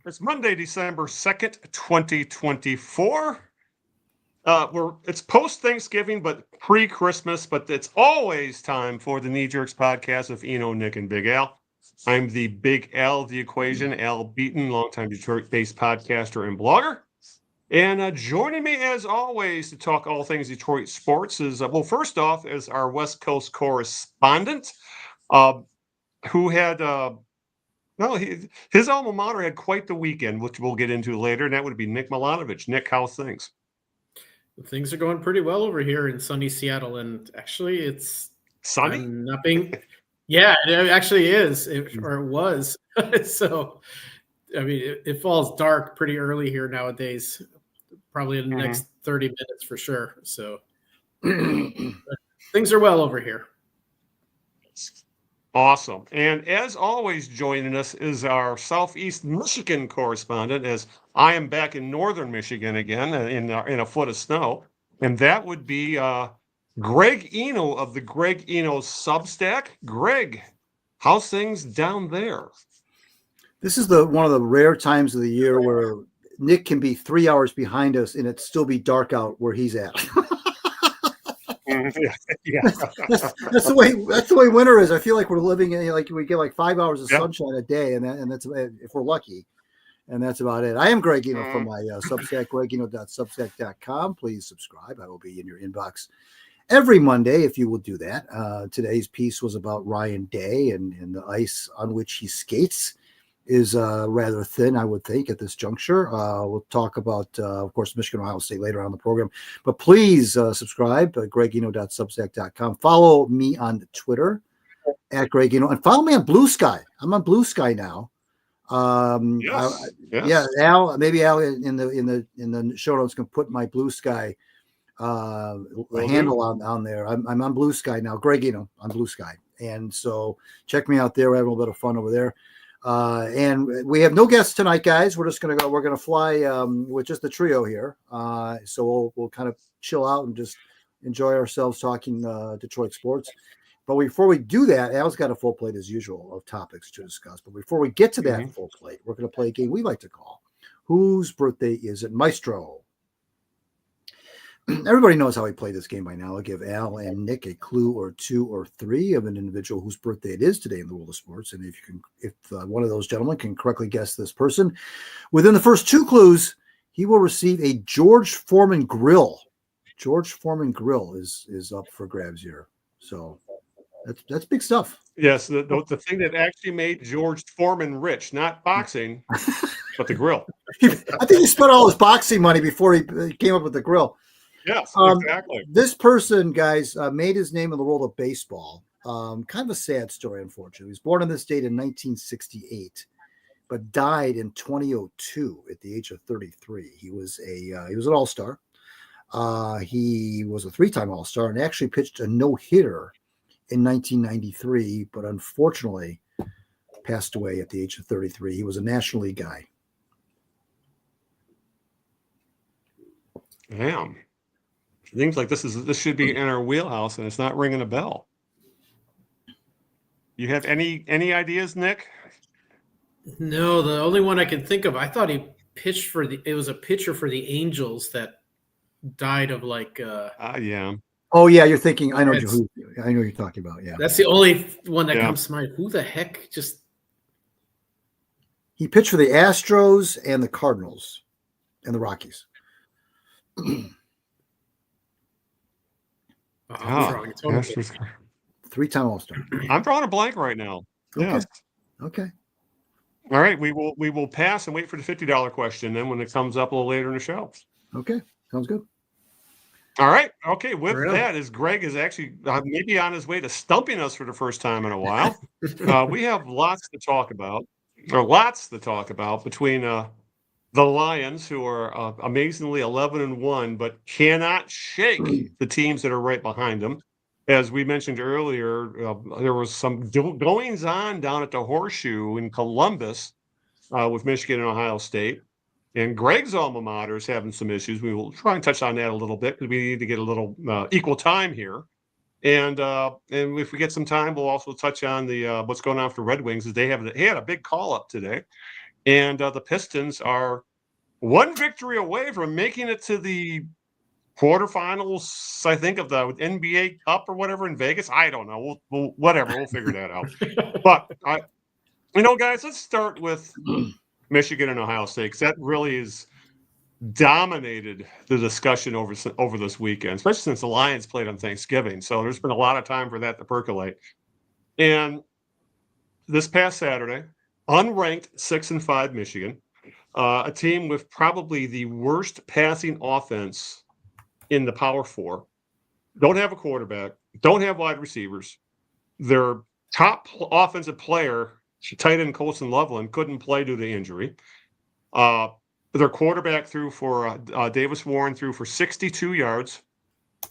It's Monday, December 2nd, 2024. It's post-Thanksgiving, but pre-Christmas, but it's always time for the Knee Jerks podcast with Eno, Nick, and Big Al. I'm the Big Al of the equation, Al Beaton, longtime Detroit-based podcaster and blogger. And joining me, as always, to talk all things Detroit sports is, first off, is our West Coast correspondent, who had... his alma mater had quite the weekend, which we'll get into later, and that would be Nick Milanovich. Nick, how's things? Things are going pretty well over here in sunny Seattle, and actually it's sunny. Yeah, it actually is, or it was. So, I mean, it falls dark pretty early here nowadays, probably in the next 30 minutes for sure. So, things are well over here. Awesome. And as always, joining us is our Southeast Michigan correspondent, as I am back in Northern Michigan again in a foot of snow. And that would be Greg Eno of the Greg Eno Substack. Greg, how's things down there? This is one of the rare times of the year where Nick can be 3 hours behind us and it still be dark out where he's at. Yeah. That's the way winter is. I feel like we're living in we get like 5 hours of sunshine a day, and that's if we're lucky, and that's about it. I am Greg Eno from my Substack, gregeno.substack.com. Please subscribe. I will be in your inbox every Monday if you will do that. Today's piece was about Ryan Day and the ice on which he skates is rather thin, I would think, at this juncture. We'll talk about, of course, Michigan, Ohio State later on in the program. But please subscribe to gregeno.substack.com. Follow me on Twitter at Greg Eno. And follow me on Blue Sky. I'm on Blue Sky now. Yes. Yeah, Al, maybe Al in the show notes can put my Blue Sky handle on there. I'm on Blue Sky now. Greg Eno on Blue Sky. And so check me out there. We're having a little bit of fun over there. And we have no guests tonight, guys. We're going to fly with just the trio here. So we'll kind of chill out and just enjoy ourselves talking Detroit sports. But before we do that, Al's got a full plate as usual of topics to discuss. But before we get to that full plate, we're going to play a game we like to call Whose Birthday Is It, Maestro? Everybody knows how we play this game by now. I'll give Al and Nick a clue or two or three of an individual whose birthday it is today in the world of sports. And if one of those gentlemen can correctly guess this person, within the first two clues, he will receive a George Foreman grill. George Foreman grill is up for grabs here. So that's big stuff. Yes, the thing that actually made George Foreman rich, not boxing, but the grill. I think he spent all his boxing money before he came up with the grill. Yes, exactly. This person, guys, made his name in the world of baseball. Kind of a sad story, unfortunately. He was born on this date in 1968, but died in 2002 at the age of 33. He was an all-star. He was a three-time all-star and actually pitched a no-hitter in 1993, but unfortunately passed away at the age of 33. He was a National League guy. Damn. Things like this should be in our wheelhouse, and it's not ringing a bell. You have any ideas, Nick? No, the only one I can think of. I thought he pitched it was a pitcher for the Angels that died of yeah. Oh yeah, you're thinking. I know who you're talking about. Yeah, that's the only one that comes to mind. Who the heck just? He pitched for the Astros and the Cardinals and the Rockies. Three-time all-star. I'm drawing a blank right now. Okay. Yes. Okay. All right. We will pass and wait for the $50 question. Then when it comes up a little later in the show. Okay. Sounds good. All right. Okay. With that, as Greg is actually maybe on his way to stumping us for the first time in a while, we have lots to talk about between the Lions, who are amazingly 11-1, but cannot shake the teams that are right behind them. As we mentioned earlier, there was some goings on down at the Horseshoe in Columbus with Michigan and Ohio State. And Greg's alma mater is having some issues. We will try and touch on that a little bit because we need to get a little equal time here. And if we get some time, we'll also touch on the what's going on for Red Wings. As they had a big call up today. And the Pistons are one victory away from making it to the quarterfinals, I think, of the NBA Cup or whatever in Vegas. I don't know. We'll whatever. We'll figure that out. But guys, let's start with Michigan and Ohio State, because that really is dominated the discussion over this weekend, especially since the Lions played on Thanksgiving. So there's been a lot of time for that to percolate. And this past Saturday, unranked 6-5 Michigan, a team with probably the worst passing offense in the Power Four, don't have a quarterback, don't have wide receivers. Their top offensive player, tight end Colson Loveland, couldn't play due to injury. Their quarterback threw for Davis Warren threw for 62 yards,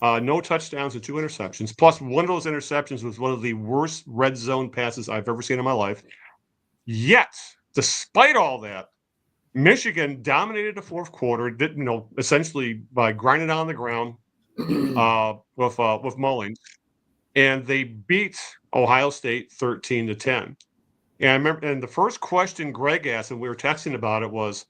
no touchdowns and 2 interceptions. Plus, one of those interceptions was one of the worst red zone passes I've ever seen in my life. Yet, despite all that, Michigan dominated the fourth quarter, essentially by grinding on the ground with Mullins, and they beat Ohio State 13-10. And I remember, and the first question Greg asked, and we were texting about it, was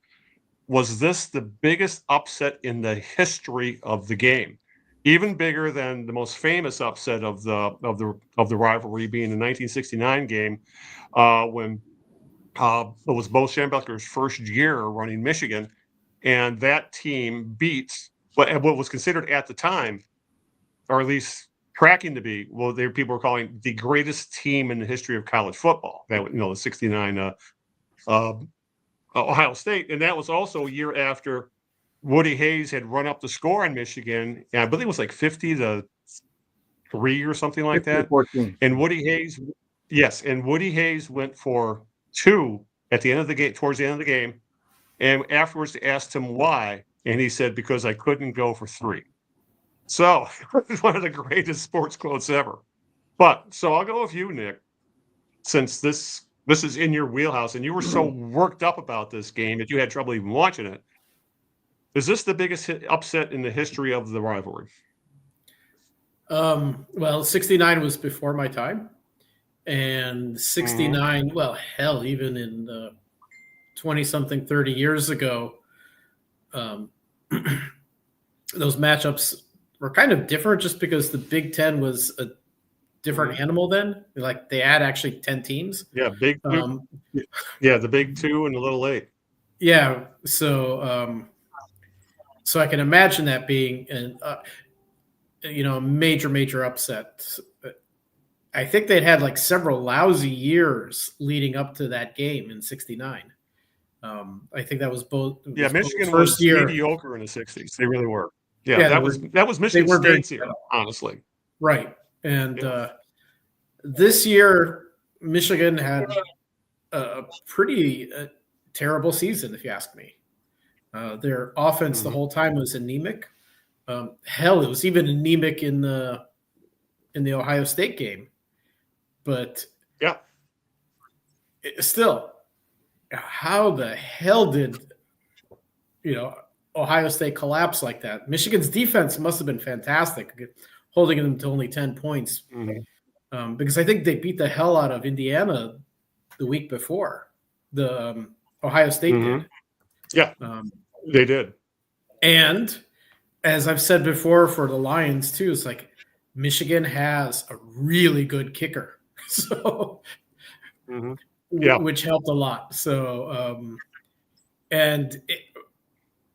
this the biggest upset in the history of the game? Even bigger than the most famous upset of the rivalry being the 1969 game, when it was Bo Schembechler's first year running Michigan, and that team beat what was considered at the time, or at least tracking to be, people were calling the greatest team in the history of college football. That the 69 Ohio State, and that was also a year after Woody Hayes had run up the score in Michigan, and I believe it was like 50-3 or something like that. 14. And Woody Hayes went for 2 at the end of the game, towards the end of the game, and afterwards they asked him why, and he said, because I couldn't go for 3. So it's one of the greatest sports quotes ever. But so I'll go with you, Nick, since this is in your wheelhouse, and you were so worked up about this game that you had trouble even watching it. Is this the biggest upset in the history of the rivalry? Well, 69 was before my time. And 69, well, hell, even in the 20-something, 30 years ago, those matchups were kind of different just because the Big Ten was a different animal then. Like, they had actually 10 teams. Yeah, Big Two. The Big Two and a little late. Yeah, so I can imagine that being a major upset. I think they'd had like several lousy years leading up to that game in 69. I think that was both. Michigan first was year mediocre in the 60s. They really were. Yeah, that was Michigan State's year, honestly. Right. And this year, Michigan had a pretty terrible season, if you ask me. Their offense the whole time was anemic. Hell, it was even anemic in the Ohio State game. But yeah, still, how the hell did Ohio State collapse like that? Michigan's defense must have been fantastic, holding them to only 10 points. Because I think they beat the hell out of Indiana the week before. The Ohio State did. Yeah, they did. And as I've said before for the Lions too, it's like Michigan has a really good kicker. So, which helped a lot. So, and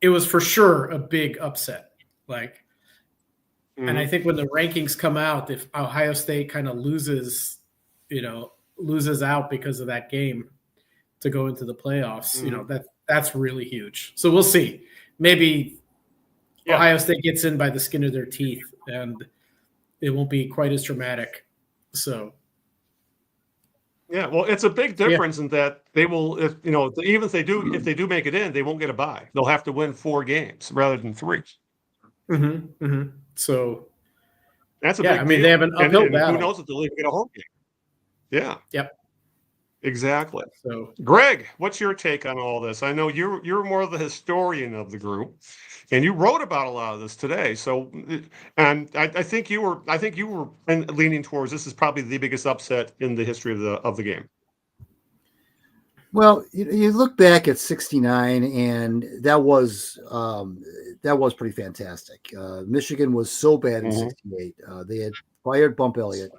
it was for sure a big upset. Like, and I think when the rankings come out, if Ohio State kind of loses out because of that game to go into the playoffs, that's really huge. So we'll see. Maybe Ohio State gets in by the skin of their teeth, and it won't be quite as dramatic. So. Yeah, well, it's a big difference in that they will, even if they do make it in, they won't get a bye. They'll have to win 4 games rather than 3. So that's a big deal. I mean, they have an uphill battle. Who knows if they'll even get a home game? Yeah. Yep. Exactly. So, Greg, what's your take on all this? I know you're more of the historian of the group, and you wrote about a lot of this today. So, and I think you were leaning towards this is probably the biggest upset in the history of the game. Well, you look back at '69, and that was pretty fantastic. Michigan was so bad in '68. They had fired Bump Elliott,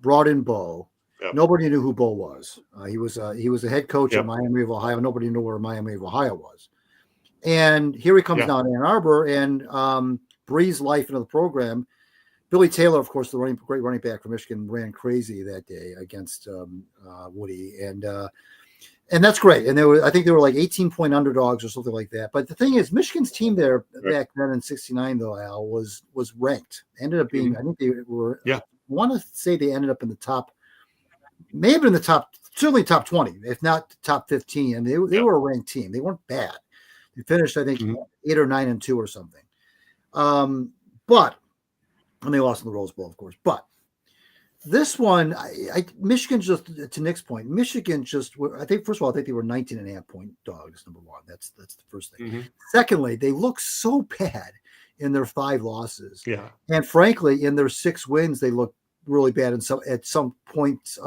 brought in Bo. Yep. Nobody knew who Bo was. He was a head coach Yep. at Miami of Ohio. Nobody knew where Miami of Ohio was. And here he comes down to Ann Arbor and breathes life into the program. Billy Taylor, of course, the great running back for Michigan, ran crazy that day against Woody, and that's great. And I think they were like 18-point underdogs or something like that. But the thing is, Michigan's team there back then in '69, though, Al, was ranked. Ended up being, I think they were. I want to say they ended up in the top, may have been in the top, certainly top 20, if not top 15. And they were a ranked team. They weren't bad. They finished, I think, 8 or 9-2 or something. And they lost in the Rose Bowl, of course. But this one, Michigan, just to Nick's point, Michigan just, I think, first of all, I think they were 19.5-point dogs, number one. That's the first thing. Secondly, they look so bad in their 5 losses. Yeah. And frankly, in their 6 wins, they look really bad at some points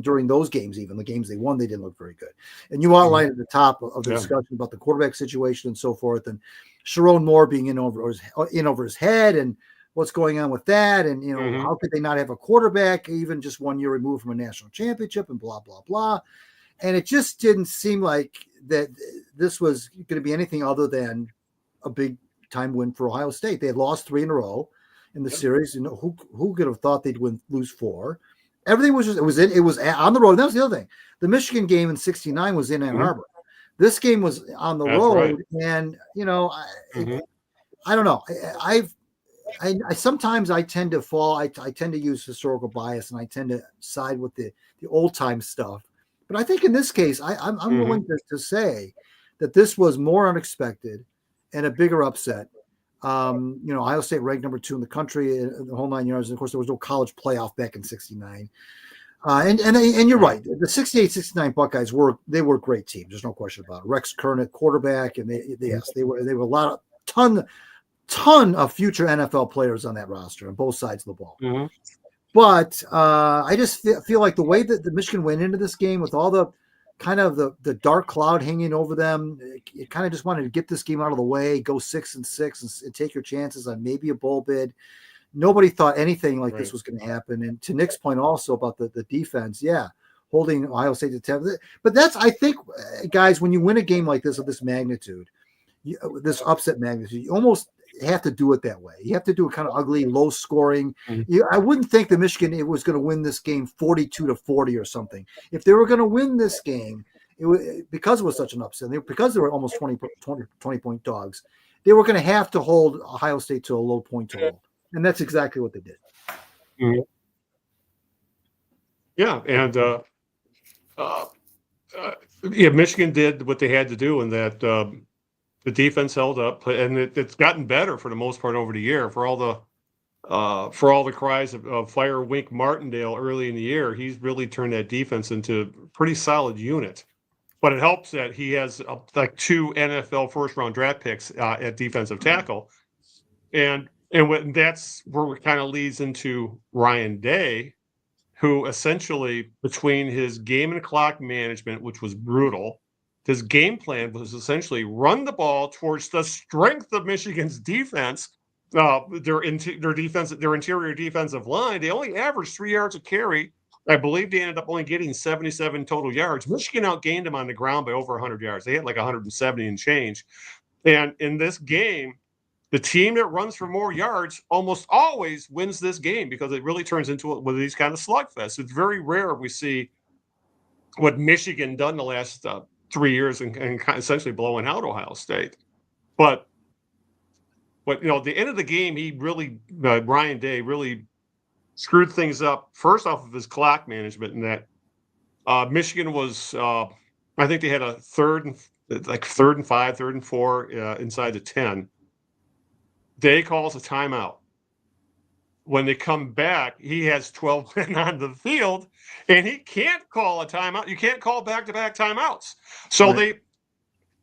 during those games. Even the games they won, they didn't look very good. And you outlined at the top of the discussion about the quarterback situation and so forth, and Sharon Moore being in over his head, and what's going on with that, and how could they not have a quarterback even just 1 year removed from a national championship, and blah blah blah. And it just didn't seem like that this was going to be anything other than a big time win for Ohio State. They had lost 3 in a row in the series. Who could have thought they'd lose 4? Everything was just it was on the road. And that was the other thing. The Michigan game in '69 was in Ann Arbor. This game was on the road, and I don't know. I sometimes I tend to fall. I tend to use historical bias, and I tend to side with the old time stuff. But I think in this case, I'm willing to say that this was more unexpected and a bigger upset. Ohio State ranked number 2 in the country, in the whole 9 yards. And of course, there was no college playoff back in '69. And you're right. The '68-'69 Buckeyes were a great team. There's no question about it. Rex Kern at quarterback, and they were a lot of ton of future NFL players on that roster on both sides of the ball. But I just feel like the way that the Michigan went into this game with all the kind of the dark cloud hanging over them, it kind of just wanted to get this game out of the way, go 6-6 and take your chances on maybe a bowl bid. Nobody thought anything like this was going to happen. And to Nick's point also about the defense, holding Ohio State to 10. But that's, I think, guys, when you win a game like this of this magnitude, this upset magnitude, you almost have to do it that way. You have to do it kind of ugly, low scoring. I wouldn't think that Michigan was going to win this game 42-40 or something. If they were going to win this game, because it was such an upset, because they were almost 20 point dogs, they were going to have to hold Ohio State to a low point total. And that's exactly what they did. Yeah. And Michigan did what they had to do in that the defense held up, and it's gotten better for the most part over the year. For all the cries of fire Wink Martindale early in the year, he's really turned that defense into a pretty solid unit. But it helps that he has like 2 NFL first-round draft picks at defensive tackle, and that's where it kind of leads into Ryan Day, who essentially, between his game and clock management, which was brutal, his game plan was essentially run the ball towards the strength of Michigan's defense, their interior defensive line. They only averaged 3 yards a carry. I believe they ended up only getting 77 total yards. Michigan outgained them on the ground by over 100 yards. They had like 170 and change. And in this game, the team that runs for more yards almost always wins this game, because it really turns into one of these kind of slugfests. It's very rare we see what Michigan done the last 3 years and essentially blowing out Ohio State. But at the end of the game, he really, Ryan Day really screwed things up, first off of his clock management, in that Michigan was, I think they had a 3rd and 5, 3rd and 4 inside the 10. Day calls a timeout. When they come back, he has 12 men on the field, and he can't call a timeout. You can't call back-to-back timeouts. So they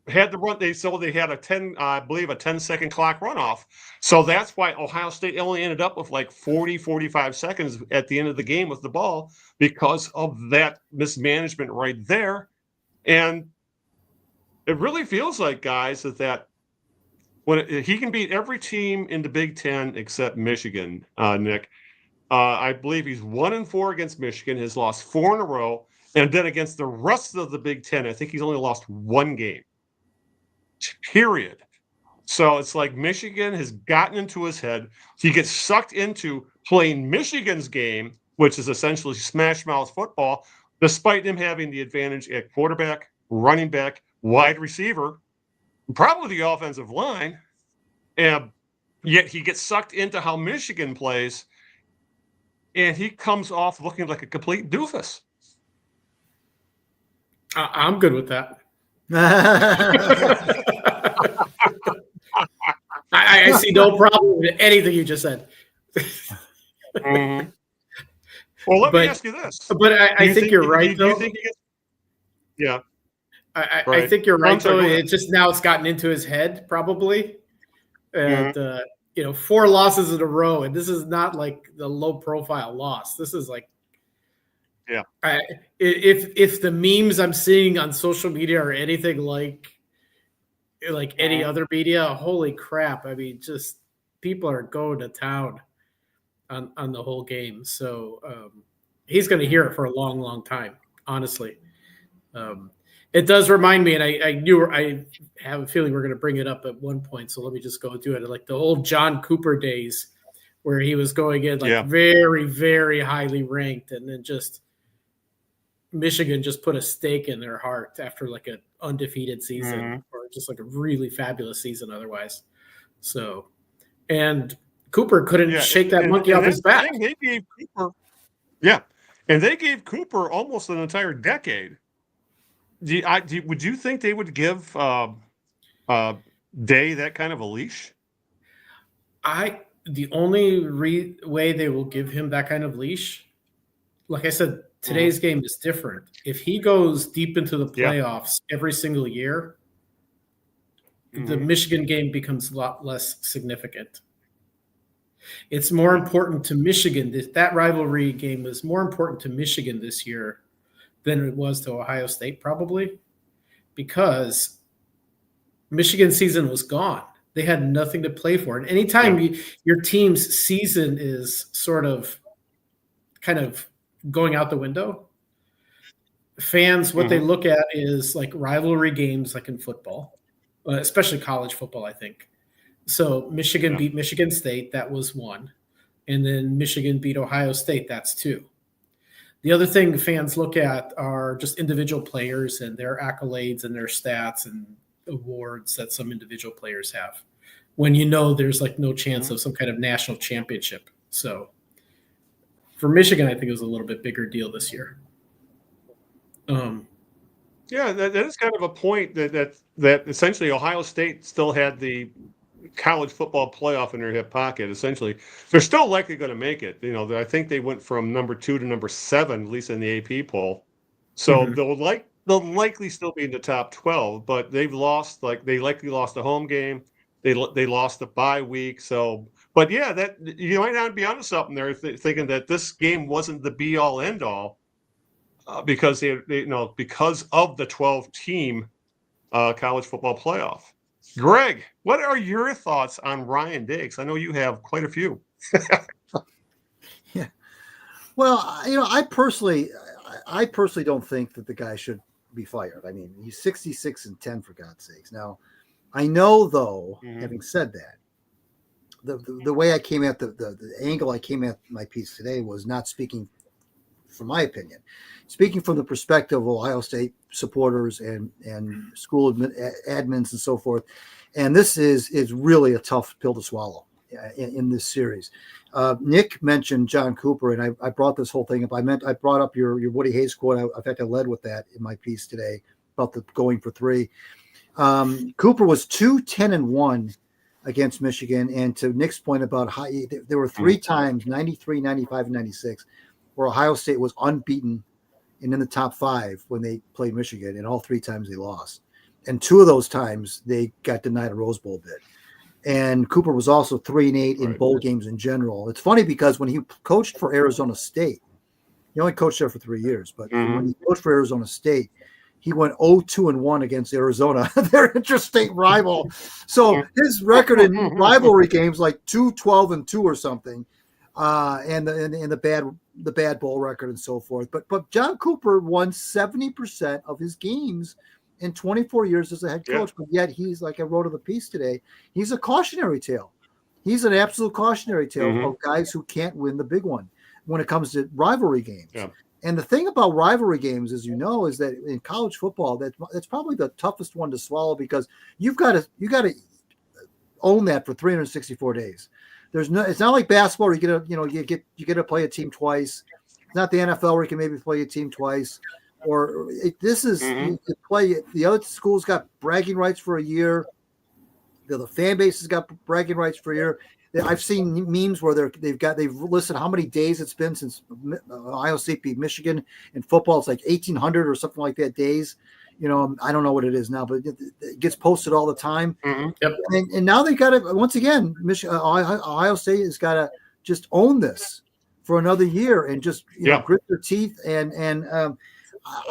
had to run. They had a 10-second clock runoff. So that's why Ohio State only ended up with like 45 seconds at the end of the game with the ball, because of that mismanagement right there. And it really feels like, guys, that when he can beat every team in the Big Ten except Michigan, Nick. I believe he's 1-4 against Michigan, has lost 4 in a row, and then against the rest of the Big Ten, I think he's only lost 1 game. Period. So it's like Michigan has gotten into his head. He gets sucked into playing Michigan's game, which is essentially smash mouth football, despite him having the advantage at quarterback, running back, wide receiver, probably the offensive line. And yet he gets sucked into how Michigan plays, and he comes off looking like a complete doofus. I'm good with that. I see no problem with anything you just said. Mm-hmm. Well, let me ask you this. But I think you're right, though. Yeah. I think you're right, though. It just now it's gotten into his head, probably. And, 4 losses in a row. And this is not like the low profile loss. This is like, yeah. If the memes I'm seeing on social media are anything like any other media, holy crap. I mean, just people are going to town on the whole game. So he's going to hear it for a long, long time, honestly. It does remind me, and I have a feeling we're going to bring it up at one point, so let me just go do it. Like the old John Cooper days where he was going in very, very highly ranked, and then just Michigan just put a stake in their heart after like an undefeated season or just like a really fabulous season otherwise. So, and Cooper couldn't shake that monkey off his back. They gave Cooper, and they gave Cooper almost an entire decade. Would you think they would give Day that kind of a leash? The only way they will give him that kind of leash, like I said, today's game is different. If he goes deep into the playoffs every single year, the Michigan game becomes a lot less significant. It's more important to Michigan. That rivalry game was more important to Michigan this year than it was to Ohio State, probably, because Michigan's season was gone. They had nothing to play for. And anytime your team's season is sort of kind of going out the window, fans, what they look at is like rivalry games like in football, especially college football, I think. So Michigan beat Michigan State. That was 1. And then Michigan beat Ohio State. That's 2. The other thing fans look at are just individual players and their accolades and their stats and awards that some individual players have, when there's like no chance of some kind of national championship. So for Michigan, I think it was a little bit bigger deal this year. That is kind of a point that essentially Ohio State still had the college football playoff in their hip pocket. Essentially, they're still likely going to make it. I think they went from number 2 to number 7, at least in the AP poll. So they'll likely still be in the top 12, but they've lost. Like they likely lost a home game. They lost the bye week. So, but that you might not be onto something there, thinking that this game wasn't the be all end all, because because of the 12-team college football playoff. Greg, what are your thoughts on Ryan Day? I know you have quite a few. Well, I personally don't think that the guy should be fired. I mean, he's 66-10 for God's sakes. Now, I know though, having said that, the way I came at the angle I came at my piece today was not speaking from my opinion, speaking from the perspective of Ohio State supporters and school admins and so forth. And this is really a tough pill to swallow in this series. Nick mentioned John Cooper, and I brought this whole thing up. I brought up your Woody Hayes quote. In fact, I led with that in my piece today about the going for 3. Cooper was 2-10-1 against Michigan. And to Nick's point about there were 3 times, 93, 95, and 96, where Ohio State was unbeaten and in the top 5 when they played Michigan, and all 3 times they lost. And 2 of those times they got denied a Rose Bowl bid. And Cooper was also 3-8 in bowl games in general. It's funny because when he coached for Arizona State, he only coached there for 3 years, but when he coached for Arizona State, he went 0-2-1 against Arizona, their interstate rival. So his record in rivalry games like 2-12-2 or something, and the bad bowl record and so forth. But John Cooper won 70% of his games in 24 years as a head coach, but yet he's, like I wrote in the piece today, he's a cautionary tale. He's an absolute cautionary tale of guys who can't win the big one when it comes to rivalry games. Yeah. And the thing about rivalry games, as you know, is that in college football, that's probably the toughest one to swallow, because you got to own that for 364 days. It's not like basketball where you get to play a team twice. It's not the NFL where you can maybe play a team twice. You play. The other schools got bragging rights for a year. The fan base has got bragging rights for a year. I've seen memes where they've listed how many days it's been since Ohio State beat Michigan in football. It's like 1,800 or something like that days. I don't know what it is now, but it gets posted all the time. Yep. And now they got to, once again, Ohio State has got to just own this for another year and just grit their teeth. And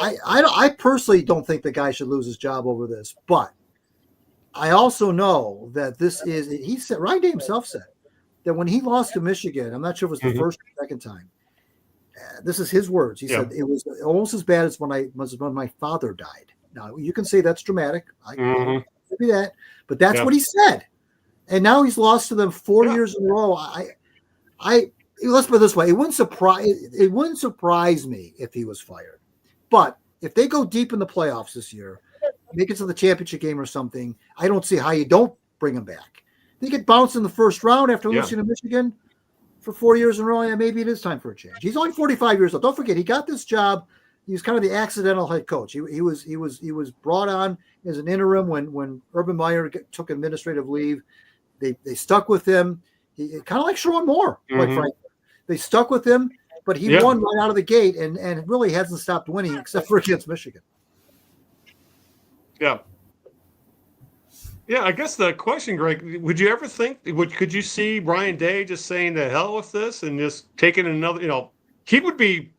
I personally don't think the guy should lose his job over this, but I also know that Ryan Day himself said that when he lost to Michigan, I'm not sure if it was the first or second time. This is his words. He said it was almost as bad as when my father died. Now you can say that's dramatic. I could be that, but that's what he said. And now he's lost to them 4 years in a row. Let's put it this way: it wouldn't surprise me if he was fired. But if they go deep in the playoffs this year, make it to the championship game or something, I don't see how you don't bring him back. They get bounced in the first round after losing to Michigan for 4 years in a row. Yeah, maybe it is time for a change. He's only 45 years old. Don't forget, he got this job. He was kind of the accidental head coach. He was brought on as an interim when Urban Meyer took administrative leave. They stuck with him. He kind of like Sherrone Moore, quite frankly. They stuck with him, but he won right out of the gate and really hasn't stopped winning except for against Michigan. Yeah. Yeah, I guess the question, Greg, would you ever think, could you see Ryan Day just saying the hell with this and just taking another, he would be,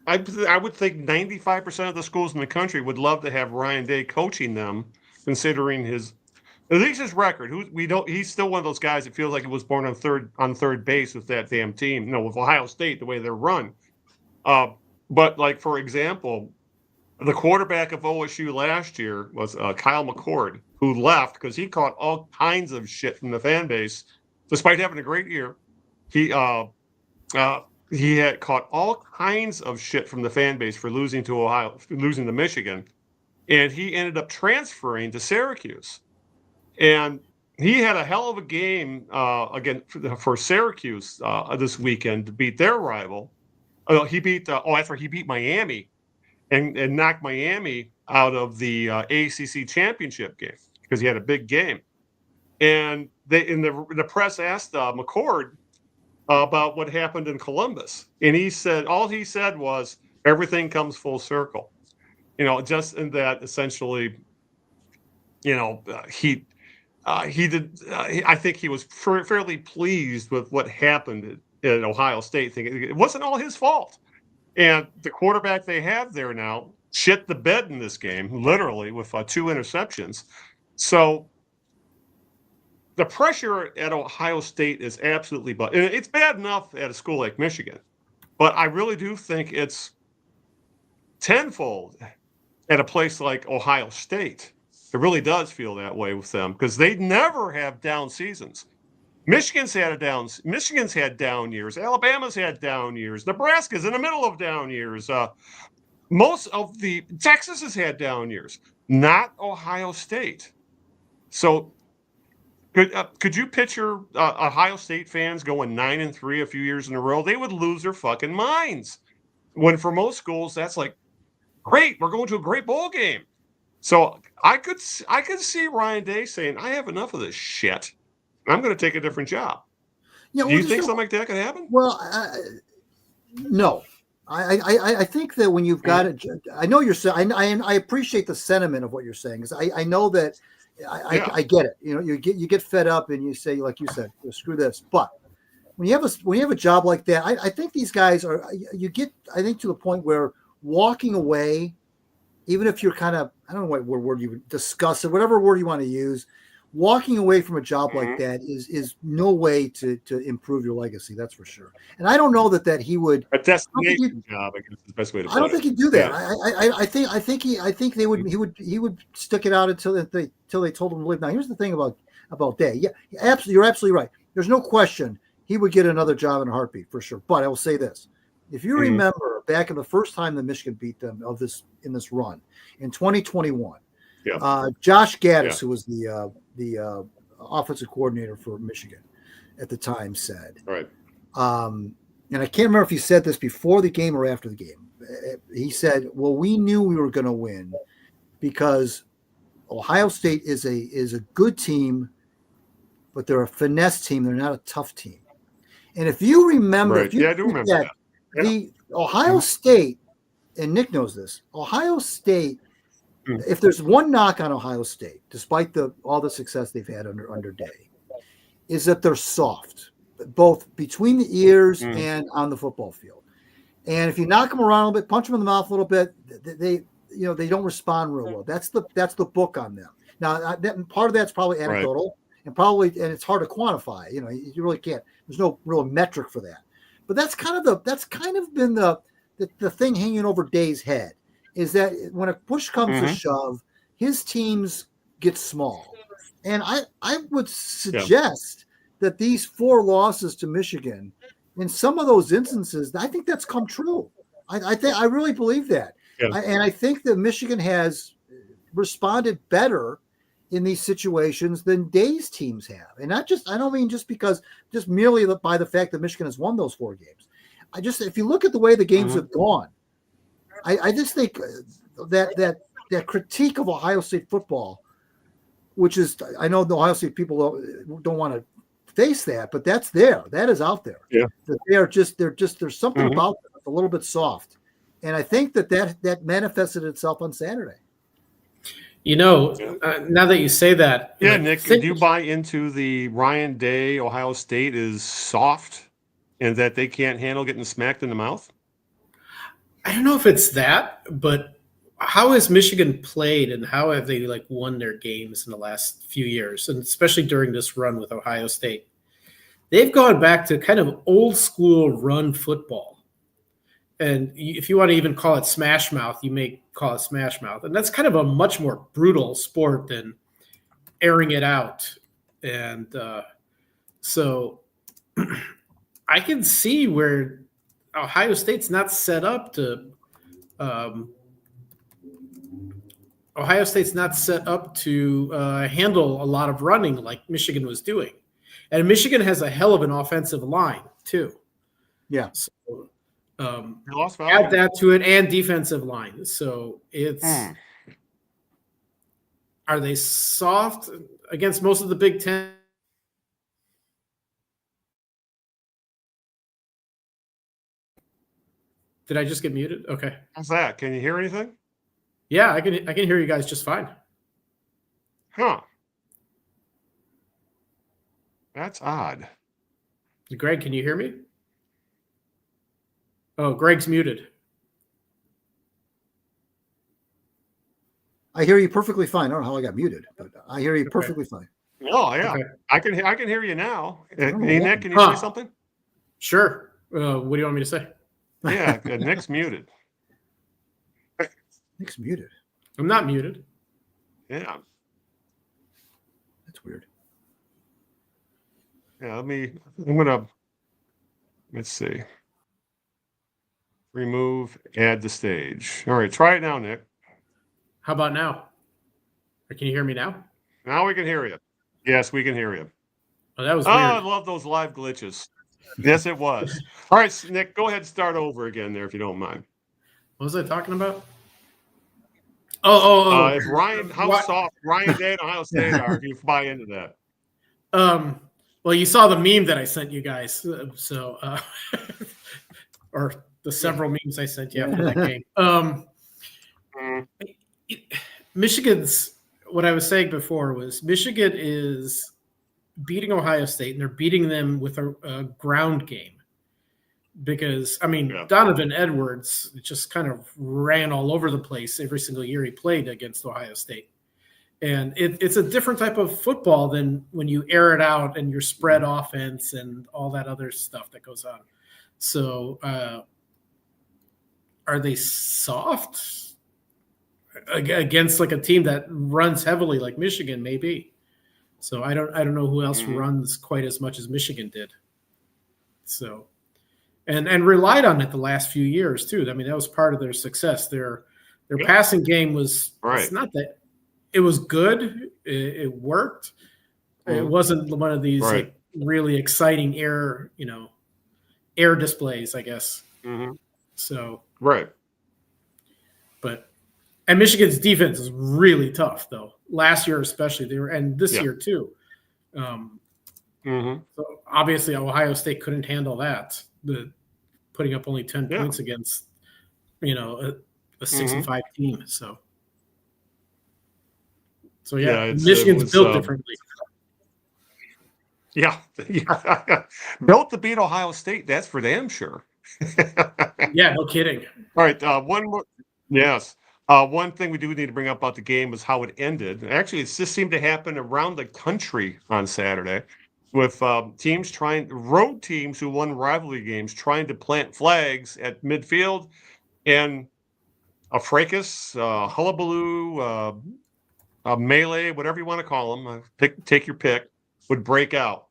I would think 95% of the schools in the country would love to have Ryan Day coaching them, considering at least his record. He's still one of those guys that feels like he was born on third base with that damn team, with Ohio State, the way they're run. But like, for example, the quarterback of OSU last year was Kyle McCord, who left because he caught all kinds of shit from the fan base, despite having a great year. He had caught all kinds of shit from the fan base for losing to Michigan, and he ended up transferring to Syracuse. And he had a hell of a game again for Syracuse this weekend to beat their rival. He beat Miami. And knocked Miami out of the ACC championship game because he had a big game. And the press asked McCord about what happened in Columbus, and all he said was everything comes full circle. Just in that essentially, he did. I think he was fairly pleased with what happened at Ohio State, thinking it wasn't all his fault. And the quarterback they have there now shit the bed in this game, literally, with 2 interceptions. So the pressure at Ohio State is absolutely – it's bad enough at a school like Michigan, but I really do think it's tenfold at a place like Ohio State. It really does feel that way with them because they never have down seasons. Michigan's had down years. Alabama's had down years. Nebraska's in the middle of down years. Texas has had down years. Not Ohio State. So could you picture Ohio State fans going 9-3 a few years in a row? They would lose their fucking minds. When for most schools, that's like, great, we're going to a great bowl game. So I could see Ryan Day saying, I have enough of this shit. I'm going to take a different job. Do you think something like that could happen? Well, no. I think that when you've got it, I know you're saying, I appreciate the sentiment of what you're saying because I know that I get it. You get fed up and you say, like you said, screw this. But when you have a job like that, I think these guys I think to the point where walking away even if you're kind of, I don't know what word you would discuss it, whatever word you want to use, walking away from a job like that is no way to improve your legacy. That's for sure. And I don't know that he would a destination job. I guess is the best way to put it. I don't think he'd do that. Yeah. I think he would stick it out until they told him to leave. Now, here's the thing about Day. Yeah, absolutely, you're absolutely right. There's no question he would get another job in a heartbeat for sure. But I will say this: if you remember back in the first time that Michigan beat them in this run in 2021, Josh Gaddis, who was the offensive coordinator for Michigan at the time, said, right. And I can't remember if he said this before the game or after the game. He said, "Well, we knew we were going to win because Ohio State is a good team, but they're a finesse team. They're not a tough team." And if you remember, I do remember that. The Ohio State, and Nick knows this, Ohio State, if there's one knock on Ohio State, despite all the success they've had under Day, is that they're soft, both between the ears and on the football field. And if you knock them around a little bit, punch them in the mouth a little bit, they don't respond real well. That's the book on them. Now, part of that's probably anecdotal, and it's hard to quantify. You really can't. There's no real metric for that. But that's kind of been the thing hanging over Day's head, is that when a push comes to shove, his teams get small. And I would suggest that these 4 losses to Michigan, in some of those instances, I think that's come true. I really believe that. Yeah. And I think that Michigan has responded better in these situations than Day's teams have. And I don't mean just merely by the fact that Michigan has won those 4 games. If you look at the way the games have gone, I just think that critique of Ohio State football, which is, I know the Ohio State people don't want to face that, but that is out there. Yeah. That there's something about them that's a little bit soft. And I think that manifested itself on Saturday. Now that you say that. Yeah, Nick, do you buy into the Ryan Day Ohio State is soft and that they can't handle getting smacked in the mouth? I don't know if it's that, but how has Michigan played and how have they won their games in the last few years, and especially during this run with Ohio State? They've gone back to kind of old school run football. And if you want to even call it smash mouth, you may call it smash mouth. And that's kind of a much more brutal sport than airing it out. And so I can see where Ohio State's not set up to handle a lot of running like Michigan was doing. And Michigan has a hell of an offensive line too. Yeah. So, add that to it, and defensive line. So it's are they soft against most of the Big Ten? Did I just get muted? Okay. How's that? Can you hear anything? Yeah, I can hear you guys just fine. Huh. That's odd. Greg, can you hear me? Oh, Greg's muted. I hear you perfectly fine. I don't know how I got muted, but I hear you perfectly fine. Oh, yeah. Okay. I can hear you now. Hey, Nick, can you say something? Sure. What do you want me to say? Yeah, Nick's muted. Nick's muted. I'm not muted. Yeah. That's weird. Yeah, let's see. Remove, add the stage. All right, try it now, Nick. How about now? Or can you hear me now? Now we can hear you. Yes, we can hear you. Oh, that was weird. I love those live glitches. Yes, it was. All right, Nick, go ahead and start over again there if you don't mind. What was I talking about? How soft Ryan Day and Ohio State are, if you buy into that. Well, you saw the meme that I sent you guys, or the several memes I sent you after that game. Michigan's, what I was saying before was Michigan is beating Ohio State, and they're beating them with a ground game. because, I mean, Donovan Edwards just kind of ran all over the place every single year he played against Ohio State. And it's a different type of football than when you air it out and your spread offense and all that other stuff that goes on. So are they soft against like a team that runs heavily like Michigan? Maybe. So I don't know who else runs quite as much as Michigan did. So and relied on it the last few years too. I mean, that was part of their success. Their passing game was it's not that it was good. It worked. It wasn't one of these like really exciting air displays, I guess. So and Michigan's defense is really tough though. Last year especially, and this year too. So obviously Ohio State couldn't handle that. Putting up only 10 points against a 6-5 team. So Michigan's built differently. Built to beat Ohio State. That's for damn sure. Yeah, no kidding. All right, one more. Yes. One thing we do need to bring up about the game is how it ended. Actually, it just seemed to happen around the country on Saturday with road teams who won rivalry games trying to plant flags at midfield, and a fracas, hullabaloo, a melee, whatever you want to call them, take your pick, would break out.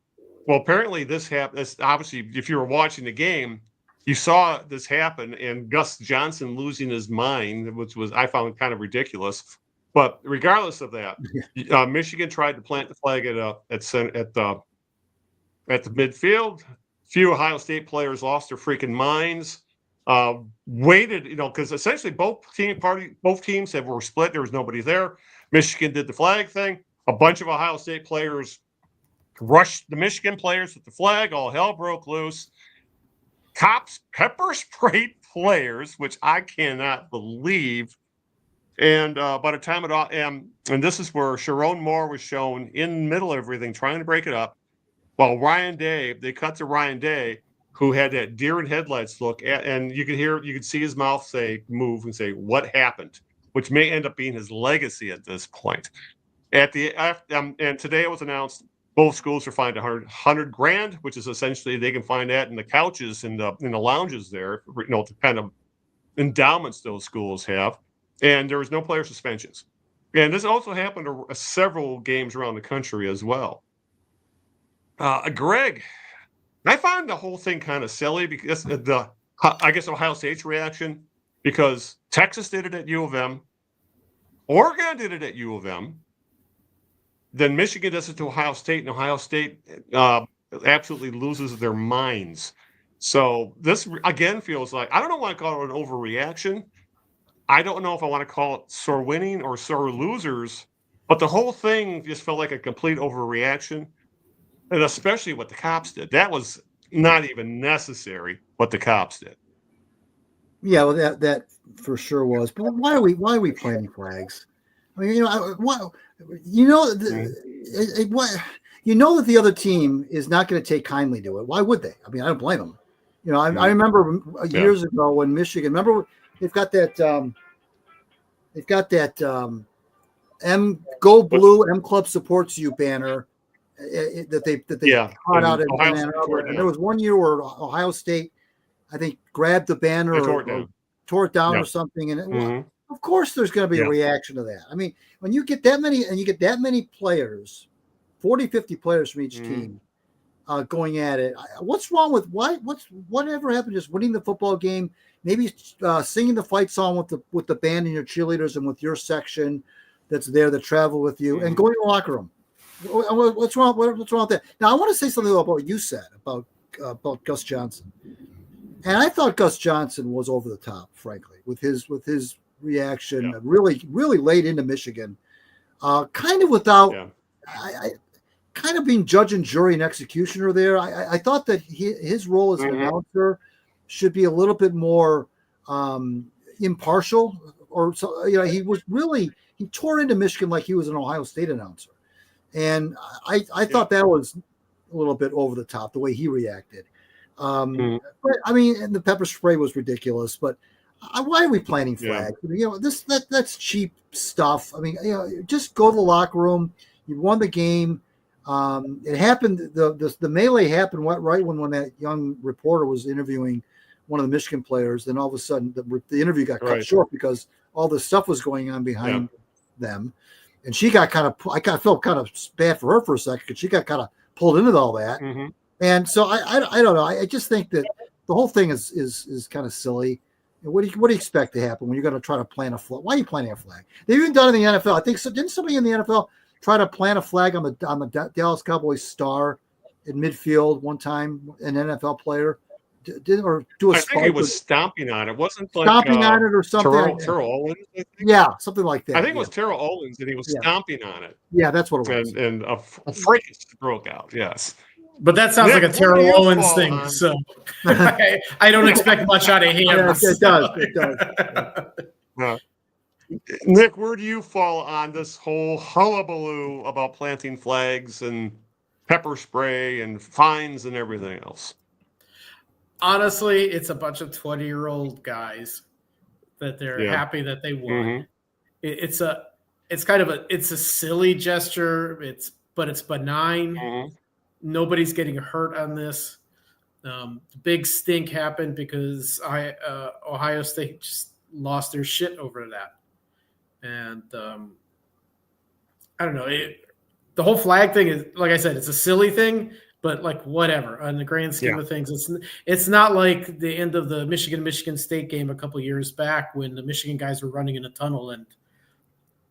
Well, apparently this happened. Obviously, if you were watching the game, you saw this happen, and Gus Johnson losing his mind, which was I found kind of ridiculous. But regardless of that, Michigan tried to plant the flag at the midfield. Few Ohio State players lost their freaking minds. Waited, because essentially both teams were split. There was nobody there. Michigan did the flag thing. A bunch of Ohio State players rushed the Michigan players with the flag. All hell broke loose. Cops pepper sprayed players, which I cannot believe. And by the time and this is where Sharon Moore was shown in the middle of everything, trying to break it up. While they cut to Ryan Day, who had that deer in headlights look at, and you could see his mouth move and say, "What happened?" Which may end up being his legacy at this point. And today it was announced both schools are fined $100,000, which is essentially they can find that in the couches in the lounges there, the kind of endowments those schools have. And there was no player suspensions. And this also happened to several games around the country as well. Greg, I found the whole thing kind of silly because I guess Ohio State's reaction, because Texas did it at U of M, Oregon did it at U of M, then Michigan does it to Ohio State, and Ohio State absolutely loses their minds. So this, again, feels like, I don't want to call it an overreaction. I don't know if I want to call it sore winning or sore losers, but the whole thing just felt like a complete overreaction, and especially what the cops did. That was not even necessary, what the cops did. Yeah, well, that for sure was. But why are we planting flags? I mean, that the other team is not going to take kindly to it. Why would they? I mean, I don't blame them. I remember years ago when Michigan. Remember, they've got that M Go Blue M Club supports you banner that they brought out in Ann Arbor. And there was one year where Ohio State, I think, grabbed the banner or tore it down or something, and of course there's going to be a reaction to that. I mean, when you get that many and you get that many players, 40, 50 players from each team going at it, what's wrong with whatever happened? Just winning the football game, maybe singing the fight song with the band and your cheerleaders and with your section that's there that travel with you, and going to the locker room. What's wrong? What's wrong with that? Now I want to say something about what you said about Gus Johnson, and I thought Gus Johnson was over the top, frankly, with his reaction, really late into Michigan, kind of without, kind of being judge and jury and executioner there. I thought that his role as an announcer should be a little bit more impartial, or so. He tore into Michigan like he was an Ohio State announcer, and I thought that was a little bit over the top the way he reacted. But I mean, and the pepper spray was ridiculous. But why are we planting flags? You know, that's cheap stuff. I mean, you know, just go to the locker room. You won the game. It happened. The melee happened right when that young reporter was interviewing one of the Michigan players. Then all of a sudden, the interview got cut short because all this stuff was going on behind them, and she got I felt kind of bad for her for a second because she got kind of pulled into all that. And so I don't know. I just think that the whole thing is kind of silly. What do you expect to happen when you're going to try to plant a flag? Why are you planting a flag? They've even done it in the NFL. I think so. Didn't somebody in the NFL try to plant a flag on the Dallas Cowboys star in midfield one time? An NFL player did or do a? I think he was stomping on it. Wasn't like stomping on it or something. Terrell Owens, I think. Yeah, something like that. I think it was Terrell Owens, and he was stomping on it. Yeah, that's what it was. And a phrase broke out. Yes. But that sounds like a Terrell Owens thing, so I don't expect much out of him. Yes, it does. It does. Nick, where do you fall on this whole hullabaloo about planting flags and pepper spray and fines and everything else? Honestly, it's a bunch of 20-year-old guys that they're happy that they won. It's a silly gesture. But it's benign. Nobody's getting hurt on this. The big stink happened because Ohio State just lost their shit over that. And I don't know. The whole flag thing is, like I said, it's a silly thing, but like whatever. On the grand scheme of things, it's not like the end of the Michigan State game a couple years back when the Michigan guys were running in a tunnel and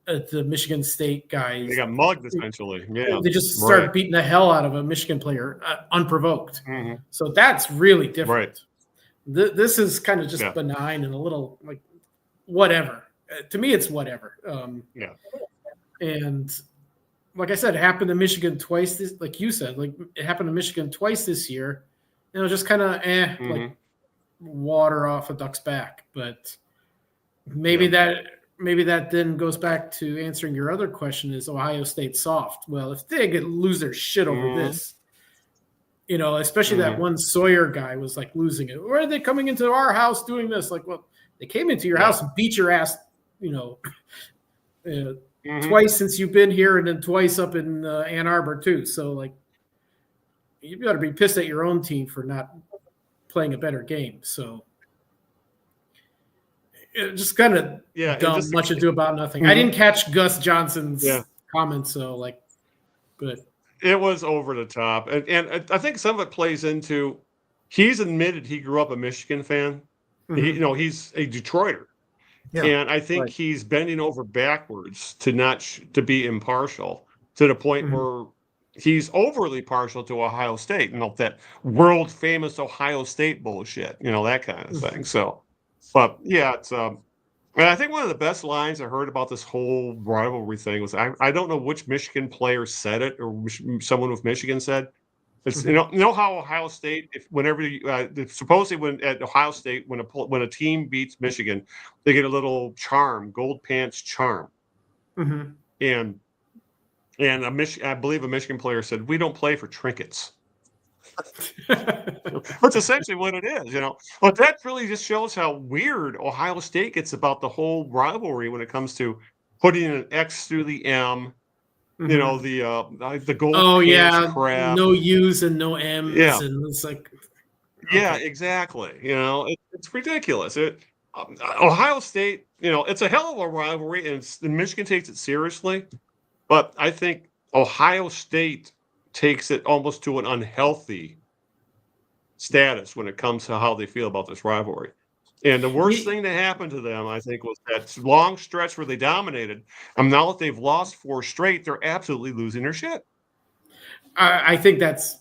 the Michigan State guys, they got mugged essentially. Yeah, they just started beating the hell out of a Michigan player unprovoked. So that's really different. This is kind of just benign and a little like whatever. To me, it's whatever. And like I said, it happened to Michigan twice. Like you said, like it happened to Michigan twice this year. And it was just kind of like water off a duck's back. But maybe that then goes back to answering your other question: is Ohio State soft? Well, if they could lose their shit over this, you know, especially that one Sawyer guy was like losing it. Where are they coming into our house doing this? Like, well, they came into your house and beat your ass, you know, twice since you've been here, and then twice up in Ann Arbor too. So like, you got to be pissed at your own team for not playing a better game. So. Just kind of dumb, much ado about nothing. I didn't catch Gus Johnson's comments, so like, but it was over the top, and I think some of it plays into he's admitted he grew up a Michigan fan. He's a Detroiter, and I think he's bending over backwards to be impartial to the point where he's overly partial to Ohio State, that world famous Ohio State bullshit, that kind of thing. So. But it's and I think one of the best lines I heard about this whole rivalry thing was I don't know which Michigan player said it or someone with Michigan said it's you know how Ohio State supposedly when at Ohio State when a team beats Michigan they get a little charm, gold pants charm, and I believe a Michigan player said we don't play for trinkets. That's essentially what it is, But that really just shows how weird Ohio State gets about the whole rivalry when it comes to putting an X through the M, the gold. Oh yeah, crap. No U's and no M's, and it's like, exactly. It's ridiculous. Ohio State, it's a hell of a rivalry, and Michigan takes it seriously, but I think Ohio State takes it almost to an unhealthy status when it comes to how they feel about this rivalry. And the worst thing that happened to them, I think, was that long stretch where they dominated. And now that they've lost 4 straight, they're absolutely losing their shit. I think that's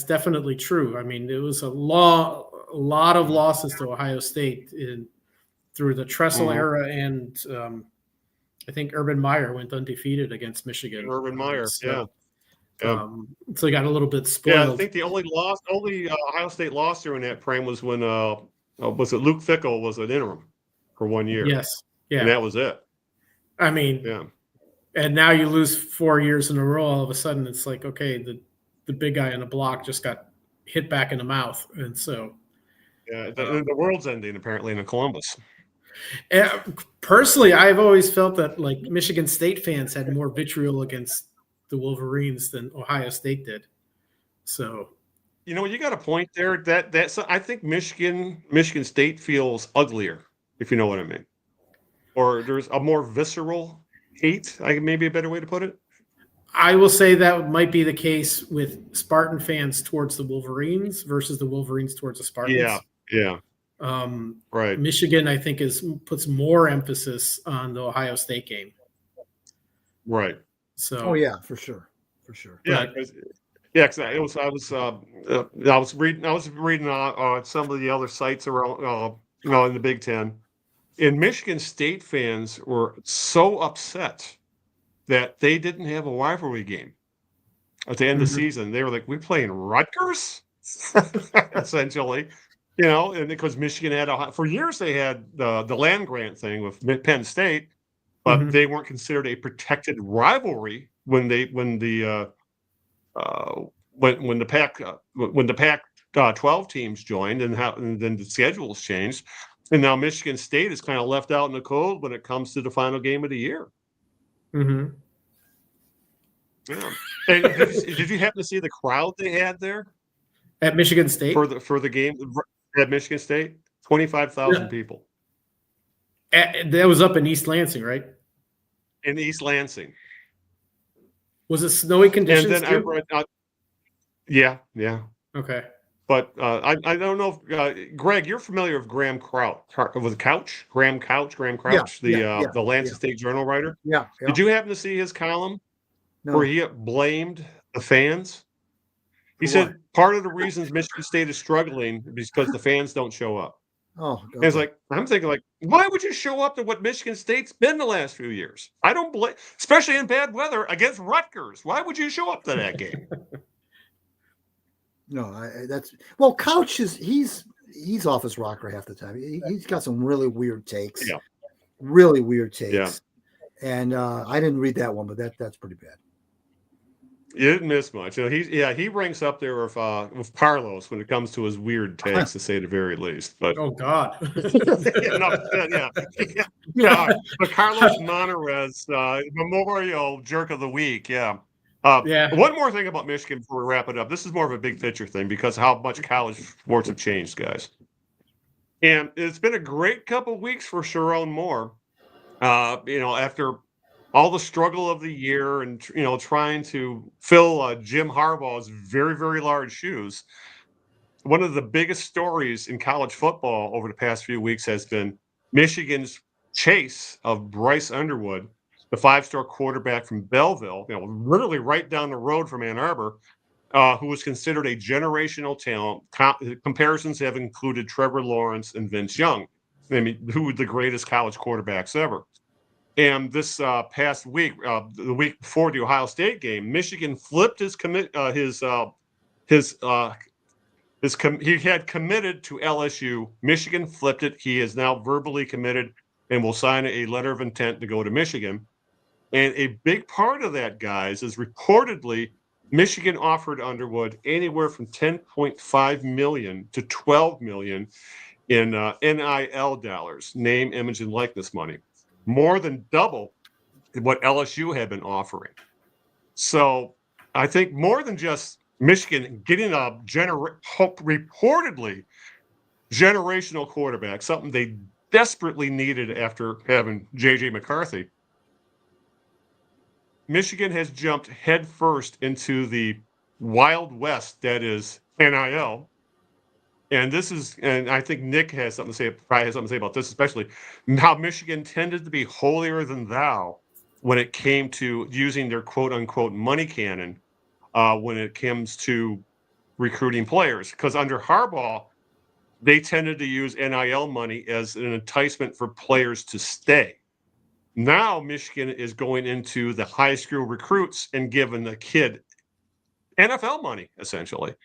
definitely true. I mean, it was a lot of losses to Ohio State through the Tressel era, and I think Urban Meyer went undefeated against Michigan. Urban Meyer, so he got a little bit spoiled. Yeah, I think the only Ohio State loss during that frame was when was it Luke Fickell was an interim for 1 year. Yes, and that was it. I mean, and now you lose 4 years in a row. All of a sudden, it's like, okay, the big guy on the block just got hit back in the mouth. And so, yeah, the world's ending apparently in Columbus. Personally, I've always felt that like Michigan State fans had more vitriol against the Wolverines than Ohio State did. So, you got a point there. That's I think Michigan State feels uglier, if you know what I mean, or there's a more visceral hate. Maybe a better way to put it. I will say that might be the case with Spartan fans towards the Wolverines versus the Wolverines towards the Spartans. Yeah. Right. Michigan, I think, puts more emphasis on the Ohio State game. Right. So. Yeah, for sure. Yeah. Because I was reading on some of the other sites around, in the Big Ten, and Michigan State fans were so upset that they didn't have a rivalry game at the end of the season. They were like, "We're playing Rutgers," essentially, and because Michigan had for years they had the land grant thing with Penn State, but they weren't considered a protected rivalry when the Pac-12 teams joined, and then the schedules changed, and now Michigan State is kind of left out in the cold when it comes to the final game of the year. Mm-hmm. Yeah. And did you happen to see the crowd they had there at Michigan State for the game at Michigan State? 25,000 people. That was up in East Lansing, right? In East Lansing. Was it snowy conditions? And then I read, yeah. Okay. But I don't know if Greg, you're familiar with Graham Crouch, Graham Couch, the Lansing State Journal writer. Yeah. Did you happen to see his column where he blamed the fans? He said part of the reasons Michigan State is struggling is because the fans don't show up. Oh, okay. It's like, I'm thinking, why would you show up to what Michigan State's been the last few years? I don't blame, especially in bad weather against Rutgers. Why would you show up to that game? No, Couch he's off his rocker half the time. He's got some really weird takes. Yeah. Really weird takes. Yeah. And I didn't read that one, but that's pretty bad. You didn't miss much. He ranks up there with Carlos when it comes to his weird takes, to say the very least. But oh God, yeah. But Carlos Monterez, Memorial Jerk of the Week, yeah. One more thing about Michigan before we wrap it up. This is more of a big picture thing because how much college sports have changed, guys. And it's been a great couple of weeks for Sharon Moore. After all the struggle of the year and, trying to fill Jim Harbaugh's very, very large shoes. One of the biggest stories in college football over the past few weeks has been Michigan's chase of Bryce Underwood, the 5-star quarterback from Belleville, literally right down the road from Ann Arbor, who was considered a generational talent. Comparisons have included Trevor Lawrence and Vince Young. I mean, who were the greatest college quarterbacks ever. And this past week, the week before the Ohio State game, Michigan flipped he had committed to LSU. Michigan flipped it. He is now verbally committed and will sign a letter of intent to go to Michigan. And a big part of that, guys, is reportedly Michigan offered Underwood anywhere from $10.5 million to $12 million in NIL dollars, name, image, and likeness money. More than double what LSU had been offering. So I think more than just Michigan getting a reportedly generational quarterback, something they desperately needed after having J.J. McCarthy, Michigan has jumped headfirst into the Wild West that is NIL. And I think Nick has something to say, probably has something to say about this, especially how Michigan tended to be holier than thou when it came to using their quote unquote money cannon when it comes to recruiting players. Because under Harbaugh, they tended to use NIL money as an enticement for players to stay. Now Michigan is going into the high school recruits and giving the kid NFL money, essentially,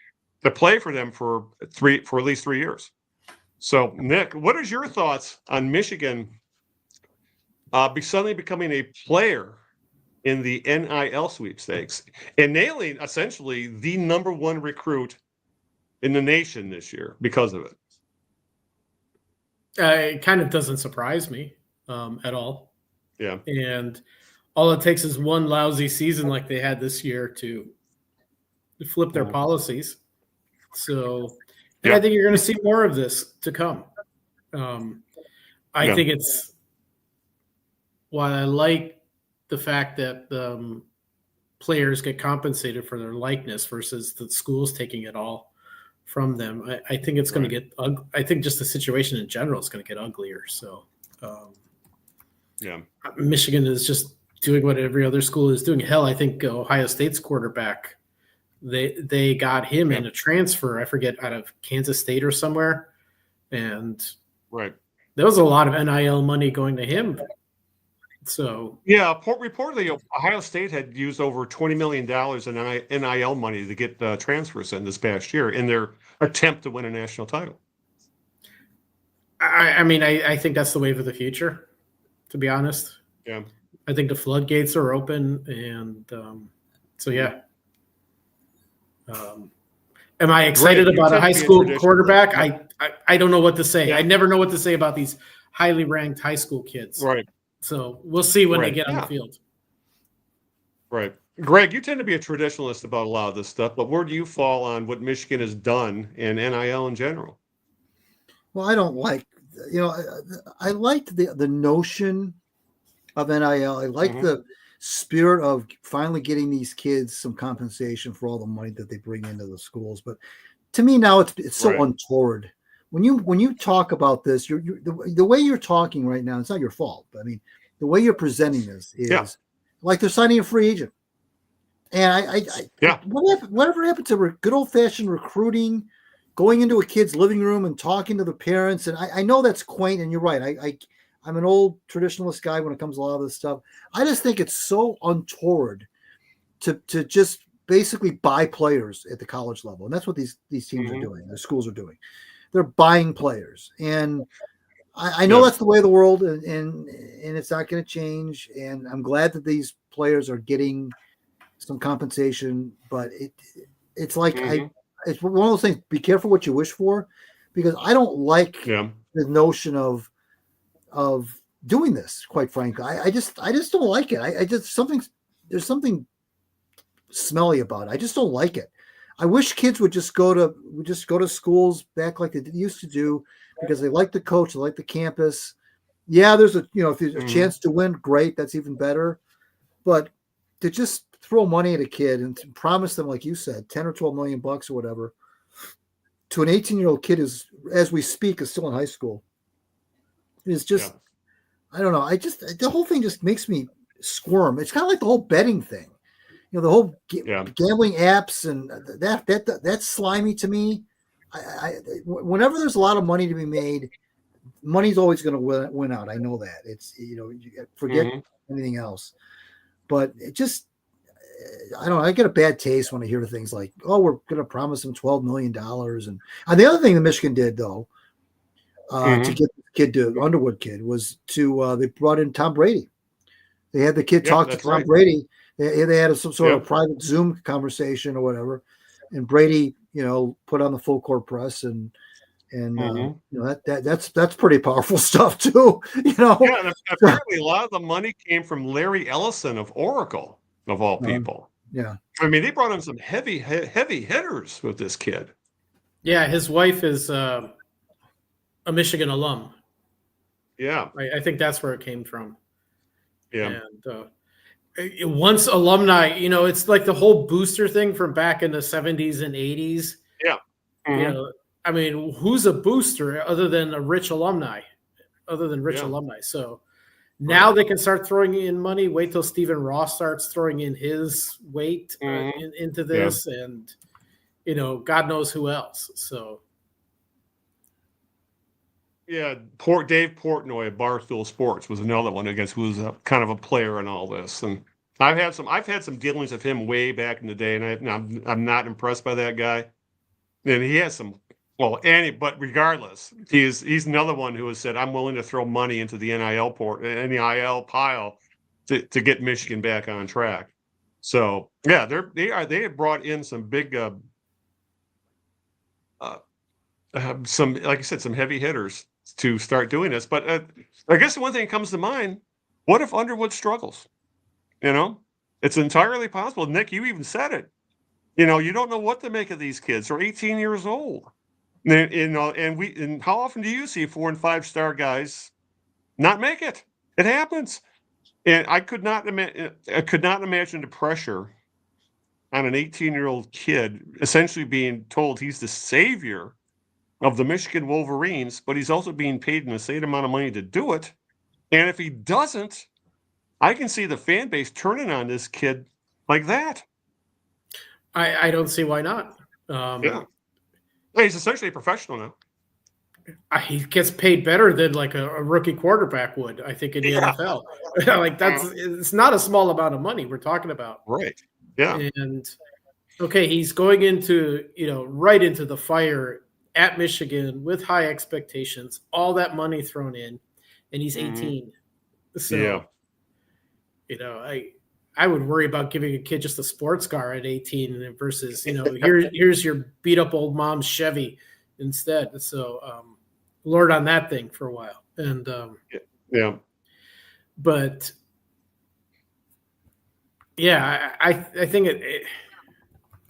to play for them for at least 3 years. So, Nick, what is your thoughts on Michigan suddenly becoming a player in the NIL sweepstakes and nailing essentially the number one recruit in the nation this year because of it. It kind of doesn't surprise me at all. Yeah. And all it takes is one lousy season like they had this year to flip their policies. So, and I think you're going to see more of this to come. I think it's while I like the fact that players get compensated for their likeness versus the schools taking it all from them. I think it's going to get. I think just the situation in general is going to get uglier. So, Michigan is just doing what every other school is doing. Hell, I think Ohio State's quarterback, they got him in a transfer. I forget, out of Kansas State or somewhere, and there was a lot of NIL money going to him. So reportedly Ohio State had used over $20 million in NIL money to get transfers in this past year in their attempt to win a national title. I mean, I think that's the wave of the future, to be honest. Yeah. I think the floodgates are open, and so yeah. Am I excited about a high school quarterback? I don't know what to say. I never know what to say about these highly ranked high school kids. Right. So we'll see when they get on the field. Right. Greg, you tend to be a traditionalist about a lot of this stuff, but where do you fall on what Michigan has done in NIL in general? Well, I don't like, I liked the notion of NIL. I like the spirit of finally getting these kids some compensation for all the money that they bring into the schools. But to me now it's so untoward. When you talk about this, the way you're talking right now, it's not your fault. But I mean, the way you're presenting this is like they're signing a free agent. And whatever happened to good old fashioned recruiting, going into a kid's living room and talking to the parents. And I know that's quaint, and you're right. I'm an old traditionalist guy when it comes to a lot of this stuff. I just think it's so untoward to just basically buy players at the college level. And that's what these teams are doing. The schools are doing. They're buying players. And I know that's the way of the world, and it's not going to change. And I'm glad that these players are getting some compensation, but it's like it's one of those things. Be careful what you wish for, because I don't like the notion of doing this. Quite frankly, I just don't like it. There's something smelly about it. I just don't like it. I wish kids would just go to schools back like they used to do, because they like the coach, they like the campus. Yeah, there's if there's a chance to win, great. That's even better. But to just throw money at a kid and to promise them, like you said, 10 or 12 million bucks or whatever, to an 18-year-old kid is, as we speak, is still in high school, is just, I don't know. The whole thing just makes me squirm. It's kind of like the whole betting thing. The whole gambling apps, and that's slimy to me. Whenever there's a lot of money to be made, money's always going to win out. I know that. It's you forget anything else, but it just, I don't know. I get a bad taste when I hear things like, "Oh, we're going to promise them $12 million." And the other thing that Michigan did, though, to get the kid to Underwood kid, was they brought in Tom Brady. They had the kid talk to Tom Brady. They had some sort of private Zoom conversation or whatever, and Brady, put on the full court press, and that's pretty powerful stuff too. Yeah, and apparently a lot of the money came from Larry Ellison of Oracle, of all people. I mean, they brought in some heavy hitters with this kid. Yeah, his wife is a Michigan alum. Yeah, I think that's where it came from. Yeah. And once alumni, it's like the whole booster thing from back in the 70s and 80s. Yeah. I mean, who's a booster other than rich alumni? So now they can start throwing in money. Wait till Stephen Ross starts throwing in his weight into this, and God knows who else. So. Yeah, Dave Portnoy at Barstool Sports was another one, I guess, who was kind of a player in all this. And I've had some dealings with him way back in the day, and I'm not impressed by that guy. And he has some, but regardless, he's another one who has said, I'm willing to throw money into the NIL pile to get Michigan back on track. So yeah, they have brought in some big some, like I said, some heavy hitters to start doing this. But I guess the one thing that comes to mind: what if Underwood struggles? It's entirely possible. Nick, you even said it. You don't know what to make of these kids. They're 18 years old. And how often do you see 4 and 5 star guys not make it? It happens. And I could not imagine the pressure on an 18-year-old kid essentially being told he's the savior of the Michigan Wolverines, but he's also being paid an insane amount of money to do it. And if he doesn't, I can see the fan base turning on this kid like that. I don't see why not. Yeah. He's essentially a professional now. He gets paid better than like a rookie quarterback would, I think, in the NFL. Like it's not a small amount of money we're talking about. Right. Yeah. And okay, he's going into, right into the fire at Michigan with high expectations, all that money thrown in, and he's 18. So, I would worry about giving a kid just a sports car at 18 versus, here's your beat up old mom's Chevy instead. So, Lord on that thing for a while. And, but yeah, I think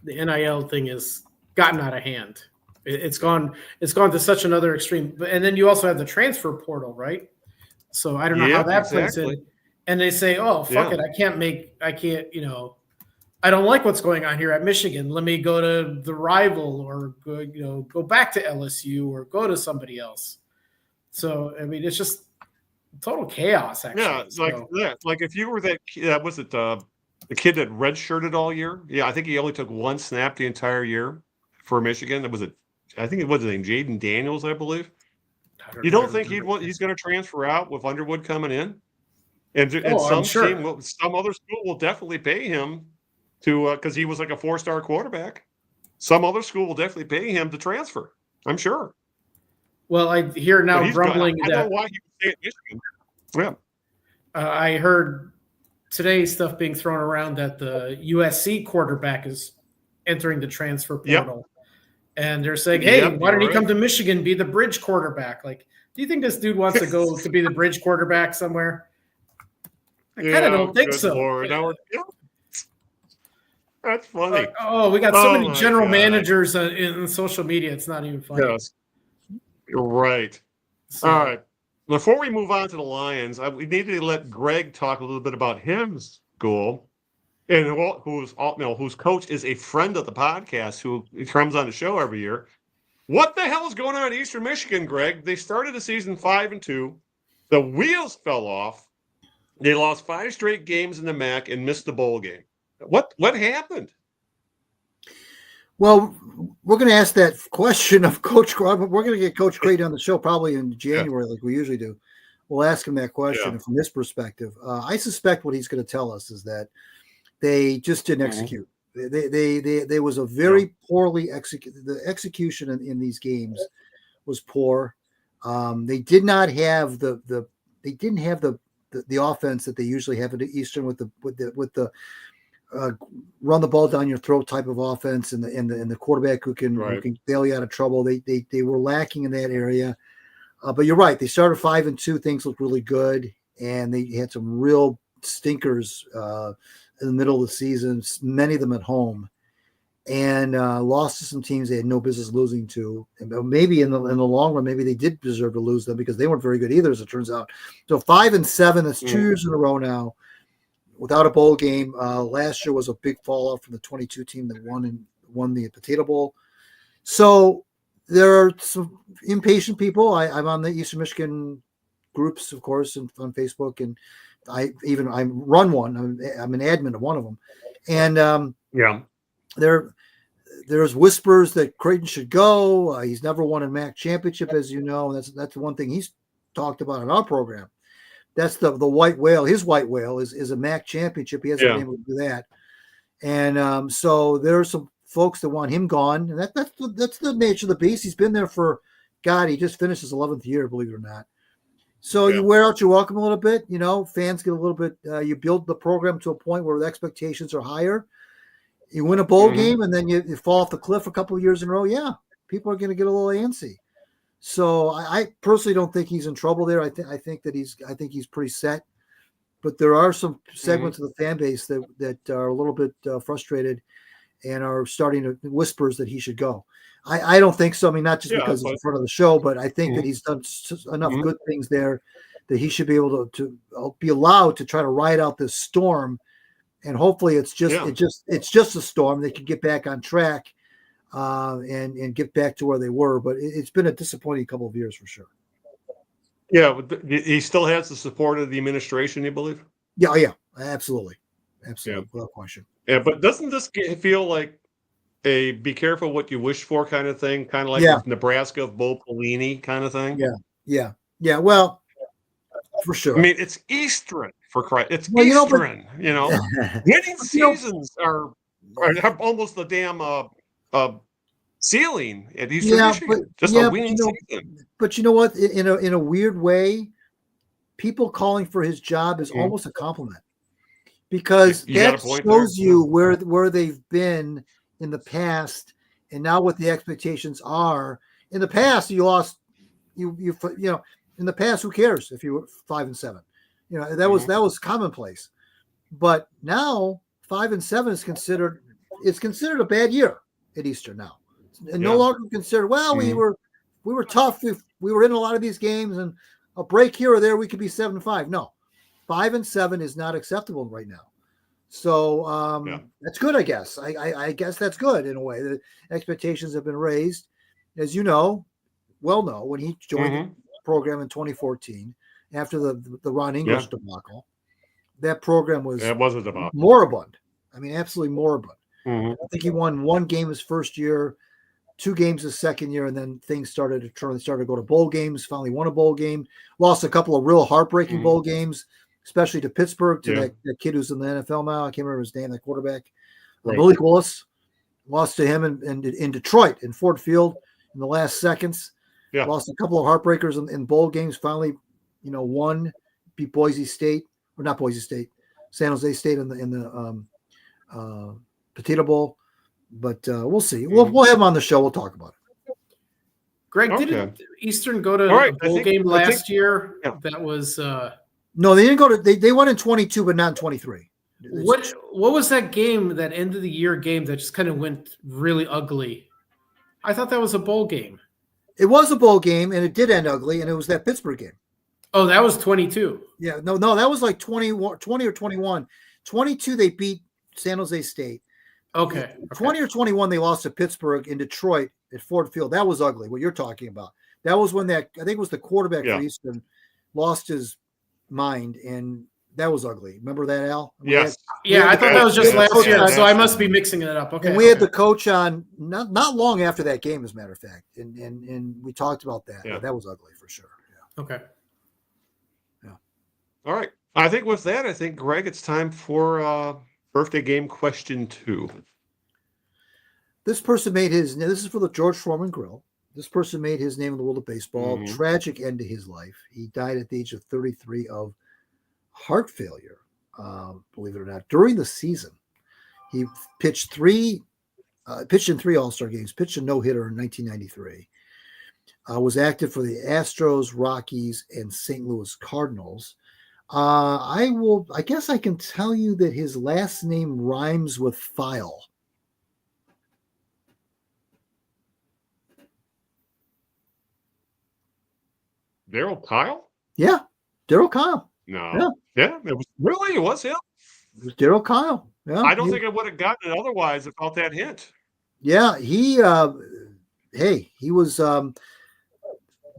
the NIL thing has gotten out of hand. It's gone to such another extreme. And then you also have the transfer portal, right? So I don't know how that plays in. And they say, oh, fuck it. I can't, I don't like what's going on here at Michigan. Let me go to the rival or go back to LSU or go to somebody else. So, I mean, it's just total chaos, actually. Yeah, like if you were that, was it the kid that redshirted all year? Yeah, I think he only took one snap the entire year for Michigan. I think it was his name, Jaden Daniels, I believe. You don't think he's going to transfer out with Underwood coming in? And some other school will definitely pay him to because he was like a 4-star quarterback. Some other school will definitely pay him to transfer. I'm sure. Well, I hear now grumbling I don't know why he would stay at Michigan. Yeah. I heard today stuff being thrown around that the USC quarterback is entering the transfer portal. And they're saying, hey, why don't he come to Michigan, be the bridge quarterback? Like, do you think this dude wants to go to be the bridge quarterback somewhere? I kind of don't think so. That's funny. We got so many general managers in social media. It's not even funny. Yes. You're right. So, all right. Before we move on to the Lions, we need to let Greg talk a little bit about his school, and whose coach is a friend of the podcast who comes on the show every year. What the hell is going on in Eastern Michigan, Greg? They started the season 5-2. The wheels fell off. They lost 5 straight games in the MAC and missed the bowl game. What happened? Well, we're going to ask that question of Coach Greg. We're going to get Coach Greg on the show probably in January, like we usually do. We'll ask him that question from his perspective. I suspect what he's going to tell us is that they just didn't execute. They was a very poorly executed. The execution in these games was poor. They did not have the offense that they usually have at Eastern with the run the ball down your throat type of offense and the quarterback who can bail you out of trouble. They were lacking in that area. But you're right. They started 5-2. Things looked really good, and they had some real stinkers in the middle of the season. Many of them at home, and lost to some teams they had no business losing to. And maybe in the long run, maybe they did deserve to lose them because they weren't very good either, as it turns out. So 5-7. That's 2 years in a row now without a bowl game. Last year was a big fall off from the 22 team that won the Potato Bowl. So there are some impatient people. I'm on the Eastern Michigan groups, of course, on Facebook, and I run one. I'm an admin of one of them, and there's whispers that Creighton should go. He's never won a MAC championship, as you know. That's one thing he's talked about in our program. That's the white whale. His white whale is a MAC championship. He hasn't been able to do that, and so there are some folks that want him gone, and that's the nature of the beast. He's been there for he just finished his 11th year, believe it or not. So you wear out your welcome a little bit. Fans get a little bit. You build the program to a point where the expectations are higher. You win a bowl game, and then you fall off the cliff a couple of years in a row. Yeah, people are going to get a little antsy. So I personally don't think he's in trouble there. I think he's pretty set. But there are some segments of the fan base that are a little bit frustrated and are starting to whispers that he should go. I don't think so. I mean, not just because he's in front of the show, but I think that he's done enough good things there that he should be able to be allowed to try to ride out this storm. And hopefully it's just a storm. They can get back on track and get back to where they were. But it's been a disappointing couple of years for sure. Yeah, he still has the support of the administration, you believe? Yeah, absolutely. Without question. Yeah, but doesn't this feel like a be careful what you wish for kind of thing? Kind of like with Nebraska of Bo Pelini kind of thing? Yeah. Well, for sure. I mean, it's Eastern for Christ. It's Eastern, Winning seasons are almost the damn ceiling at Eastern Michigan. A winning season. But you know what? In a weird way, people calling for his job is almost a compliment because that shows you where they've been in the past, and now what the expectations are. In the past, you lost. In the past, who cares if you were 5-7? That was commonplace. But now 5-7 is considered a bad year at Eastern now. And no longer considered, we were tough. We were in a lot of these games, and a break here or there, we could be 7-5. No, 5-7 is not acceptable right now. So that's good, I guess. I guess that's good in a way. The expectations have been raised, as you know, when he joined the program in 2014 after the Ron English debacle. That program was moribund. I mean, absolutely moribund. I think he won one game his first year, 2 games his second year, and then things started to turn. They started to go to bowl games. Finally won a bowl game. Lost a couple of real heartbreaking bowl games, especially to Pittsburgh, to that kid who's in the NFL now. I can't remember his name, that quarterback. Malik Willis. Lost to him in Detroit, in Ford Field, in the last seconds. Yeah. Lost a couple of heartbreakers in bowl games. Finally, won, beat Boise State, or not Boise State, San Jose State in the Potato Bowl. But we'll see. We'll have him on the show. We'll talk about it. Greg, didn't Eastern go to a bowl game last year? That was no, they didn't go to. They won in 22, but not in 23. What was that game? That end of the year game that just kind of went really ugly. I thought that was a bowl game. It was a bowl game, and it did end ugly, and it was that Pittsburgh game. Oh, that was 22. Yeah, no, that was like 20 or 21. 22, they beat San Jose State. Okay. 20 or 21, they lost to Pittsburgh in Detroit at Ford Field. That was ugly, what you're talking about. That was when I think it was the quarterback for Eastern, lost his mind, and that was ugly. Remember that, Al? Yes. I thought that was just last year, so I must be mixing it up. Okay. And we had the coach on not long after that game, as a matter of fact, and we talked about that. Yeah. That was ugly for sure. Yeah. Okay. Yeah. All right. I think with that, Greg, it's time for birthday game question 2. This person made this is for the George Foreman Grill. This person made his name in the world of baseball. Tragic end to his life. He died at the age of 33 of heart failure, believe it or not. During the season, he pitched in 3 All-Star games, pitched a no-hitter in 1993. Was active for the Astros, Rockies, and St. Louis Cardinals. I guess I can tell you that his last name rhymes with file. Daryl Kyle? Yeah, Daryl Kyle. No. Yeah, it was him. It was Daryl Kyle. Yeah, I don't think I would have gotten it otherwise without that hint. Yeah, he was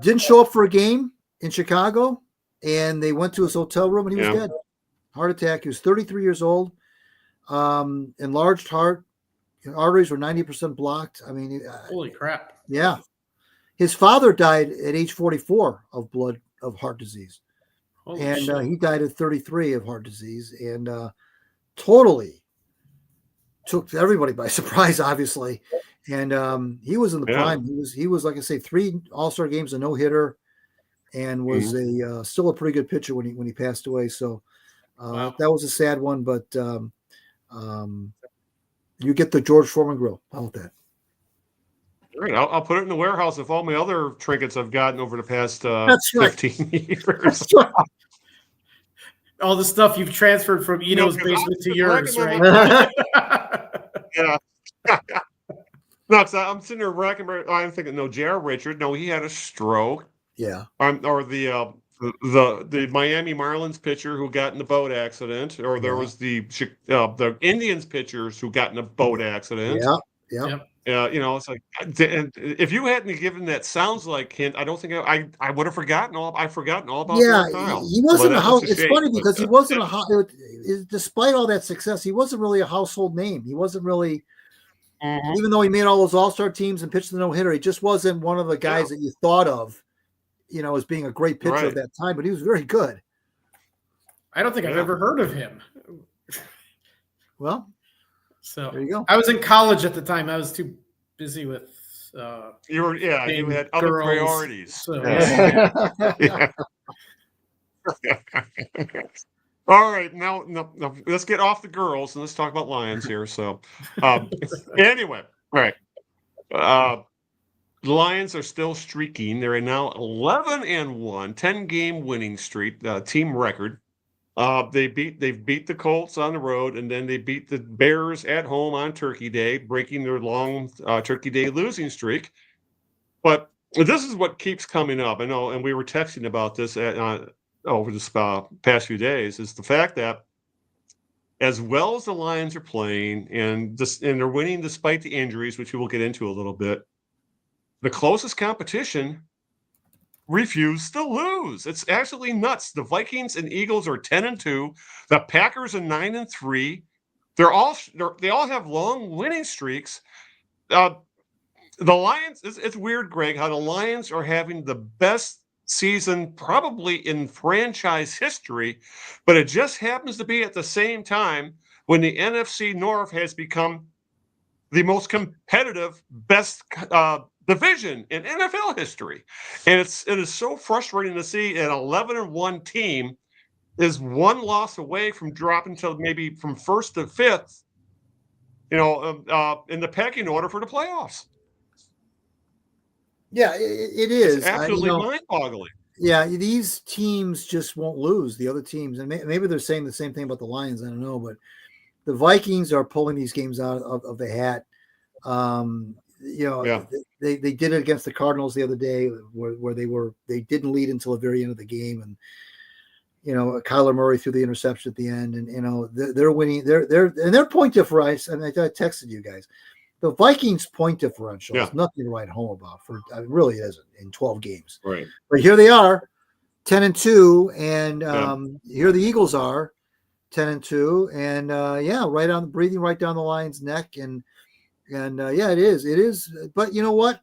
didn't show up for a game in Chicago, and they went to his hotel room and he was dead. Heart attack. He was 33 years old. Enlarged heart. Arteries were 90% blocked. I mean, holy crap. Yeah. His father died at age 44 of heart disease. He died at 33 of heart disease, and totally took everybody by surprise, obviously. And he was in the prime. He was like I say, 3 All-Star games, a no-hitter, and was still a pretty good pitcher when he passed away. So that was a sad one, but you get the George Foreman Grill. How about that? Right, I'll put it in the warehouse with all my other trinkets I've gotten over the past That's right. 15 years. That's right. All the stuff you've transferred from Eno's 'cause basement to I'm yours, racking right? Yeah. No, because I'm sitting there racking. I'm thinking, no, J.R. Richard. No, he had a stroke. Yeah. Or the Miami Marlins pitcher who got in the boat accident, or there was the Indians pitchers who got in a boat accident. Yeah. It's like, and if you hadn't given that sounds like hint, I don't think I would have forgotten all. I've forgotten all about that. He wasn't a house. It's funny because he wasn't despite all that success, he wasn't really a household name. He wasn't really, even though he made all those all-star teams and pitched the no-hitter, he just wasn't one of the guys that you thought of, as being a great pitcher at that time. But he was very good. I don't think I've ever heard of him. Well. So there you go. I was in college at the time. I was too busy with you had other priorities. So. All right, now let's get off the girls and let's talk about Lions here. So anyway, all right. The Lions are still streaking. They're now 11-1, 10-game winning streak, team record. They've beat the Colts on the road, and then they beat the Bears at home on Turkey Day, breaking their long Turkey Day losing streak. But this is what keeps coming up. I know, and we were texting about this over this past few days, is the fact that as well as the Lions are playing and they're winning despite the injuries, which we will get into a little bit, the closest competition refuse to lose. It's absolutely nuts. The Vikings and Eagles are 10-2. The Packers are 9-3. They all have long winning streaks. The Lions, it's weird, Greg, how the Lions are having the best season probably in franchise history, but it just happens to be at the same time when the NFC North has become the most competitive, best division in NFL history. And it is so frustrating to see an 11-1 team is one loss away from dropping to maybe from first to fifth, in the pecking order for the playoffs. Yeah, it is. It's absolutely mind-boggling. Yeah, these teams just won't lose, the other teams. And maybe they're saying the same thing about the Lions. I don't know. But the Vikings are pulling these games out of the hat. They did it against the Cardinals the other day where they didn't lead until the very end of the game. And, Kyler Murray threw the interception at the end. And, they're winning. Their point differential, and I texted you guys, the Vikings' point differential is nothing to write home about. It really isn't in 12 games. Right. But here they are, 10-2, and here the Eagles are 10-2, and breathing right down the Lions' neck, and it is. But you know what?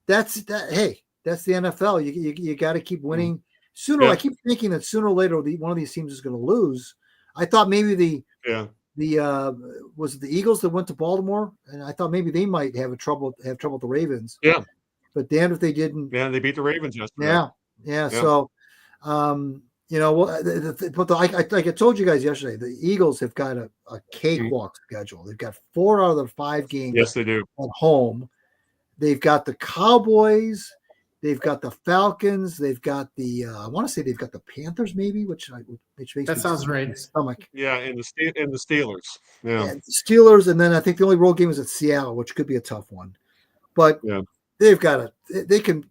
That's that. Hey, that's the NFL. You got to keep winning. Sooner, I keep thinking that sooner or later one of these teams is going to lose. I thought maybe was it the Eagles that went to Baltimore, and I thought maybe they might have trouble with the Ravens. Yeah, but damned if they didn't. Yeah, they beat the Ravens yesterday. Yeah. So, like I told you guys yesterday, the Eagles have got a cakewalk schedule. They've got 4 out of the 5 games. Yes, they do. At home. They've got the Cowboys. They've got the Falcons. They've got the I want to say they've got the Panthers, maybe, which makes that sounds right. Stomach. Yeah, and the Steelers. Yeah, and the Steelers, and then I think the only road game is at Seattle, which could be a tough one. But they can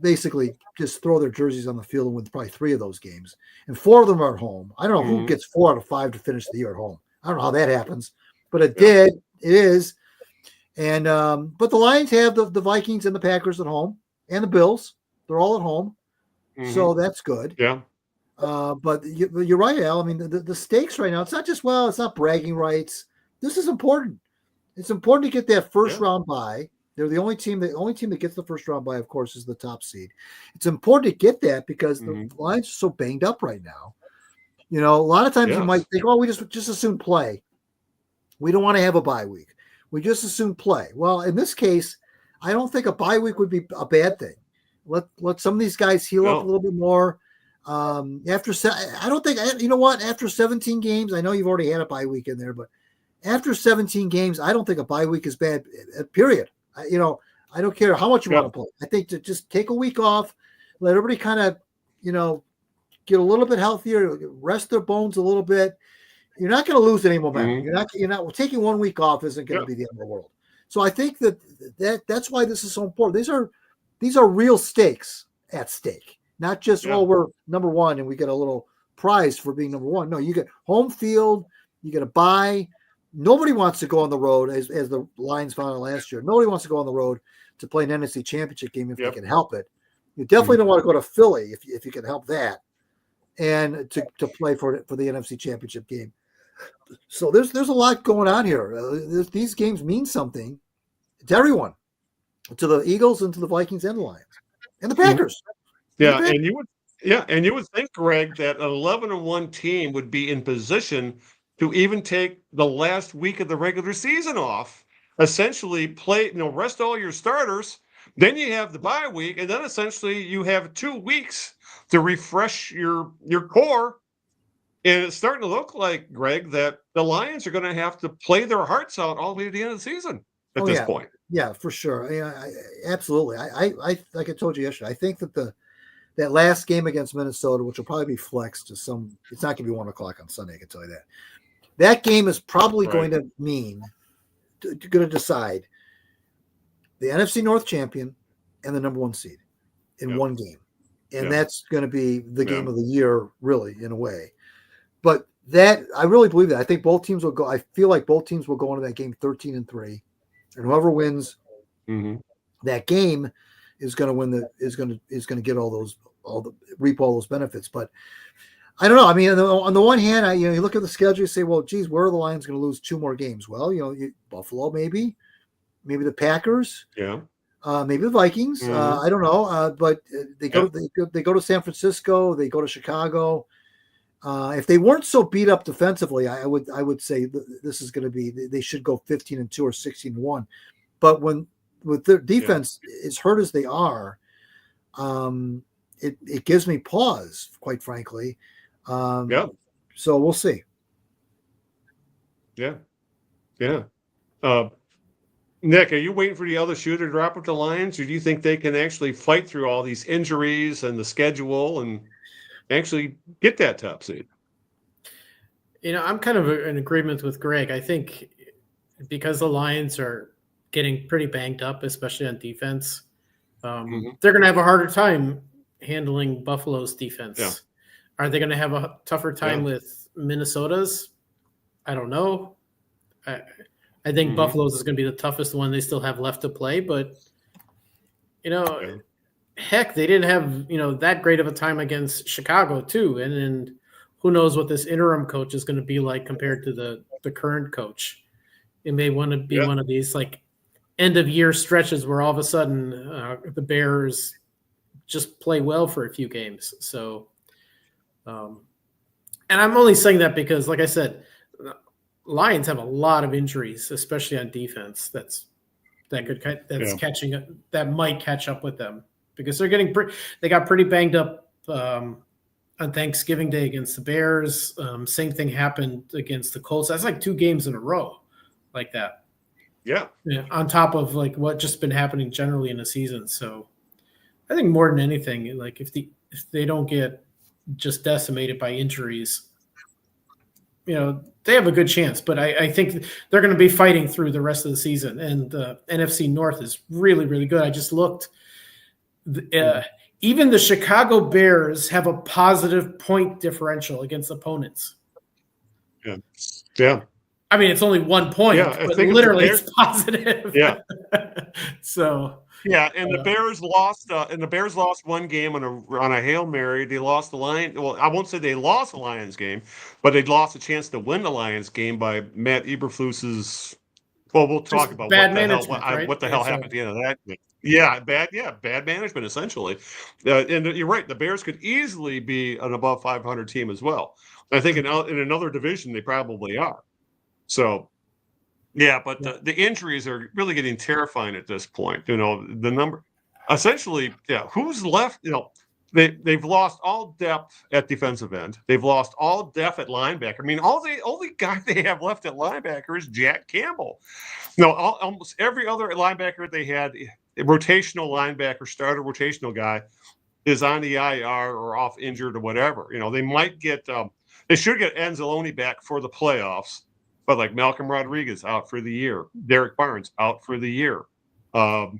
basically just throw their jerseys on the field and win probably 3 of those games, and 4 of them are at home. I don't know who gets 4 out of 5 to finish the year at home. I don't know how that happens, but it did. It is, and but the Lions have the Vikings and the Packers at home. And the Bills, they're all at home, so that's good. Yeah. But you're right, Al. I mean, the stakes right now, it's not bragging rights. This is important. It's important to get that first round bye. They're the only team that gets the first round bye, of course, is the top seed. It's important to get that because the Lions are so banged up right now. A lot of times you might think, we just as soon play. We don't want to have a bye week. We just as soon play. Well, in this case, I don't think a bye week would be a bad thing. Let some of these guys heal up a little bit more. After 17 games, I know you've already had a bye week in there, but after 17 games, I don't think a bye week is bad. Period. I don't care how much you want to play. I think to just take a week off, let everybody kind of, get a little bit healthier, rest their bones a little bit. You're not going to lose any momentum. You're not taking 1 week off isn't going to be the end of the world. So I think that's why this is so important. These are real stakes at stake, not just, we're number one and we get a little prize for being number one. No, you get home field, you get a bye. Nobody wants to go on the road, as the Lions found out last year. Nobody wants to go on the road to play an NFC championship game if they can help it. You definitely don't want to go to Philly if you can help that, and to play for the NFC championship game. So there's a lot going on here. These games mean something to everyone, to the Eagles and to the Vikings and the Lions and the Packers. Yeah, and you would think, Greg, that an 11-1 team would be in position to even take the last week of the regular season off, essentially play, rest all your starters. Then you have the bye week, and then essentially you have 2 weeks to refresh your core. And it's starting to look like, Greg, that the Lions are going to have to play their hearts out all the way to the end of the season at this point. Yeah, for sure. Absolutely. I like I told you yesterday, I think that that last game against Minnesota, which will probably be flexed to it's not going to be 1 o'clock on Sunday, I can tell you that. That game is probably going to mean, going to decide the NFC North champion and the number 1 seed in one game. And that's going to be the game of the year, really, in a way. But I really believe that. I think both teams will go. I feel like both teams will go into that game 13-3, and whoever wins that game is going to win is going to get reap all those benefits. But I don't know. I mean, on the one hand, you look at the schedule, you say, well, geez, where are the Lions going to lose 2 more games? Well, Buffalo, maybe the Packers, maybe the Vikings. I don't know. But they go to San Francisco, they go to Chicago. If they weren't so beat up defensively, I would say this is going to be, they should go 15-2 or 16-1. But with their defense as hurt as they are, it gives me pause, quite frankly. So we'll see. Yeah. Nick, are you waiting for the other shoe to drop with the Lions, or do you think they can actually fight through all these injuries and the schedule and actually get that top seed? I'm kind of in agreement with Greg. I think because the Lions are getting pretty banged up, especially on defense, they're going to have a harder time handling Buffalo's defense. Yeah. Are they going to have a tougher time with Minnesota's? I don't know. I think Buffalo's is going to be the toughest one they still have left to play, but heck, they didn't have, that great of a time against Chicago too. And who knows what this interim coach is going to be like compared to the current coach. It may want to be one of these like end of year stretches where all of a sudden the Bears just play well for a few games. So, and I'm only saying that because, like I said, Lions have a lot of injuries, especially on defense. Catching up. That might catch up with them because they got pretty banged up on Thanksgiving Day against the Bears. Same thing happened against the Colts. That's like 2 games in a row like that. Yeah. On top of like what just been happening generally in the season. So I think more than anything, like if they don't get just decimated by injuries, they have a good chance. But I think they're going to be fighting through the rest of the season. And the NFC North is really, really good. I just looked. Even the Chicago Bears have a positive point differential against opponents. Yeah. I mean, it's only 1 point, but literally it's positive. Yeah. So. Yeah, and the Bears lost. And the Bears lost 1 game on a Hail Mary. They lost the Lions. Well, I won't say they lost the Lions game, but they lost a chance to win the Lions game by Matt Eberflus's. Well, we'll talk about what the hell happened at the end of that game. Yeah, bad management essentially. And you're right. The Bears could easily be an above 500 team as well. I think in another division they probably are. So. Yeah, but the injuries are really getting terrifying at this point. The number, essentially, who's left? They've lost all depth at defensive end. They've lost all depth at linebacker. I mean, only guy they have left at linebacker is Jack Campbell. Almost every other linebacker they had rotational linebacker, starter rotational guy is on the IR or off injured or whatever. They might get they should get Anzalone back for the playoffs, but like Malcolm Rodriguez out for the year, Derek Barnes out for the year. Jalen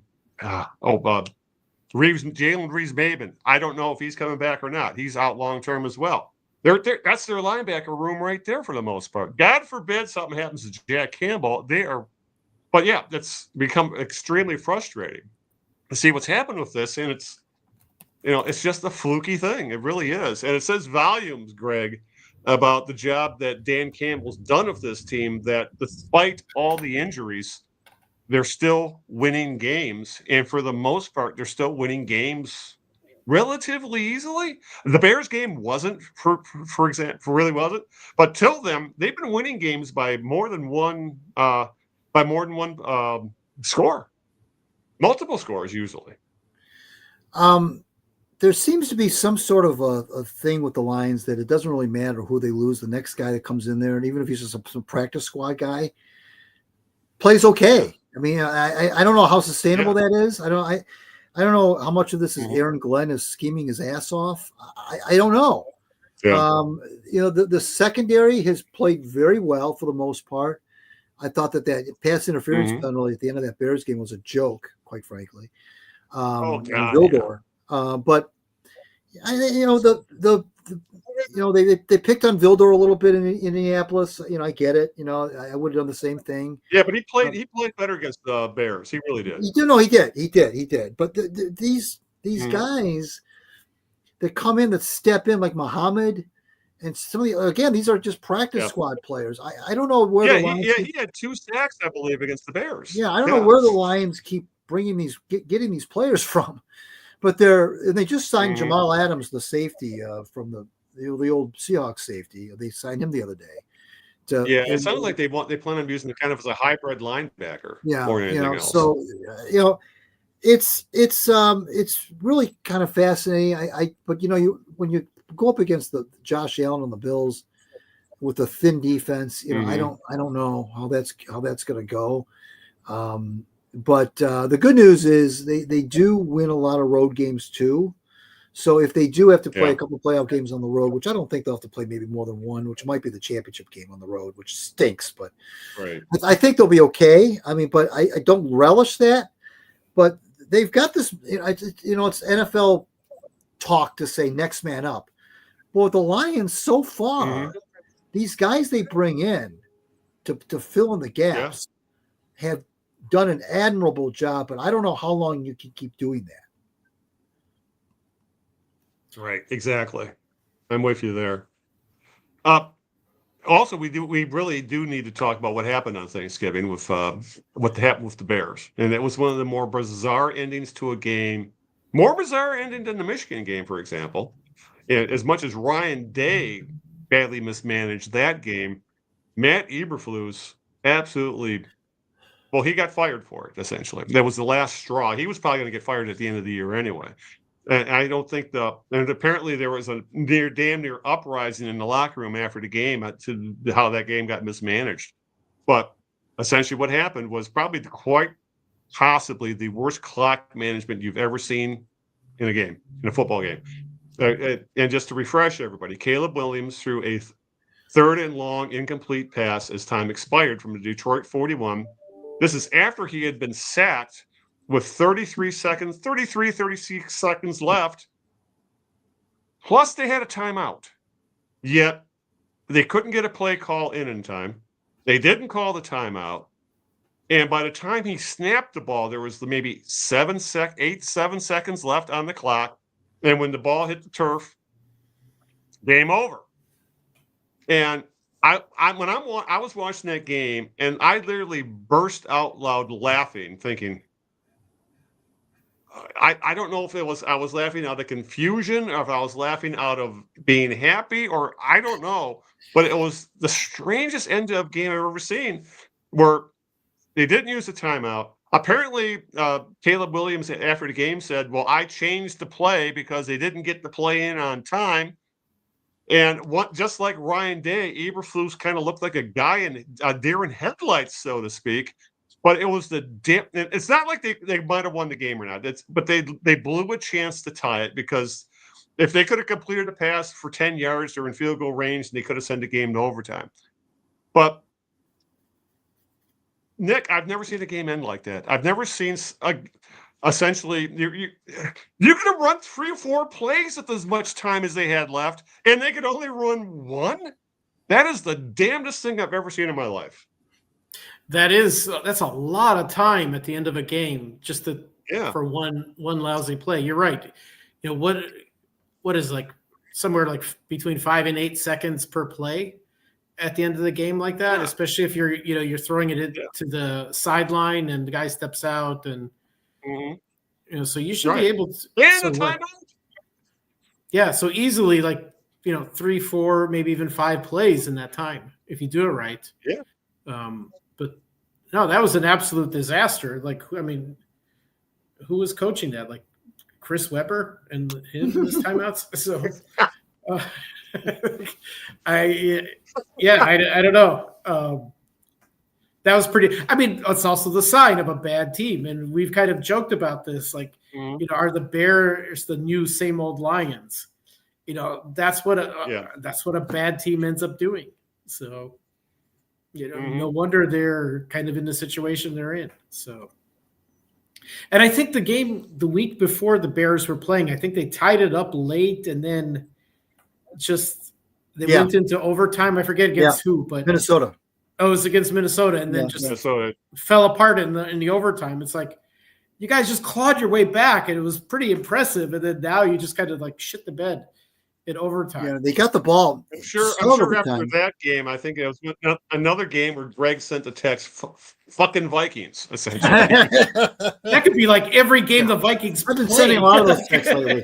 Reeves-Maben, I don't know if he's coming back or not. He's out long term as well. That's their linebacker room right there for the most part. God forbid something happens to Jack Campbell. But yeah, that's become extremely frustrating to see what's happened with this, and it's just a fluky thing. It really is, and it says volumes, Greg, about the job that Dan Campbell's done with this team. That despite all the injuries, they're still winning games, and for the most part, they're still winning games relatively easily. The Bears game wasn't, for example, really wasn't, but till then, they've been winning games by more than one score, multiple scores usually. There seems to be some sort of a thing with the Lions that it doesn't really matter who they lose. The next guy that comes in there, and even if he's just some practice squad guy, plays okay. I mean, I don't know how sustainable that is. I don't know how much of this is Aaron Glenn is scheming his ass off. I don't know. Yeah. The secondary has played very well for the most part. I thought that pass interference penalty at the end of that Bears game was a joke, quite frankly. Vildor. But they picked on Vildor a little bit in Indianapolis. I get it. I would have done the same thing. Yeah, but he played better against the Bears. He really did. He did. But these guys that come in, that step in, like Muhammad and some of these are just practice squad players. I don't know where the Lions he had 2 sacks, I believe, against the Bears. Yeah, I don't know where the Lions keep bringing getting these players from. But they just signed Jamal Adams, the safety from the old Seahawks safety. They signed him the other day. It sounds like they plan on using him kind of as a hybrid linebacker. Yeah, more than anything else. So it's really kind of fascinating. But when you go up against the Josh Allen and the Bills with a thin defense, I don't know how that's going to go. But the good news is they do win a lot of road games too. So if they do have to play a couple of playoff games on the road, which I don't think they'll have to play maybe more than one, which might be the championship game on the road, which stinks. But I think they'll be okay. I mean, but I don't relish that. But they've got this, it's NFL talk to say next man up. Well, the Lions so far, these guys they bring in to fill in the gaps have done an admirable job, but I don't know how long you can keep doing that. Right, exactly. I'm with you there. Also, we really do need to talk about what happened on Thanksgiving with what happened with the Bears, and it was one of the more bizarre endings to a game, more bizarre ending than the Michigan game, for example. And as much as Ryan Day badly mismanaged that game, Matt Eberflus absolutely. Well, he got fired for it, essentially. That was the last straw. He was probably going to get fired at the end of the year anyway. And I don't think and apparently there was a damn near uprising in the locker room after the game to how that game got mismanaged. But essentially what happened was probably quite possibly the worst clock management you've ever seen in a football game. And just to refresh everybody, Caleb Williams threw a 3rd and long incomplete pass as time expired from the Detroit 41. This is after he had been sacked with 36 seconds left. Plus, they had a timeout. Yet, they couldn't get a play call in time. They didn't call the timeout. And by the time he snapped the ball, there was maybe 7 seconds left on the clock. And when the ball hit the turf, game over. And I was watching that game, and I literally burst out loud laughing, thinking, I don't know if I was laughing out of confusion or if I was laughing out of being happy, or I don't know, but it was the strangest end of game I've ever seen, where they didn't use the timeout. Apparently, Caleb Williams after the game said, "Well, I changed the play because they didn't get the play in on time." And just like Ryan Day, Eberflus kind of looked like a guy in a deer in headlights, so to speak, But it was the damn. It's not like they might have won the game or not. But they blew a chance to tie it, because if they could have completed a pass for 10 yards or in field goal range, they could have sent the game to overtime. But Nick, I've never seen a game end like that. I've never seen essentially you could have run 3 or 4 plays with as much time as they had left, and they could only run one. That is the damnedest thing I've ever seen in my life. That's a lot of time at the end of a game just for one lousy play. You're right. You know what is like somewhere like between 5 and 8 seconds per play at the end of the game like that, especially if you're throwing it to the sideline and the guy steps out and so you should be able to. And the timeout. Yeah, so easily 3, 4, maybe even 5 plays in that time if you do it right. Yeah. But no, that was an absolute disaster. Who was coaching that? Like Chris Webber and him in his timeouts. So, I don't know. That was pretty. I mean, it's also the sign of a bad team, and we've kind of joked about this. Are the Bears the new same old Lions? That's what a bad team ends up doing. So. No wonder they're kind of in the situation they're in. So, and I think the week before the Bears were playing, I think they tied it up late, and then they went into overtime. I forget against who, but Minnesota. Oh, it was against Minnesota, and then Minnesota fell apart in the overtime. It's like you guys just clawed your way back, and it was pretty impressive. And then now you just kind of shit the bed in overtime. Yeah, they got the ball. I'm sure after that game, I think it was another game where Greg sent a text, fucking Vikings, essentially. That could be like every game the Vikings I've been sending a lot of those texts lately.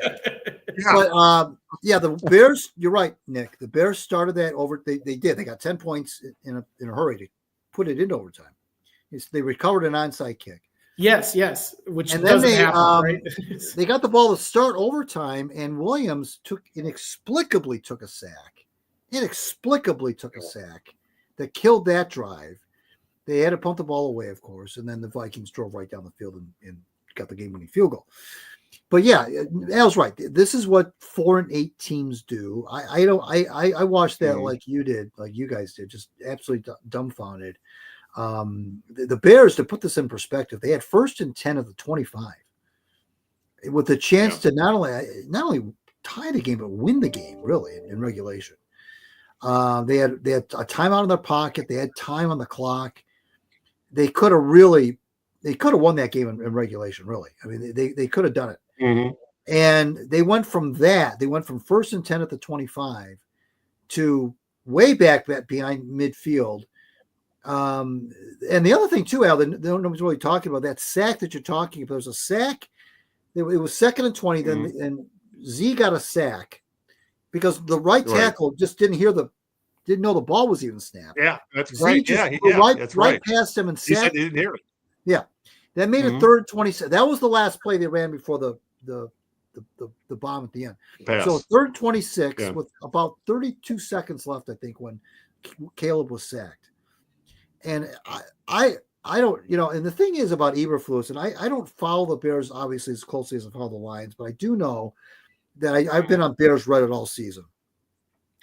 But, the Bears, you're right, Nick. The Bears started that over. They did. They got 10 points in a hurry to put it into overtime. They recovered an onside kick. Yes, which doesn't happen, right? They got the ball to start overtime, and Williams inexplicably took a sack that killed that drive. They had to punt the ball away, of course, and then the Vikings drove right down the field and got the game-winning field goal. But yeah, Al's right. This is what 4 and 8 teams do. I watched that like you guys did, just absolutely dumbfounded. The Bears, to put this in perspective, they had 1st and 10 of the 25 with the chance to not only tie the game but win the game really in regulation. They had a timeout in their pocket. They had time on the clock. They could have won that game in regulation. Really, I mean, they could have done it. And they went from 1st and 10 at the 25 to way back behind midfield. And the other thing too, Al, that no one's really talking about, that sack that you're talking about. There was a sack. It was 2nd and 20. Then and Z got a sack because the right tackle just didn't know the ball was even snapped. Yeah, that's Z right. That's right past him and sacked. He said he didn't hear it. Yeah, that made it 3rd 27. That was the last play they ran before the bomb at the end. Pass. So 3rd 26 with about 32 seconds left, I think, when Caleb was sacked. And I don't, and the thing is about Eberflus, and I don't follow the Bears obviously as closely as I follow the Lions, but I do know that I've been on Bears Reddit all season.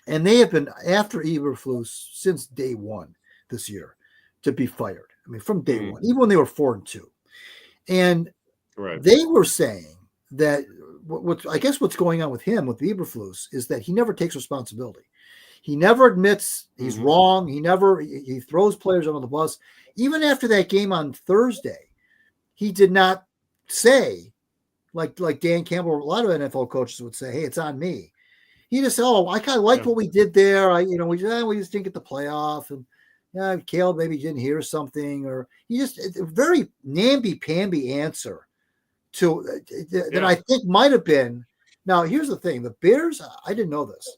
And they have been after Eberflus since day one this year to be fired. I mean, from day one, even when they were 4 and 2. And they were saying that I guess what's going on with him, with Eberflus, is that he never takes responsibility. He never admits he's wrong. He throws players under the bus. Even after that game on Thursday, he did not say, like Dan Campbell, a lot of NFL coaches would say, hey, it's on me. He just said, I kind of liked what we did there. We just didn't get the playoff. And Caleb maybe didn't hear something, or he just a very namby-pamby answer to that I think might have been. Now, here's the thing. The Bears, I didn't know this.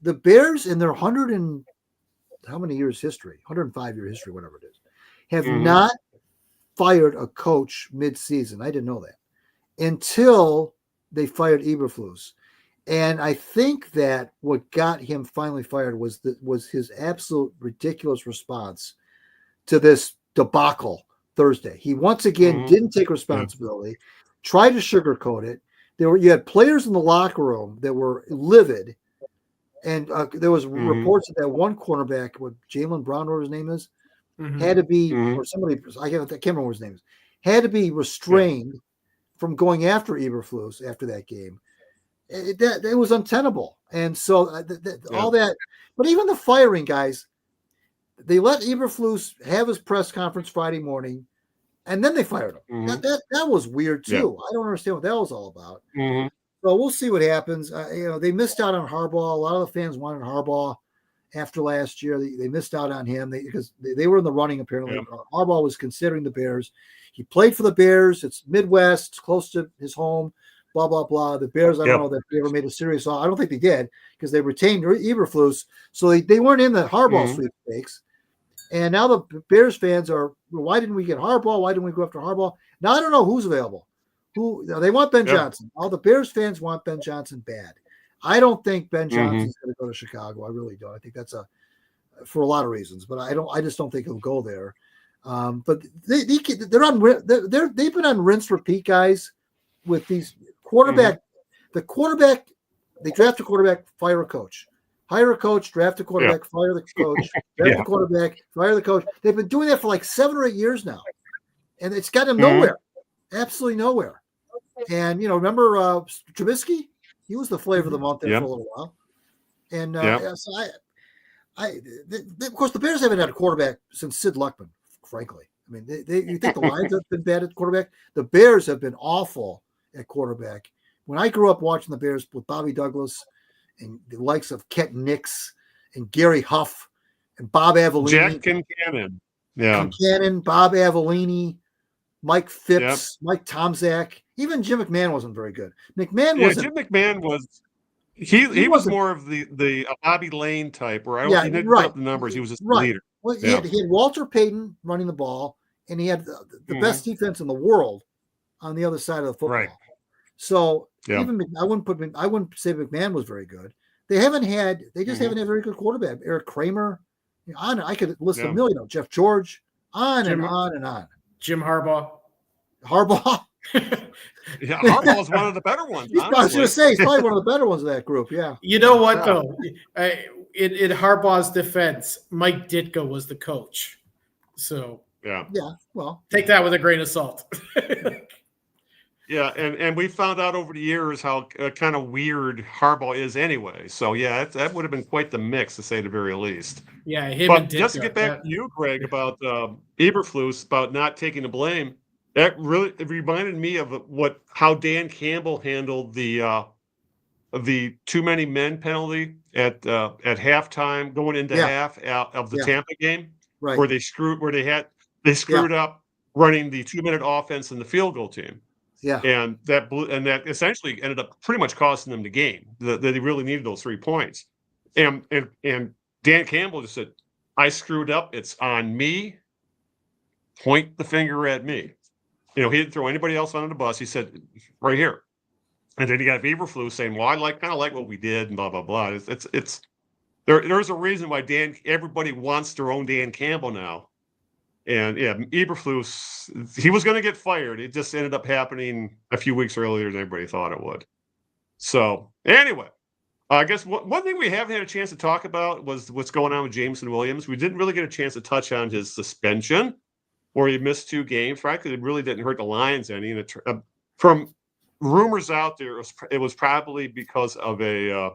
The Bears in their 100 and how many years history, 105-year history, whatever it is, have not fired a coach mid-season. I didn't know that until they fired Eberflus. And I think that what got him finally fired was his absolute ridiculous response to this debacle Thursday. He once again didn't take responsibility, tried to sugarcoat it. You had players in the locker room that were livid, and there was reports that one cornerback, what Jalen Brown, whatever his name is, had to be, or somebody, I can't remember what his name is, had to be restrained from going after Eberflus after that game. It was untenable, and so all that. But even the firing guys, they let Eberflus have his press conference Friday morning, and then they fired him. That was weird too. I don't understand what that was all about. So we'll see what happens. They missed out on Harbaugh. A lot of the fans wanted Harbaugh after last year. They missed out on him because they were in the running apparently. Harbaugh was considering the Bears. He played for the Bears. It's Midwest, it's close to his home. Blah blah blah. The Bears, I don't know that they ever made a serious offer. I don't think they did because they retained Eberflus, so they weren't in the Harbaugh sweepstakes. And now the Bears fans are, well, why didn't we get Harbaugh? Why didn't we go after Harbaugh? Now I don't know who's available. They want Ben Johnson. All the Bears fans want Ben Johnson bad. I don't think Ben Johnson's going to go to Chicago. I really don't. I think that's for a lot of reasons, but I just don't think he'll go there. But they've been on rinse repeat, guys, with these quarterback. The quarterback, they draft a quarterback, fire a coach. Hire a coach, draft a quarterback, fire the coach, draft a quarterback, fire the coach. They've been doing that for like 7 or 8 years now. And it's got them nowhere. Absolutely nowhere. And, remember Trubisky? He was the flavor of the month there for a little while. And so of course, the Bears haven't had a quarterback since Sid Luckman, frankly. I mean, you think the Lions have been bad at quarterback? The Bears have been awful at quarterback. When I grew up watching the Bears with Bobby Douglas and the likes of Kent Nix and Gary Huff and Bob Avellini. Jack Kincannon. Kincannon, Bob Avellini, Mike Phipps, Mike Tomczak. Even Jim McMahon wasn't very good. McMahon wasn't. Jim McMahon was he was more of the Bobby Lane type where he didn't put up the numbers. He was just the leader. Well, he had Walter Payton running the ball, and he had the best defense in the world on the other side of the football. Right. So even I wouldn't say McMahon was very good. They just haven't had a very good quarterback. Eric Kramer, I could list a million. Jeff George, and on. Jim Harbaugh. Harbaugh is one of the better ones. I was going to say he's probably one of the better ones of that group. Yeah. You know what though? In Harbaugh's defense, Mike Ditka was the coach. So well, take that with a grain of salt. Yeah, and we found out over the years how kind of weird Harbaugh is anyway. So, that would have been quite the mix, to say the very least. Yeah, but just to get back to you, Greg, about Eberflus, about not taking the blame, that really reminded me of how Dan Campbell handled the too many men penalty at halftime going into half of the Tampa game, right, where they screwed up running the 2-minute offense and the field goal team. Yeah, and that essentially ended up pretty much costing them the game. That they really needed those 3 points. And Dan Campbell just said, "I screwed up. It's on me. Point the finger at me." He didn't throw anybody else under the bus. He said, "Right here." And then you got Eberflus saying, "Well, I kind of like what we did," and blah blah blah. There's a reason why everybody wants their own Dan Campbell now. And Eberflus, he was going to get fired. It just ended up happening a few weeks earlier than everybody thought it would. So anyway, I guess one thing we haven't had a chance to talk about was what's going on with Jameson Williams. We didn't really get a chance to touch on his suspension, where he missed 2 games. Frankly, it really didn't hurt the Lions any. And from rumors out there, it was probably because of it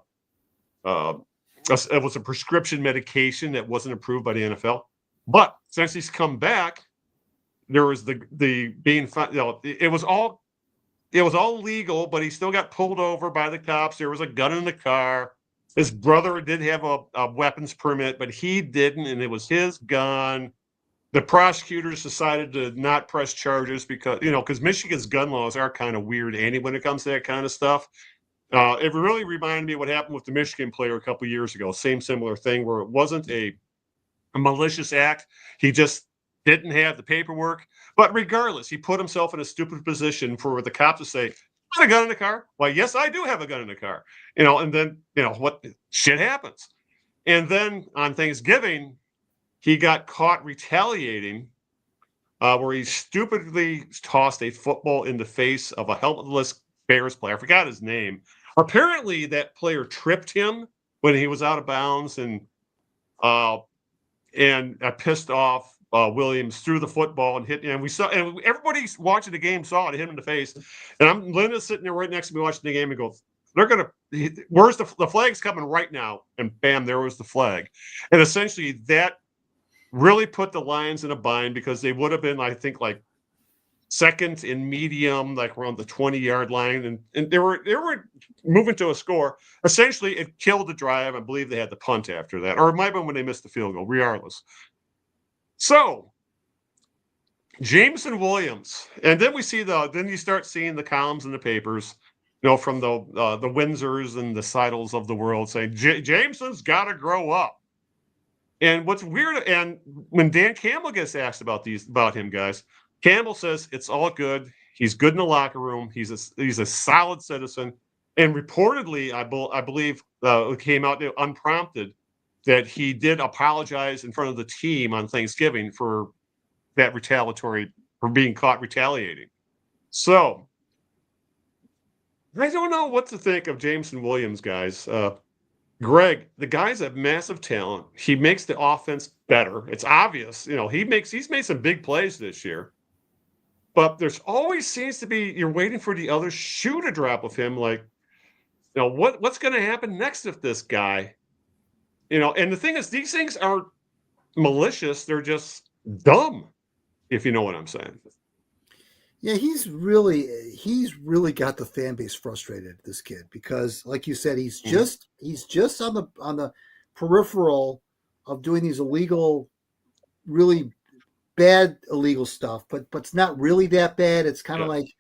was a prescription medication that wasn't approved by the NFL. But since he's come back, there was the being it was all legal, but he still got pulled over by the cops. There was a gun in the car. His brother did have a weapons permit, but he didn't, and it was his gun. The prosecutors decided to not press charges because Michigan's gun laws are kind of weird when it comes to that kind of stuff. It really reminded me of what happened with the Michigan player a couple years ago. Same similar thing where it wasn't a malicious act. He just didn't have the paperwork. But regardless, he put himself in a stupid position for the cops to say, "I got a gun in the car." Why, yes, I do have a gun in the car. And then, what shit happens. And then on Thanksgiving, he got caught retaliating where he stupidly tossed a football in the face of a helmetless Bears player. I forgot his name. Apparently, that player tripped him when he was out of bounds, and pissed off Williams, threw the football and hit. And we saw, and everybody watching the game saw it, hit him in the face. And Linda's sitting there right next to me watching the game and goes, "They're gonna. Where's the flag's coming right now?" And bam, there was the flag. And essentially, that really put the Lions in a bind because they would have been, I think, like second in medium, like around the 20-yard line, and they were moving to a score. Essentially, it killed the drive. I believe they had the punt after that, or it might have been when they missed the field goal. Regardless, so Jameson Williams, and then then you start seeing the columns in the papers, from the Windsors and the Seidels of the world saying Jameson's got to grow up. And what's weird, and when Dan Campbell gets asked about him, guys, Campbell says it's all good. He's good in the locker room. He's a solid citizen. And reportedly, I believe it came out unprompted that he did apologize in front of the team on Thanksgiving for being caught retaliating. So I don't know what to think of Jameson Williams, guys. Greg, the guy's a massive talent. He makes the offense better. It's obvious. He's made some big plays this year. But there's always seems to be, you're waiting for the other shoe to drop with him. Like, what's going to happen next with this guy? And the thing is, these things aren't malicious. They're just dumb, if you know what I'm saying. Yeah, he's really got the fan base frustrated, this kid, because like you said, he's just on the peripheral of doing these illegal, really bad illegal stuff, but it's not really that bad. It's kind of like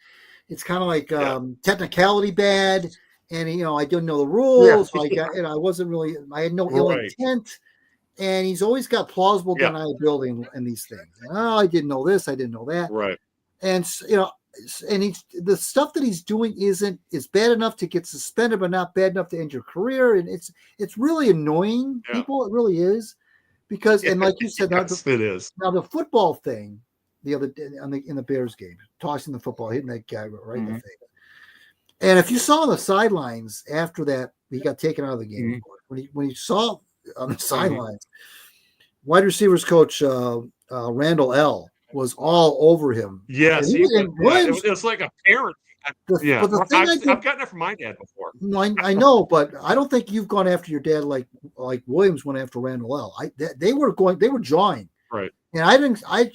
technicality bad, and I didn't know the rules. So I wasn't really, I had no ill intent, and he's always got plausible deniability in these things. I didn't know this, I didn't know that. Right. And the stuff that he's doing is bad enough to get suspended, but not bad enough to end your career. And it's really annoying people. It really is, because and like you said, it is. Now the football thing, the other day in the Bears game, tossing the football, hitting that guy right in the face. And if you saw on the sidelines after that, he got taken out of the game. When he saw on the sidelines, wide receivers coach Randall L. was all over him. Yes, it's like a parent. But the thing I've gotten it from my dad before. No, I know, but I don't think you've gone after your dad like Williams went after Randall L. They were jawing. Right. And I didn't. As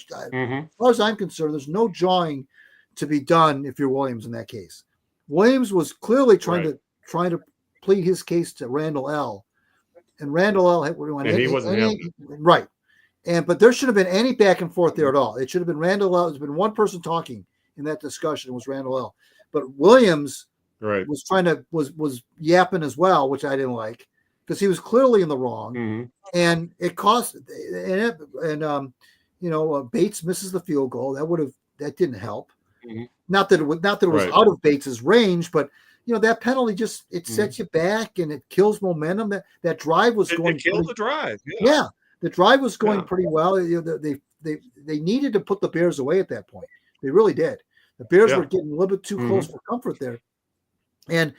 far as I'm concerned, there's no jawing to be done if you're Williams in that case. Williams was clearly trying to plead his case to Randall L. And Randall L. he wasn't having it. Right. But there should have been any back and forth there at all. It should have been Randall L. There's been one person talking in that discussion. It was Randall L. But Williams was yapping as well, which I didn't like, because he was clearly in the wrong, and it cost. Bates misses the field goal. That didn't help. Not that it was out of Bates's range, but that penalty just sets you back and it kills momentum. That drive was going. It killed the drive. Yeah. The drive was going pretty well. They needed to put the Bears away at that point. They really did. The Bears were getting a little bit too close for comfort there. And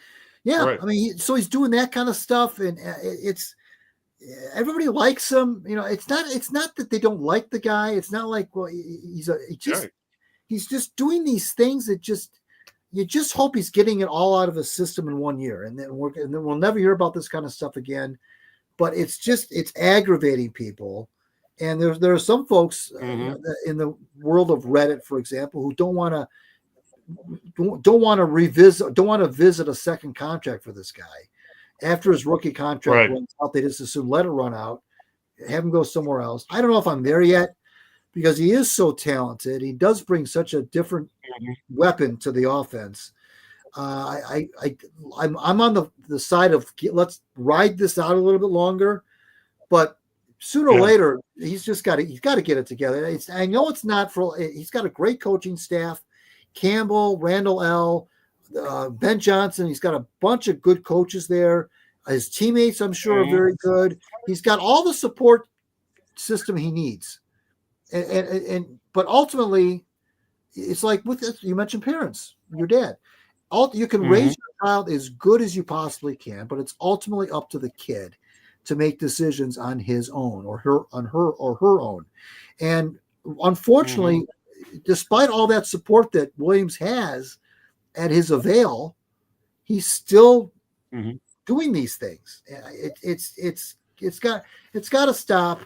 I mean, so he's doing that kind of stuff, and it's everybody likes him. It's not that they don't like the guy. It's not like he's just doing these things that you just hope he's getting it all out of his system in 1 year, and then we'll never hear about this kind of stuff again. But it's aggravating people, and there are some folks in the world of Reddit, for example, who don't want to visit a second contract for this guy after his rookie contract runs out. They just assume let it run out, have him go somewhere else. I don't know if I'm there yet, because he is so talented. He does bring such a different weapon to the offense. I'm on the side of let's ride this out a little bit longer, but sooner or later he's got to get it together. I know it's not for. He's got a great coaching staff, Campbell, Randall L., Ben Johnson. He's got a bunch of good coaches there. His teammates, I'm sure, are very good. He's got all the support system he needs, but ultimately, it's like with this, you mentioned parents, your dad. You can raise your child as good as you possibly can, but it's ultimately up to the kid to make decisions on his own or her own. And unfortunately, despite all that support that Williams has at his avail, he's still doing these things. It's got to stop,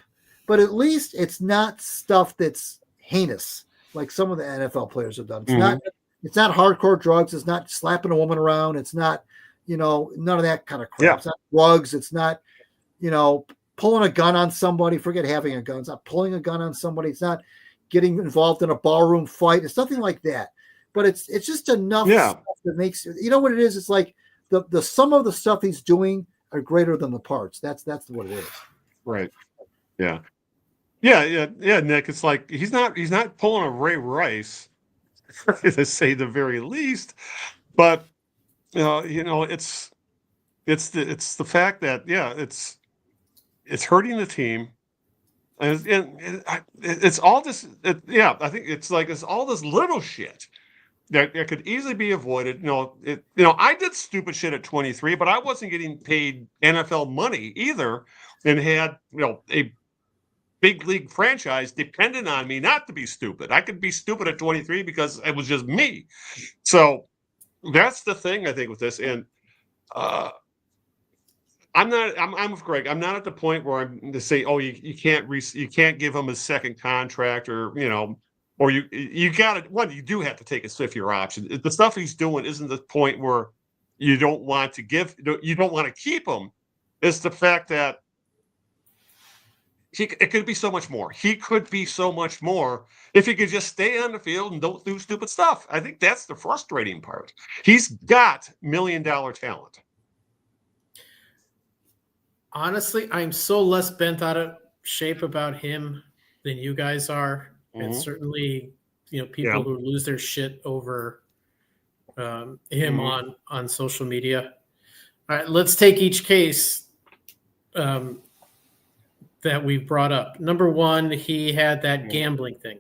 but at least it's not stuff that's heinous like some of the NFL players have done. It's not hardcore drugs. It's not slapping a woman around. It's not, none of that kind of crap. Yeah. It's not drugs. It's not, pulling a gun on somebody. Forget having a gun. It's not pulling a gun on somebody. It's not getting involved in a ballroom fight. It's nothing like that. But it's just enough stuff that makes, what it is? It's like the sum of the stuff he's doing are greater than the parts. That's what it is. Right. Yeah. Yeah, Nick. It's like he's not pulling a Ray Rice, to say the very least, but it's the fact that it's hurting the team, and it's all this. I think it's all this little shit that could easily be avoided. I did stupid shit at 23, but I wasn't getting paid NFL money either, and had a big league franchise depended on me not to be stupid. I could be stupid at 23 because it was just me. So that's the thing I think with this. And I'm with Greg. I'm not at the point where I'm to say, oh, you can't give him a second contract or you got to, you do have to take a 5-year option. The stuff he's doing isn't the point where you don't want to keep him. It's the fact that it could be so much more. He could be so much more if he could just stay on the field and don't do stupid stuff. I think that's the frustrating part. He's got $1 million talent. Honestly, I'm so less bent out of shape about him than you guys are. And certainly, people who lose their shit over him on social media. All right, let's take each case that we've brought up. Number one, he had that gambling thing.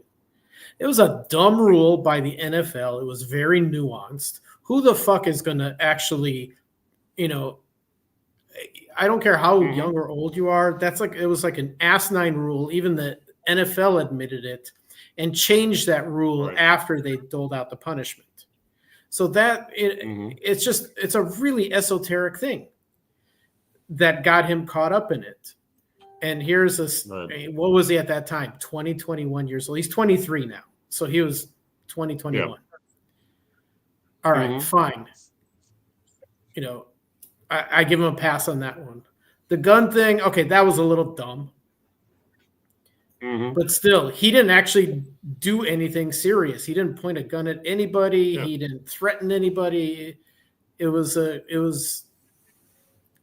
It was a dumb rule by the NFL. It was very nuanced. Who the fuck is going to actually, I don't care how young or old you are. It was like an asinine rule. Even the NFL admitted it and changed that rule after they doled out the punishment. So it's a really esoteric thing that got him caught up in it. And here's what was he at that time? 21 years old. He's 23 now. So he was 21. Yep. All right, fine. I give him a pass on that one. The gun thing, okay, that was a little dumb. But still, he didn't actually do anything serious. He didn't point a gun at anybody. Yeah. He didn't threaten anybody. It was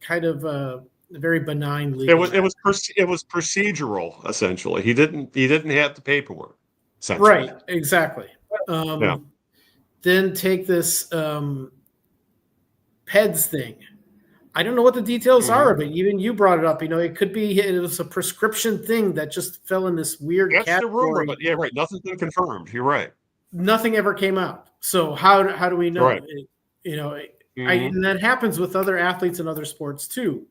kind of a very benign legal. It was procedural essentially. He didn't have the paperwork. Right, exactly. Then take this PEDS thing. I don't know what the details are of it. Even you brought it up. It could be it was a prescription thing that just fell in this weird category. That's the rumor, but yeah, right. Nothing's been confirmed. You're right. Nothing ever came out. So how do we know? Right. And that happens with other athletes in other sports too.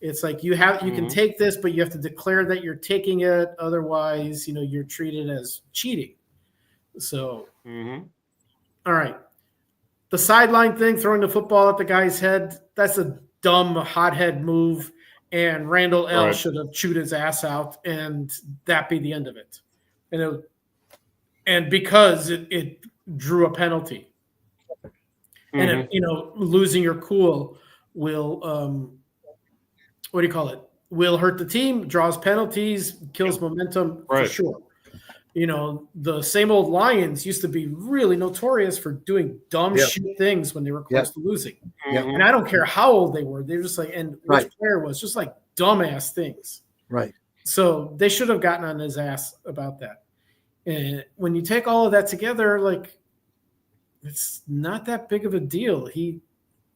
It's like you can take this, but you have to declare that you're taking it. Otherwise, you're treated as cheating. So, all right. The sideline thing, throwing the football at the guy's head, that's a dumb hothead move. And Randall L. should have chewed his ass out, and that be the end of it. And because it drew a penalty. And, losing your cool will what do you call it? Will hurt the team, draws penalties, kills momentum for sure. The same old Lions used to be really notorious for doing dumb shit things when they were close to losing. And I don't care how old they were. They were just like, and which player was just like dumbass things. Right. So they should have gotten on his ass about that. And when you take all of that together, like, it's not that big of a deal.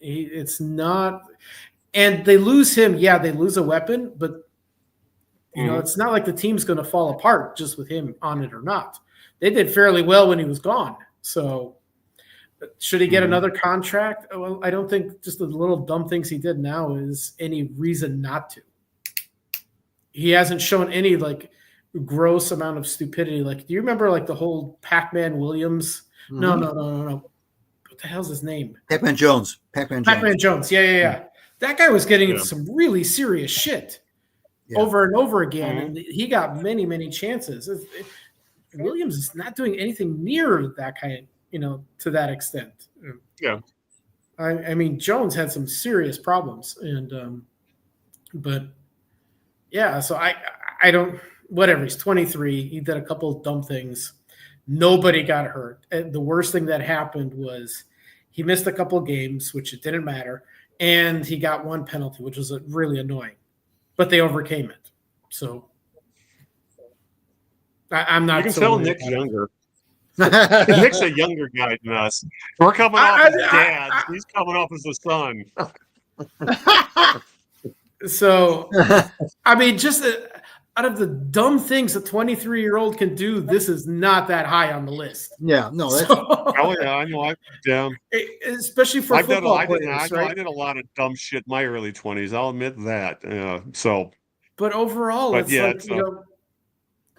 It's not. And they lose him. Yeah, they lose a weapon, but You know, it's not like the team's going to fall apart just with him on it or not. They did fairly well when he was gone. So should he get another contract? Well, I don't think just the little dumb things he did now is any reason not to. He hasn't shown any like gross amount of stupidity. Like, do you remember like the whole Pac-Man Williams? No. What the hell's his name? Pac-Man Jones. Pac-Man Jones. Yeah. That guy was getting into some really serious shit over and over again, and he got many, many chances. Williams is not doing anything near that kind, to that extent. Yeah. I mean, Jones had some serious problems, and but yeah. So I don't. Whatever. He's 23. He did a couple of dumb things. Nobody got hurt. And the worst thing that happened was he missed a couple of games, which it didn't matter, and he got one penalty, which was really annoying. But they overcame it. So I'm not. You can tell Nick's younger. Nick's a younger guy than us. We're coming off as dads. He's coming off as a son. So, I mean, just out of the dumb things a 23-year-old can do, this is not that high on the list. Yeah, no. That's, oh yeah, I know. Especially for football players, right? I did a lot of dumb shit in my early 20s. I'll admit that. But overall,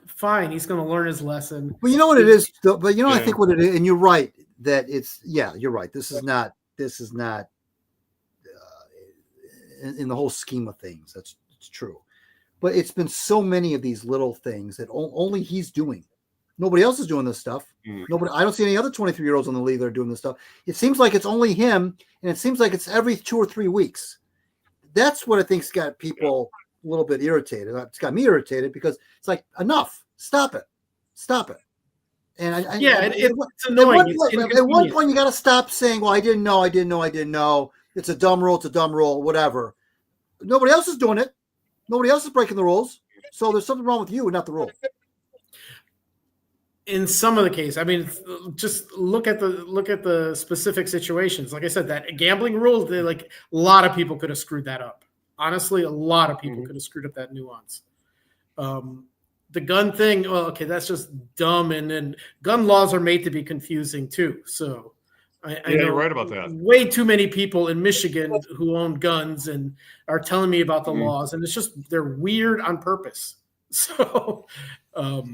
fine. He's going to learn his lesson. Well, you know what it is. But I think what it is, and you're right that you're right. This is not in the whole scheme of things. It's true. But it's been so many of these little things that only he's doing. Nobody else is doing this stuff. Nobody. I don't see any other 23-year-olds in the league that are doing this stuff. It seems like it's only him, and it seems like it's every 2 or 3 weeks. That's what I think's got people a little bit irritated. It's got me irritated because it's like, enough. Stop it. And it's annoying. At one point, you got to stop saying, "Well, I didn't know. It's a dumb rule. Whatever." Nobody else is doing it. Nobody else is breaking the rules. So there's something wrong with you and not the rule. In some of the cases, I mean, just look at the specific situations. Like I said, that gambling rule, like a lot of people could have screwed that up. Honestly, a lot of people could have screwed up that nuance. The gun thing, well, okay, that's just dumb. And then gun laws are made to be confusing too. So I know you're right about that. Way too many people in Michigan who own guns and are telling me about the laws, and it's just they're weird on purpose. So, but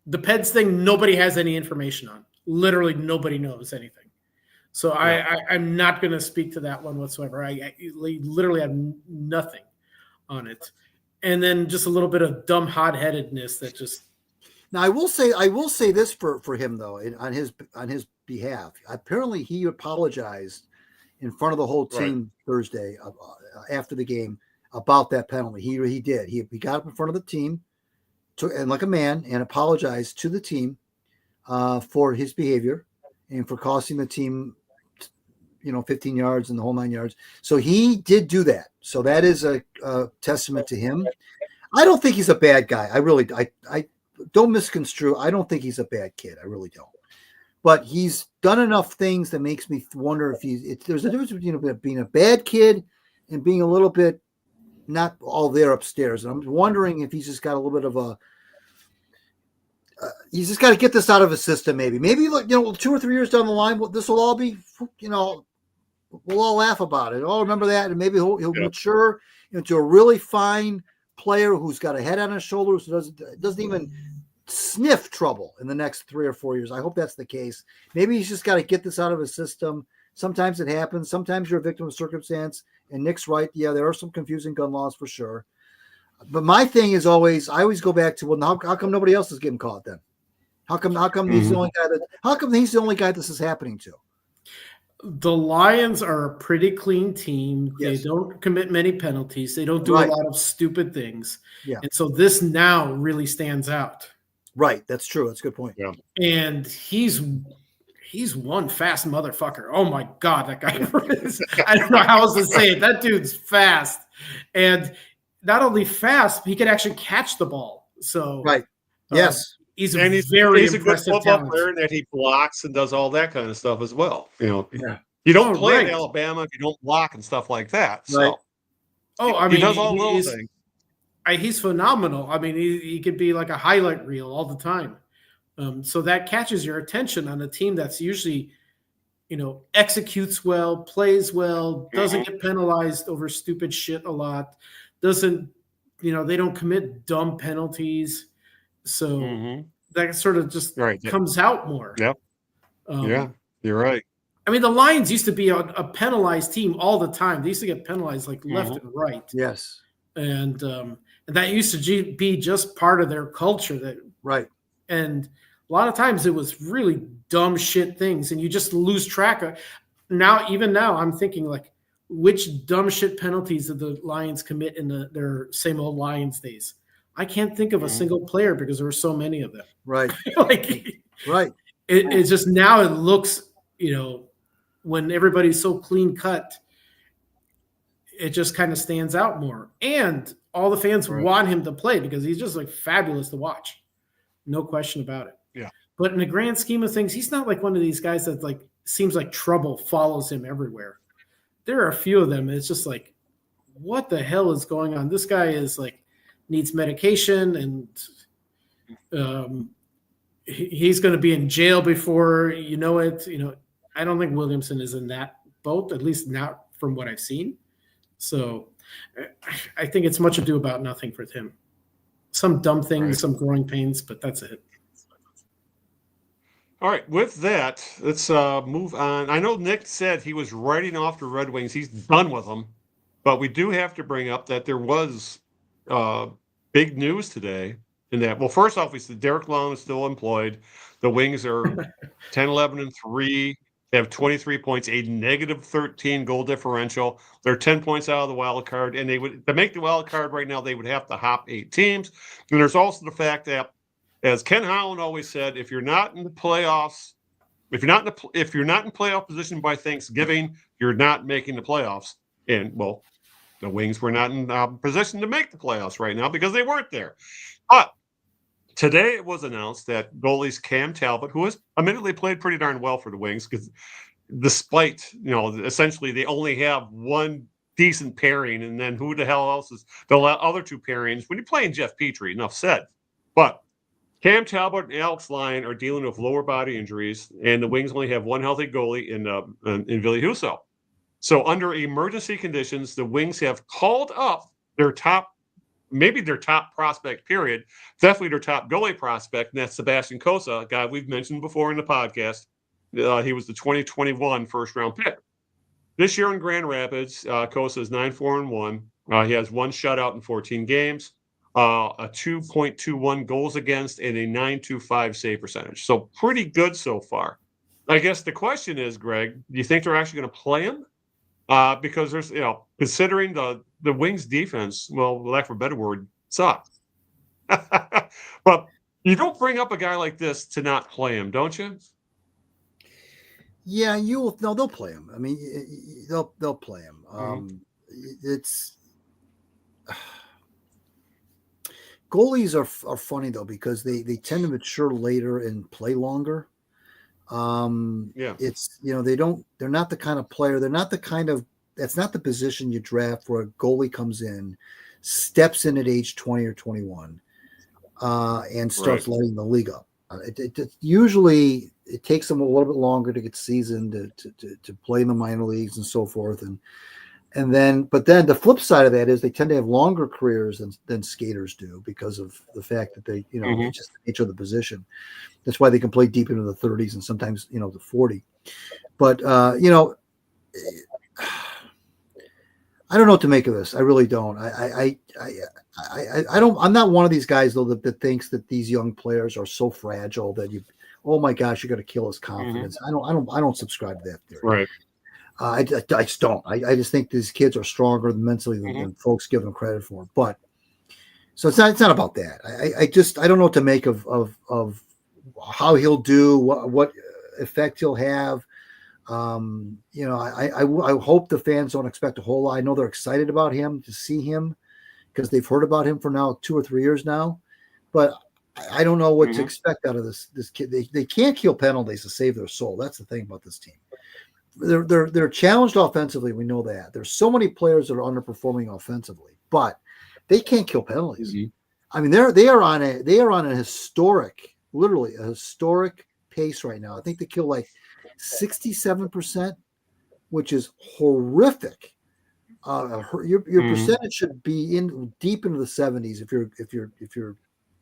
the Peds thing, nobody has any information on. Literally, nobody knows anything. So I'm not going to speak to that one whatsoever. I literally have nothing on it, and then just a little bit of dumb hot-headedness that just. Now I will say this for him though, on his behalf. Apparently, he apologized in front of the whole team Thursday after the game about that penalty. He did. He got up in front of the team, and like a man, and apologized to the team for his behavior and for costing the team, 15 yards and the whole 9 yards. So he did do that. So that is a testament to him. I don't think he's a bad guy. I don't misconstrue. I don't think he's a bad kid. I really don't. But he's done enough things that makes me wonder if there's a difference between being a bad kid and being a little bit not all there upstairs. And I'm wondering if he's just got a little bit of he's just got to get this out of his system. Maybe 2 or 3 years down the line, this will all be, we'll all laugh about it. I'll remember that, and maybe he'll mature into a really fine player who's got a head on his shoulders, who doesn't even sniff trouble in the next 3 or 4 years. I hope that's the case. Maybe he's just got to get this out of his system. Sometimes it happens. Sometimes you're a victim of circumstance. And Nick's right. Yeah, there are some confusing gun laws for sure. But my thing is I always go back to, well, how come nobody else is getting caught then? How come he's the only guy how come he's the only guy this is happening to? The Lions are a pretty clean team. Yes. They don't commit many penalties. They don't do a lot of stupid things. Yeah. And so this now really stands out. Right. That's true. That's a good point. Yeah. And he's one fast motherfucker. Oh my God, that guy is, I don't know how else to say it. That dude's fast. And not only fast, he can actually catch the ball. So right. Yes. He's a very he's impressive a good football player that he blocks and does all that kind of stuff as well. You don't play in Alabama if you don't block and stuff like that. So. Right. Oh, I he mean, does all little things. He's phenomenal. I mean, he could be like a highlight reel all the time. So that catches your attention on a team that's usually, executes well, plays well, doesn't get penalized over stupid shit a lot, doesn't, they don't commit dumb penalties. So that sort of just comes out more. Yep. Yeah, you're right. I mean, the Lions used to be a penalized team all the time. They used to get penalized like left and right. Yes. And that used to be just part of their culture. And a lot of times it was really dumb shit things, and you just lose track of. Even now, I'm thinking like, which dumb shit penalties did the Lions commit in their same old Lions days? I can't think of a single player because there were so many of them. Right. Right. It's just now it looks, when everybody's so clean cut, it just kind of stands out more. And all the fans want him to play because he's just like fabulous to watch. No question about it. Yeah. But in the grand scheme of things, he's not like one of these guys that like seems like trouble follows him everywhere. There are a few of them. And it's just like, what the hell is going on? This guy is like needs medication, and he's going to be in jail before you know it. I don't think Williamson is in that boat, at least not from what I've seen. So I think it's much ado about nothing for him. Some dumb things, some growing pains, but that's it. All right, with that, let's move on. I know Nick said he was writing off the Red Wings. He's done with them. But we do have to bring up that there was big news today in that. Well, first off, we said Derek Long is still employed. The Wings are 10-11-3. They have 23 points, a negative 13 goal differential. They're 10 points out of the wild card, and to make the wild card right now, they would have to hop 8 teams. And there's also the fact that, as Ken Holland always said, if you're not in the playoffs, if you're not in playoff position by Thanksgiving, you're not making the playoffs. And well, the Wings were not in position to make the playoffs right now because they weren't there. But today it was announced that goalies Cam Talbot, who has admittedly played pretty darn well for the Wings, because despite, essentially they only have one decent pairing, and then who the hell else is the other two pairings when you're playing Jeff Petrie, enough said. But Cam Talbot and Alex Lyon are dealing with lower body injuries, and the Wings only have one healthy goalie in Ville Husso. So under emergency conditions, the Wings have called up their top prospect, period. Definitely their top goalie prospect, and that's Sebastian Cossa, a guy we've mentioned before in the podcast. He was the 2021 first-round pick. This year in Grand Rapids, Cossa is 9-4-1. He has one shutout in 14 games, a 2.21 goals against, and a 9.25 save percentage. So pretty good so far. I guess the question is, Greg, do you think they're actually going to play him? Because there's, considering the Wings defense, well, lack of a better word, sucks. But you don't bring up a guy like this to not play him, don't you? Yeah, they'll play him. I mean, they'll play him. It's goalies are funny though, because they tend to mature later and play longer. It's they're not the kind of player, that's not the position you draft where a goalie comes in, steps in at age 20 or 21, and starts lighting the league up. Usually it takes them a little bit longer to get seasoned to play in the minor leagues and so forth. But then the flip side of that is they tend to have longer careers than skaters do because of the fact that they, it's just the nature of the position. That's why they can play deep into the 30s and sometimes, the 40. But, I don't know what to make of this. I really don't. I don't. I'm not one of these guys though that thinks that these young players are so fragile that oh my gosh, you're going to kill his confidence. I don't subscribe to that theory. Right. I just don't. I just think these kids are stronger mentally than folks give them credit for. But so it's not about that. I don't know what to make of how he'll do, what effect he'll have. I hope the fans don't expect a whole lot. I know they're excited about him, to see him, because they've heard about him for now 2 or 3 years now. But I don't know what to expect out of this kid. They can't kill penalties to save their soul. That's the thing about this team. they're challenged offensively. We know that there's so many players that are underperforming offensively, but they can't kill penalties. I mean, they are on a historic, literally a historic pace right now. I think they kill like 67%, which is horrific. Your percentage should be deep into the 70s if you're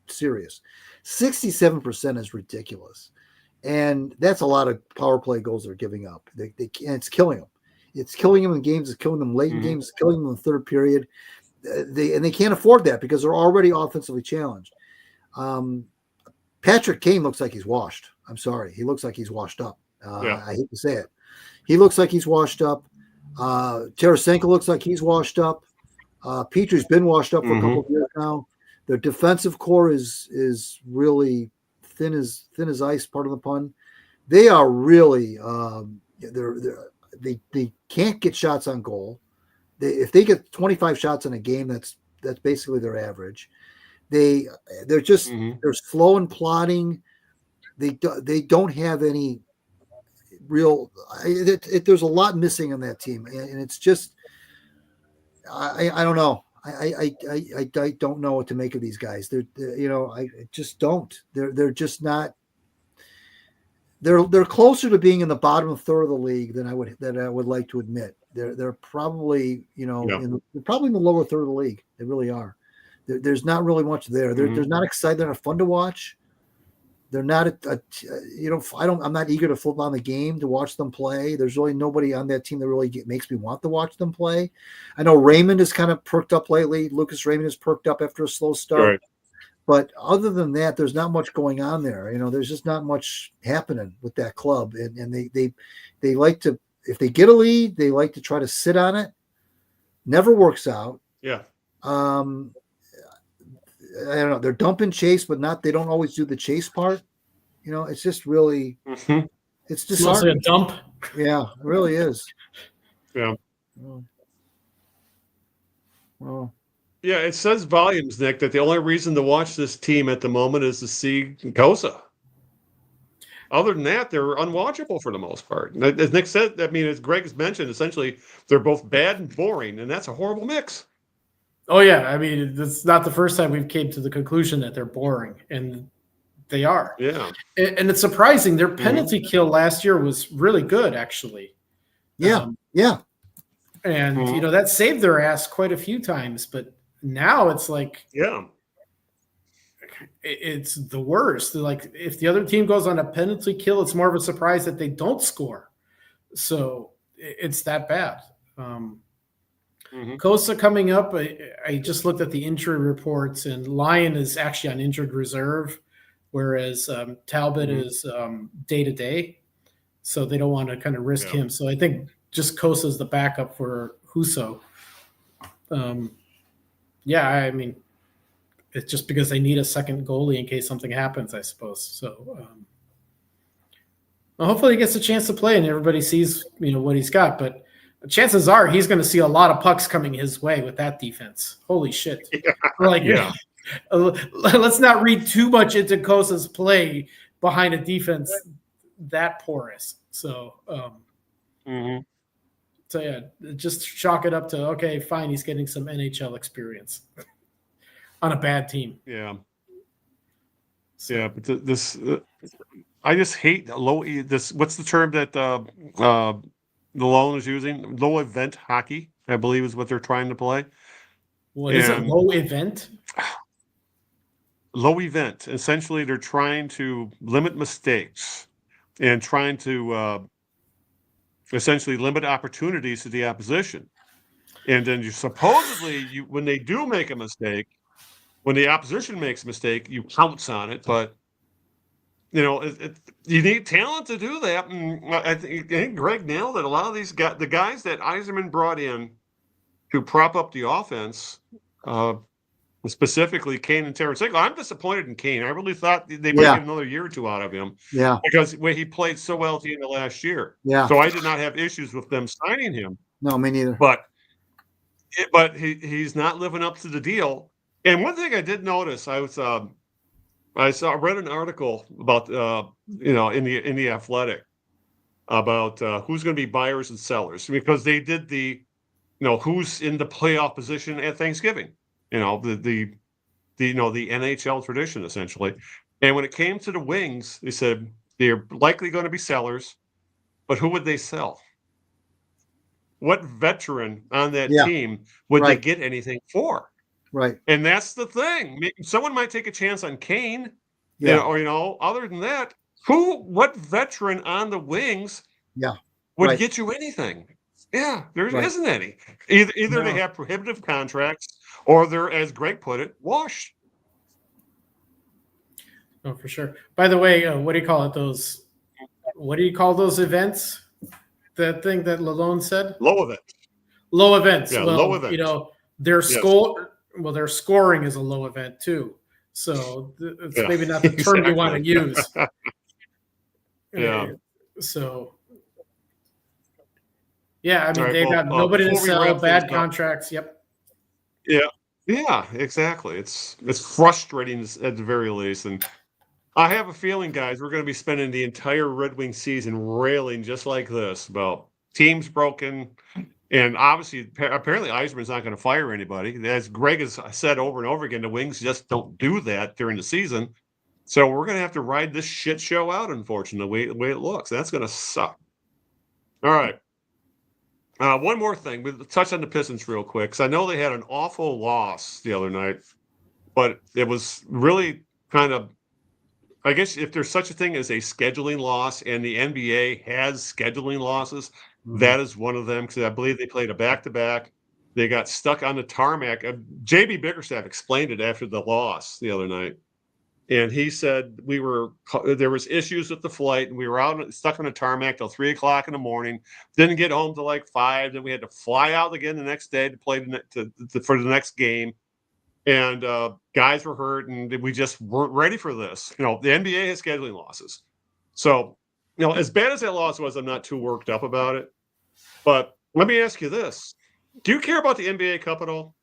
serious. 67% is ridiculous, and that's a lot of power play goals they're giving up. And it's killing them. It's killing them in games. It's killing them late in games. It's killing them in the third period. They can't afford that because they're already offensively challenged. Patrick Kane looks like he's washed. I'm sorry, he looks like he's washed up. I hate to say it. He looks like he's washed up. Tarasenko looks like he's washed up. Petrie's been washed up for a couple of years now. Their defensive core is really thin as ice. Part of the pun. They are really they can't get shots on goal. If they get 25 shots in a game, that's basically their average. They're just they're slow and plodding. They don't have any real. There's a lot missing on that team, and it's just I don't know. I don't know what to make of these guys. I just don't. They're just not. They're closer to being in the bottom third of the league than I would like to admit. They're probably they're probably in the lower third of the league. They really are. There's not really much there. They're not exciting. They're not fun to watch. They're not I'm not eager to flip on the game to watch them play. There's really nobody on that team that really makes me want to watch them play. I know Raymond has kind of perked up lately. Lucas Raymond has perked up after a slow start. Right. But other than that, there's not much going on there. There's just not much happening with that club. And they like to, if they get a lead, they like to try to sit on it. Never works out. Yeah. I don't know. They're dumping chase, but they don't always do the chase part. It's just really, it's just mostly a dump. Yeah, it really is. Yeah. Well, yeah, it says volumes, Nick, that the only reason to watch this team at the moment is to see Kosa. Other than that, they're unwatchable for the most part. As Nick said, as Greg has mentioned, essentially they're both bad and boring, and that's a horrible mix. Oh, yeah. It's not the first time we've came to the conclusion that they're boring, and they are. Yeah. And it's surprising. Their penalty kill last year was really good, actually. Yeah. And, that saved their ass quite a few times. But now it's like it's the worst. Like, if the other team goes on a penalty kill, it's more of a surprise that they don't score. So it's that bad. Kosa coming up, I just looked at the injury reports, and Lyon is actually on injured reserve, whereas Talbot is day-to-day, so they don't want to kind of risk him. So I think just Kosa is the backup for Husso. It's just because they need a second goalie in case something happens, I suppose. So hopefully he gets a chance to play and everybody sees what he's got, but chances are he's going to see a lot of pucks coming his way with that defense. Holy shit. Let's not read too much into Kosa's play behind a defense that porous. So, just chalk it up to, okay, fine, he's getting some NHL experience on a bad team. Yeah. Yeah, but this I just hate this. What's the term that the loan is using? Low event hockey, I believe, is what they're trying to play. What is it? Low event? Low event. Essentially, they're trying to limit mistakes and trying to essentially limit opportunities to the opposition. And then when they do make a mistake, when the opposition makes a mistake, you pounce on it. But you need talent to do that. And I think Greg nailed it. A lot of these guys, the guys that Yzerman brought in to prop up the offense, specifically Kane and Tarasenko. I'm disappointed in Kane. I really thought they might get another year or two out of him. Yeah. Because he played so well at the end of last year. Yeah. So I did not have issues with them signing him. No, me neither. But he's not living up to the deal. And one thing I did notice, I read an article about in the Athletic about who's going to be buyers and sellers, because they did the, who's in the playoff position at Thanksgiving, the NHL tradition essentially. And when it came to the wings, they said they're likely going to be sellers, but who would they sell? What veteran on that team would they get anything for? Right. And that's the thing. Someone might take a chance on Kane, or other than that, what veteran on the wings would get you anything? Yeah, there isn't any. Either they have prohibitive contracts or they're, as Greg put it, washed. Oh, for sure. By the way, what do you call it? What do you call those events? That thing that Lalone said? Low events. Low events. Yeah, well, low events. Their their scoring is a low event too. So it's maybe not the term you want to use. So, I mean, they got nobody to sell, bad contracts. Yep. Yeah, exactly. It's frustrating at the very least. And I have a feeling, guys, we're going to be spending the entire Red Wing season railing just like this about teams broken. And obviously, apparently, Yzerman's not going to fire anybody. As Greg has said over and over again, the Wings just don't do that during the season. So we're going to have to ride this shit show out, unfortunately, the way it looks. That's going to suck. All right. One more thing. We'll touch on the Pistons real quick, because I know they had an awful loss the other night, but it was really kind of, I guess if there's such a thing as a scheduling loss, and the NBA has scheduling losses, that is one of them, because I believe they played a back-to-back. They got stuck on the tarmac. J.B. Bickerstaff explained it after the loss the other night. And he said there was issues with the flight, and we were stuck on the tarmac till 3 o'clock in the morning. Didn't get home till like 5. Then we had to fly out again the next day to play for the next game. And guys were hurt, and we just weren't ready for this. The NBA has scheduling losses. So, as bad as that loss was, I'm not too worked up about it. But let me ask you this. Do you care about the NBA Cup at all?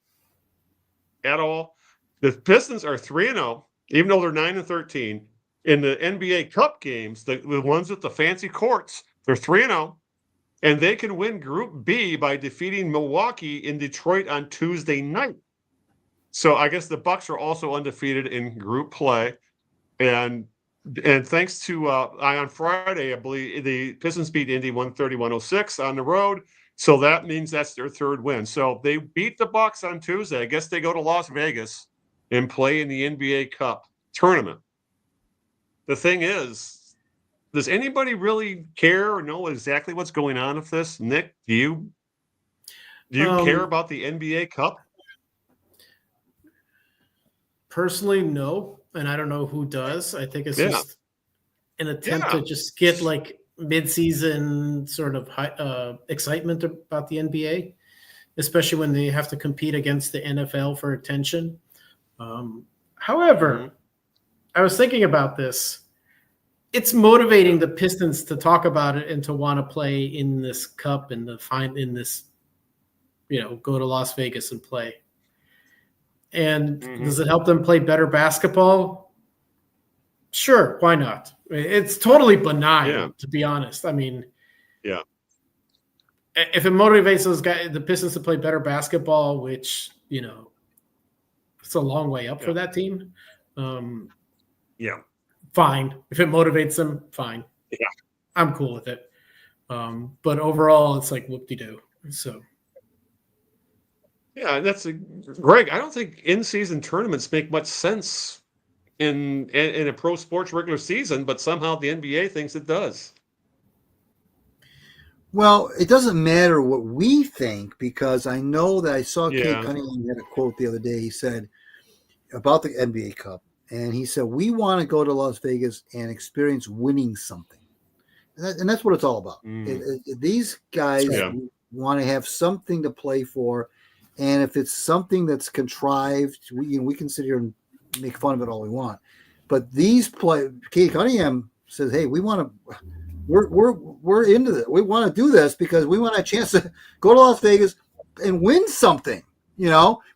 At all? The Pistons are 3-0, even though they're 9-13. In the NBA Cup games, the ones with the fancy courts, they're 3-0. And they can win Group B by defeating Milwaukee in Detroit on Tuesday night. So I guess the Bucks are also undefeated in group play. And thanks to on Friday, I believe the Pistons beat Indy 130-106 on the road. So that means that's their third win. So they beat the Bucks on Tuesday. I guess they go to Las Vegas and play in the NBA Cup tournament. The thing is, does anybody really care or know exactly what's going on with this? Nick, do you care about the NBA Cup? Personally, no. And I don't know who does. I think it's just an attempt to just get like mid-season sort of excitement about the NBA, especially when they have to compete against the NFL for attention. However, I was thinking about this. It's motivating the Pistons to talk about it and to want to play in this cup and to find in this, go to Las Vegas and play. And does it help them play better basketball? Sure, why not? It's totally benign, to be honest. I mean, if it motivates those guys, the Pistons, to play better basketball, which it's a long way up for that team. Fine. If it motivates them, fine. Yeah, I'm cool with it. But overall, it's like whoop-de-doo. So. Yeah, Greg. I don't think in-season tournaments make much sense in a pro sports regular season, but somehow the NBA thinks it does. Well, it doesn't matter what we think, because I know that I saw Kate Cunningham had a quote the other day. He said about the NBA Cup, and he said, we want to go to Las Vegas and experience winning something. And that's what it's all about. These guys want to have something to play for. And if it's something that's contrived, we can sit here and make fun of it all we want. But Kate Cunningham says, "Hey, we're into this. We want to do this because we want a chance to go to Las Vegas and win something,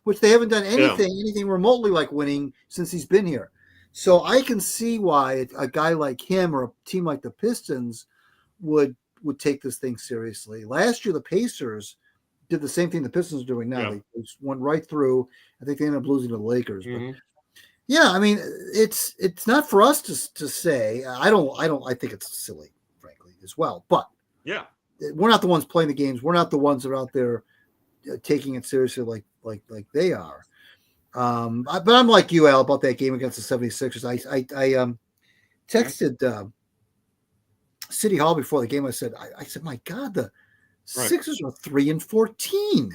which they haven't done anything remotely like winning since he's been here. So I can see why a guy like him or a team like the Pistons would would take this thing seriously. Last year, the Pacers did the same thing the Pistons are doing now. They just went right through. I think they ended up losing to the Lakers. But yeah, I mean, it's not for us to say. I think it's silly, frankly, as well. But yeah, we're not the ones playing the games. We're not the ones that are out there taking it seriously like they are. But I'm like you, Al, about that game against the 76ers. I texted City Hall before the game. I said, my God, the Sixers are 3-14.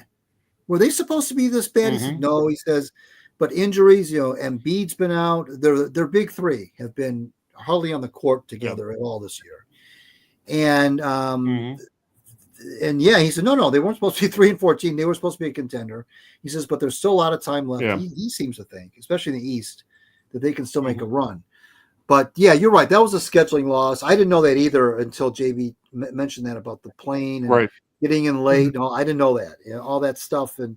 Were they supposed to be this bad? He said, no. He says, but injuries, Embiid's been out. Their big three have been hardly on the court together at all this year. And and yeah, he said, no, they weren't supposed to be 3-14. They were supposed to be a contender. He says, but there's still a lot of time left. Yeah. He seems to think, especially in the East, that they can still make a run. But yeah, you're right. That was a scheduling loss. I didn't know that either until JB mentioned that about the plane and getting in late. No, I didn't know that. All that stuff, and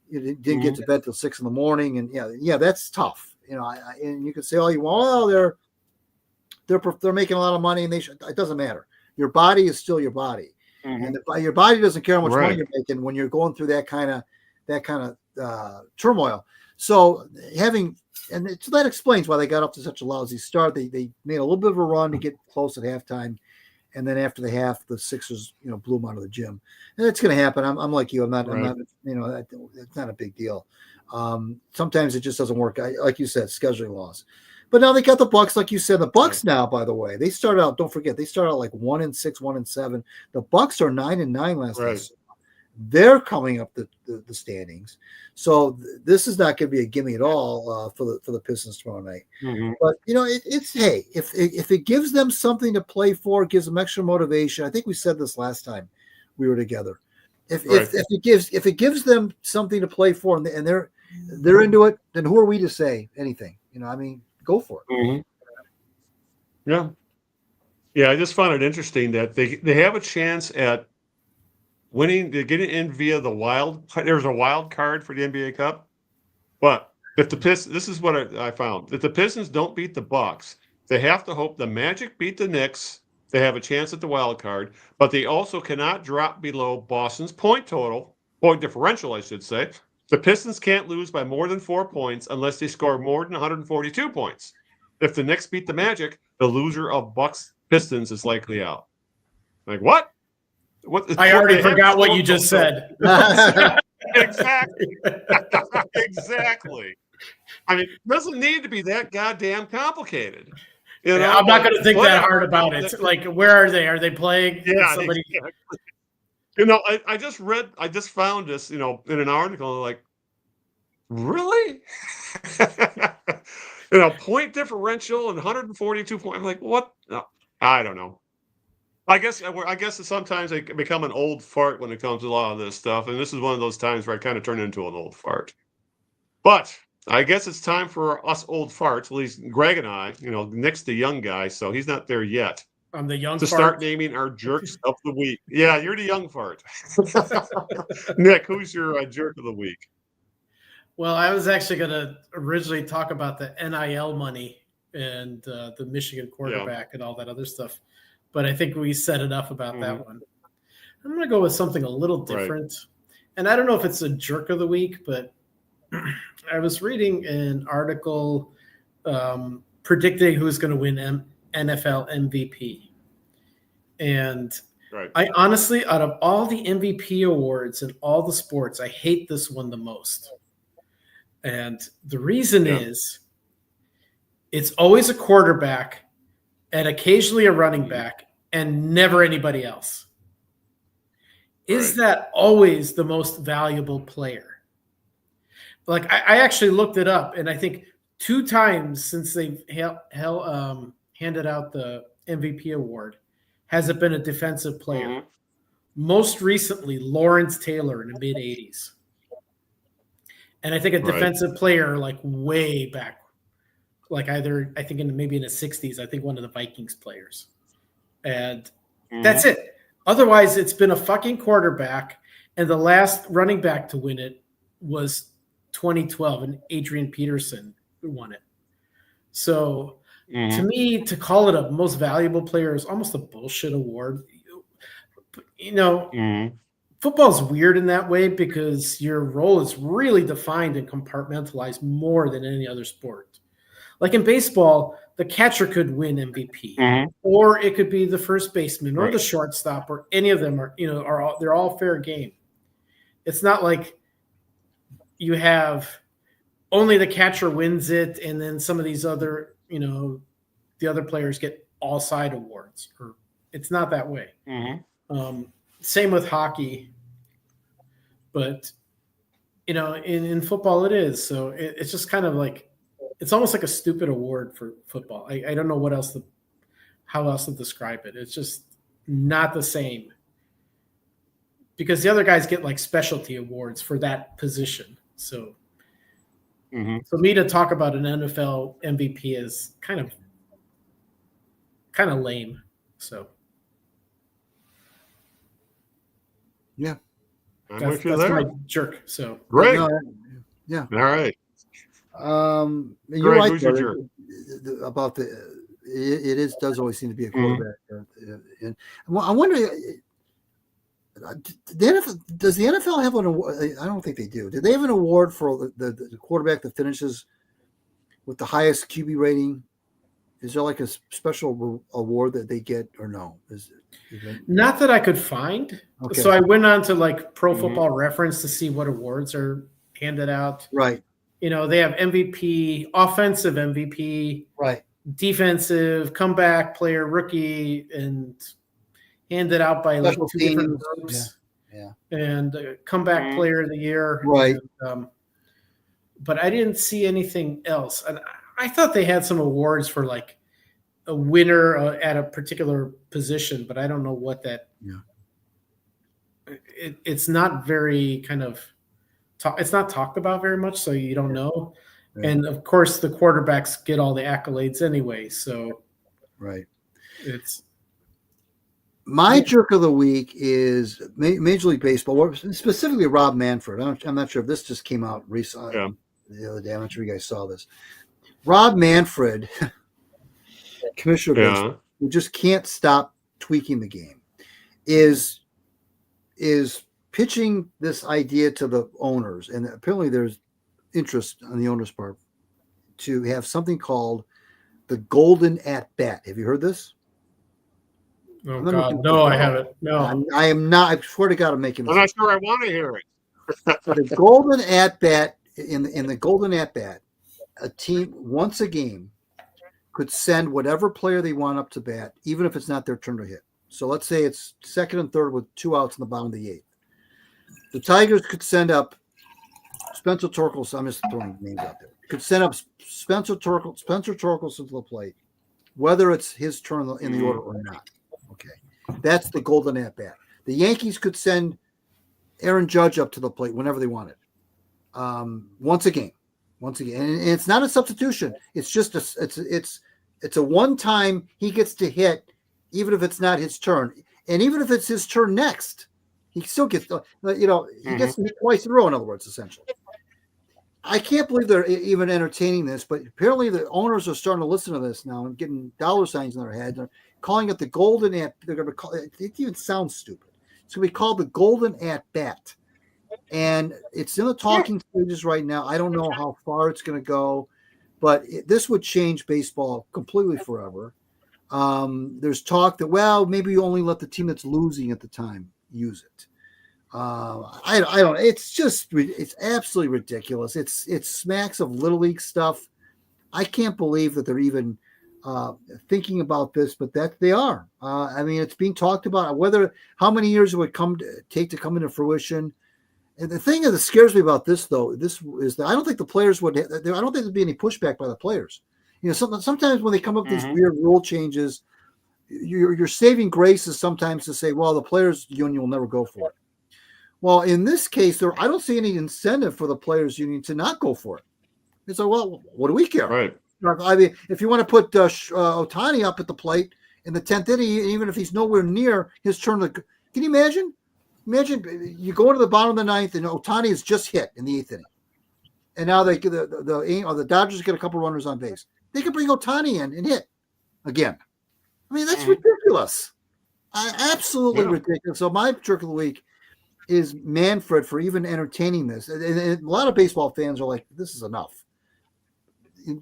you didn't get to bed till 6 a.m. And yeah, that's tough. And you can say, oh, well, they're making a lot of money, and it doesn't matter. Your body is still your body, and your body doesn't care how much money you're making when you're going through that kind of turmoil. So so that explains why they got up to such a lousy start. They made a little bit of a run to get close at halftime, and then after the half, the Sixers blew them out of the gym. And it's going to happen. I'm like you. I'm not. It's not a big deal. Sometimes it just doesn't work. Like you said, scheduling loss. But now they got the Bucks, like you said. The Bucks now, by the way, they started out. Don't forget, they started out like 1-6, 1-7. The Bucks are 9-9 last season. They're coming up the standings, so this is not going to be a gimme at all for the Pistons tomorrow night. But it's hey, if it gives them something to play for, gives them extra motivation. I think we said this last time we were together. If it gives them something to play for and they're into it, then who are we to say anything? Go for it. Yeah. I just found it interesting that they have a chance at winning, to get in via the wild. There's a wild card for the NBA Cup, but if the Pistons, this is what I found: if the Pistons don't beat the Bucks, they have to hope the Magic beat the Knicks. They have a chance at the wild card, but they also cannot drop below Boston's point differential, I should say. The Pistons can't lose by more than 4 points unless they score more than 142 points. If the Knicks beat the Magic, the loser of Bucks Pistons is likely out. Like what? I already forgot what you just said. Exactly. Exactly. I mean, it doesn't need to be that goddamn complicated. I'm not going to think that hard about it. Like, where are they? Are they playing? Yeah. Somebody... I just found this, in an article, like, really? Point differential and 142 points. I'm like, what? No, I don't know. I guess sometimes I become an old fart when it comes to a lot of this stuff, and this is one of those times where I kind of turn into an old fart. But I guess it's time for us old farts, at least Greg and I. Nick's the young guy, so he's not there yet. I'm the young to fart. Start naming our jerks of the week. Yeah, you're the young fart. Nick, who's your jerk of the week? Well, I was actually going to originally talk about the NIL money and the Michigan quarterback and all that other stuff. But I think we said enough about that one. I'm going to go with something a little different. And I don't know if it's a jerk of the week, but I was reading an article predicting who's going to win NFL MVP. And I honestly, out of all the MVP awards and all the sports, I hate this one the most. And the reason is it's always a quarterback and occasionally a running back and never anybody else. Is that always the most valuable player? Like, I actually looked it up, and I think 2 times since they've handed out the MVP award has it been a defensive player. Most recently, Lawrence Taylor in the mid-'80s. And I think a defensive player, like way back, like maybe in the 60s, I think one of the Vikings players. And that's it. Otherwise, it's been a fucking quarterback. And the last running back to win it was 2012, and Adrian Peterson won it. So to me, to call it a most valuable player is almost a bullshit award. You know, football's weird in that way because your role is really defined and compartmentalized more than any other sport. Like in baseball, the catcher could win MVP, or it could be the first baseman or the shortstop, or any of them they're all fair game. It's not like you have only the catcher wins it, and then some of these other, the other players get all side awards. Or it's not that way. Same with hockey, but in football it is. So it's just kind of like, it's almost like a stupid award for football. I don't know how else to describe it. It's just not the same because the other guys get like specialty awards for that position. So for me to talk about an NFL MVP is kind of lame. So yeah, that's my jerk. So Greg, yeah, all right. You're Greg, right who's your jerk? About it does always seem to be a quarterback. And I wonder, does the NFL have an award? I don't think they do. Do they have an award for the quarterback that finishes with the highest QB rating? Is there like a special award that they get or no? Not that I could find. Okay. So I went on to like Pro Football Reference to see what awards are handed out. Right. They have MVP, offensive MVP, right, defensive, comeback player, rookie, and handed out by like two different groups. Yeah. And comeback player of the year. Right. And, but I didn't see anything else. And I thought they had some awards for like a winner at a particular position, but I don't know what that. Yeah. It's not very kind of. It's not talked about very much, so you don't know. Right. And of course, the quarterbacks get all the accolades anyway. So, right. It's my jerk of the week is Major League Baseball, specifically Rob Manfred. I'm not sure if this just came out recently. The other day. I'm not sure you guys saw this. Rob Manfred, commissioner of baseball, who just can't stop tweaking the game, is pitching this idea to the owners, and apparently there's interest on the owners' part to have something called the golden at bat. Have you heard this? Oh God, no, I haven't. No, I am not. I swear to God, I'm making this. I'm not sure I want to hear it. The golden at bat in the golden at bat, a team once a game could send whatever player they want up to bat, even if it's not their turn to hit. So let's say it's second and third with 2 outs in the bottom of the 8th. The Tigers could send up Spencer Torkelson. I'm just throwing names out there. Could send up Spencer Torkelson to the plate, whether it's his turn in the order or not. Okay, that's the golden at bat. The Yankees could send Aaron Judge up to the plate whenever they wanted, once a game, and it's not a substitution. It's just it's a one time he gets to hit, even if it's not his turn, and even if it's his turn next. He still gets, he gets to hit twice in a row, in other words, essentially. I can't believe they're even entertaining this, but apparently the owners are starting to listen to this now and getting dollar signs in their head. They're calling it the golden at, they're going to call it, it even sounds stupid. It's going to be called the golden at bat. And it's in the talking stages right now. I don't know how far it's going to go, but this would change baseball completely forever. There's talk that, well, maybe you only let the team that's losing at the time use it. I don't. It's absolutely ridiculous. It smacks of little league stuff. I can't believe that they're even thinking about this, but that they are. I mean, it's being talked about. How many years it would take to come into fruition. And the thing that scares me about this, though, this is that I don't think the players would. I don't think there'd be any pushback by the players. Sometimes when they come up with these weird rule changes, your saving grace is sometimes to say, well, the players union will never go for it. Well, in this case, I don't see any incentive for the players union to not go for it. It's like, well, what do we care? Right. I mean, if you want to put Ohtani up at the plate in the 10th inning, even if he's nowhere near his turn, can you imagine? Imagine you go into the bottom of the 9th and Ohtani is just hit in the 8th inning, and now the Dodgers get a couple runners on base. They could bring Ohtani in and hit again. I mean, that's ridiculous. Absolutely ridiculous. So my jerk of the week is Manfred for even entertaining this. And a lot of baseball fans are like, this is enough.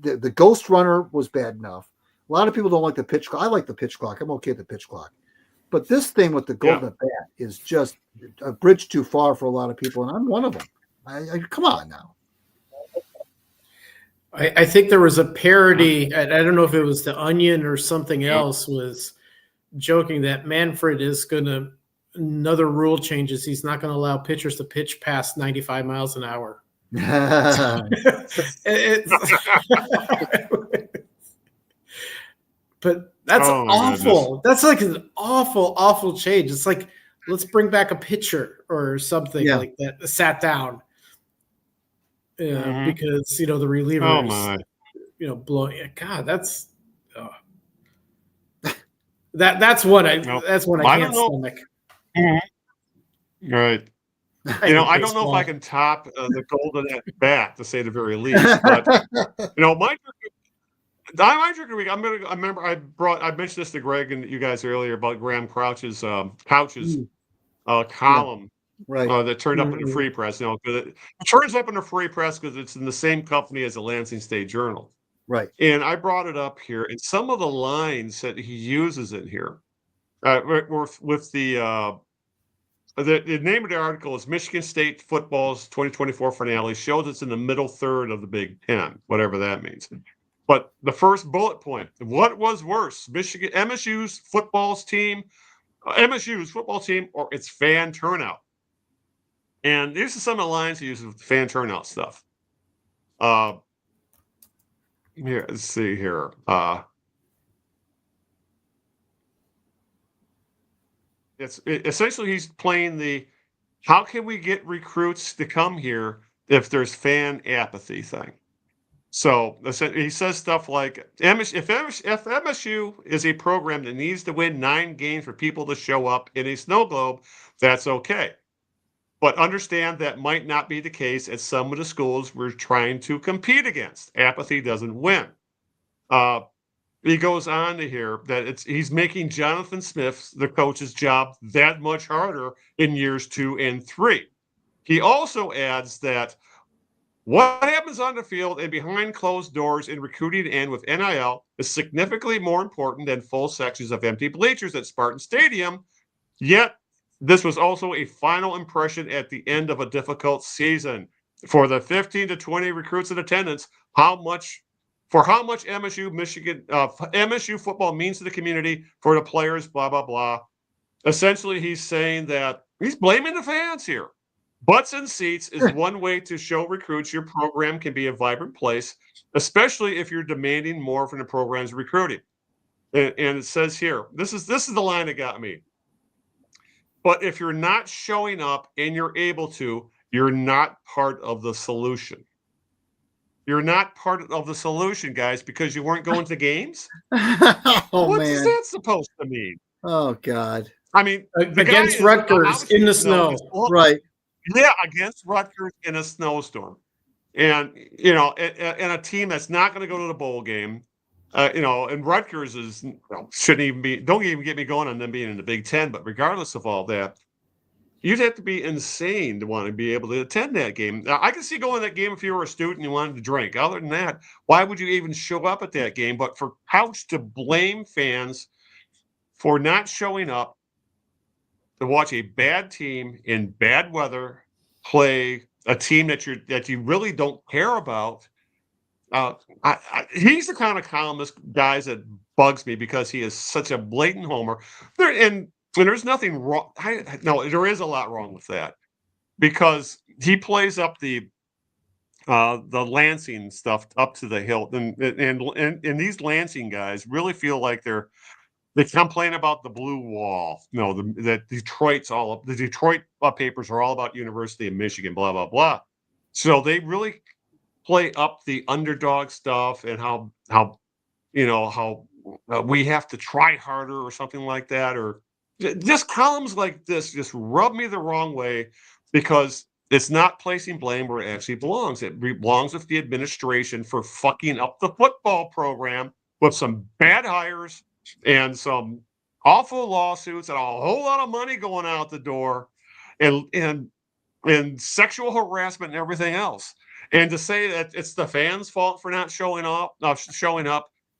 The Ghost Runner was bad enough. A lot of people don't like the pitch clock. I like the pitch clock. I'm okay with the pitch clock. But this thing with the golden at bat is just a bridge too far for a lot of people, and I'm one of them. Come on now. I think there was a parody. I don't know if it was The Onion or something else was joking that Manfred is going to – another rule changes. He's not going to allow pitchers to pitch past 95 miles an hour. But that's awful. That's like an awful change. It's like, let's bring back a pitcher or something like that. Sat down, because the relievers, blowing. God, that's that's one I can't stomach. Right. I don't know if I can top the golden at bat, to say the very least. But my trick of the week. I remember I mentioned this to Greg and you guys earlier about Graham Crouch's column, right? That turned up in the Free Press. It turns up in the Free Press because it's in the same company as the Lansing State Journal, right? And I brought it up here, and some of the lines that he uses in here, with the name of the article is Michigan State Football's 2024 finale shows it's in the middle third of the Big Ten, whatever that means. But the first bullet point, what was worse, MSU's football team, or its fan turnout? And these are some of the lines he uses with the fan turnout stuff. Here, let's see here. Essentially he's playing how can we get recruits to come here if there's fan apathy thing. So he says stuff like, if MSU is a program that needs to win 9 games for people to show up in a snow globe, that's okay. But understand that might not be the case at some of the schools we're trying to compete against. Apathy doesn't win. He goes on to hear that he's making Jonathan Smith, the coach's job, that much harder in years 2 and 3. He also adds that what happens on the field and behind closed doors in recruiting and with NIL is significantly more important than full sections of empty bleachers at Spartan Stadium. Yet, this was also a final impression at the end of a difficult season. For the 15 to 20 recruits in attendance, how much MSU football means to the community, for the players, blah, blah, blah. Essentially, he's saying that he's blaming the fans here. Butts and seats is one way to show recruits your program can be a vibrant place, especially if you're demanding more from the program's recruiting. And it says here, this is the line that got me. But if you're not showing up and you're able to, you're not part of the solution. You're not part of the solution, guys, because you weren't going to games? What is that supposed to mean? Oh, God. I mean, against Rutgers in the snow. Right. Yeah, against Rutgers in a snowstorm. And, and a team that's not going to go to the bowl game, and Rutgers don't even get me going on them being in the Big Ten. But regardless of all that, you'd have to be insane to want to be able to attend that game. Now, I can see going to that game if you were a student and you wanted to drink. Other than that, why would you even show up at that game? But for Couch to blame fans for not showing up to watch a bad team in bad weather play a team that you really don't care about. He's the kind of columnist, guys, that bugs me because he is such a blatant homer. And there's nothing wrong. No, there is a lot wrong with that, because he plays up the Lansing stuff up to the hilt, and these Lansing guys really feel like they complain about the blue wall. The Detroit's all up. The Detroit papers are all about University of Michigan, blah, blah, blah. So they really play up the underdog stuff and how we have to try harder or something like that. Or just columns like this just rub me the wrong way, because it's not placing blame where it actually belongs. It belongs with the administration for fucking up the football program with some bad hires and some awful lawsuits and a whole lot of money going out the door, and sexual harassment and everything else. And to say that it's the fans' fault for not showing up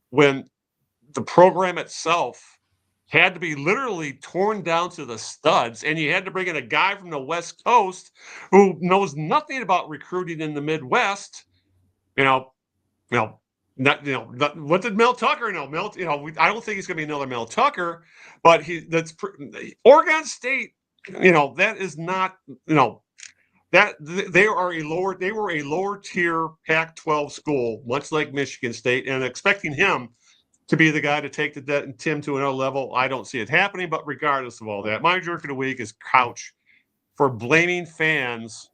when the program itself had to be literally torn down to the studs, and you had to bring in a guy from the West Coast who knows nothing about recruiting in the Midwest. You know, what did Mel Tucker know? I don't think he's going to be another Mel Tucker, but Oregon State. That is not. That they were a lower tier Pac-12 school, much like Michigan State, and expecting him to be the guy to take Tim to another level, I don't see it happening. But regardless of all that, my jerk of the week is Couch for blaming fans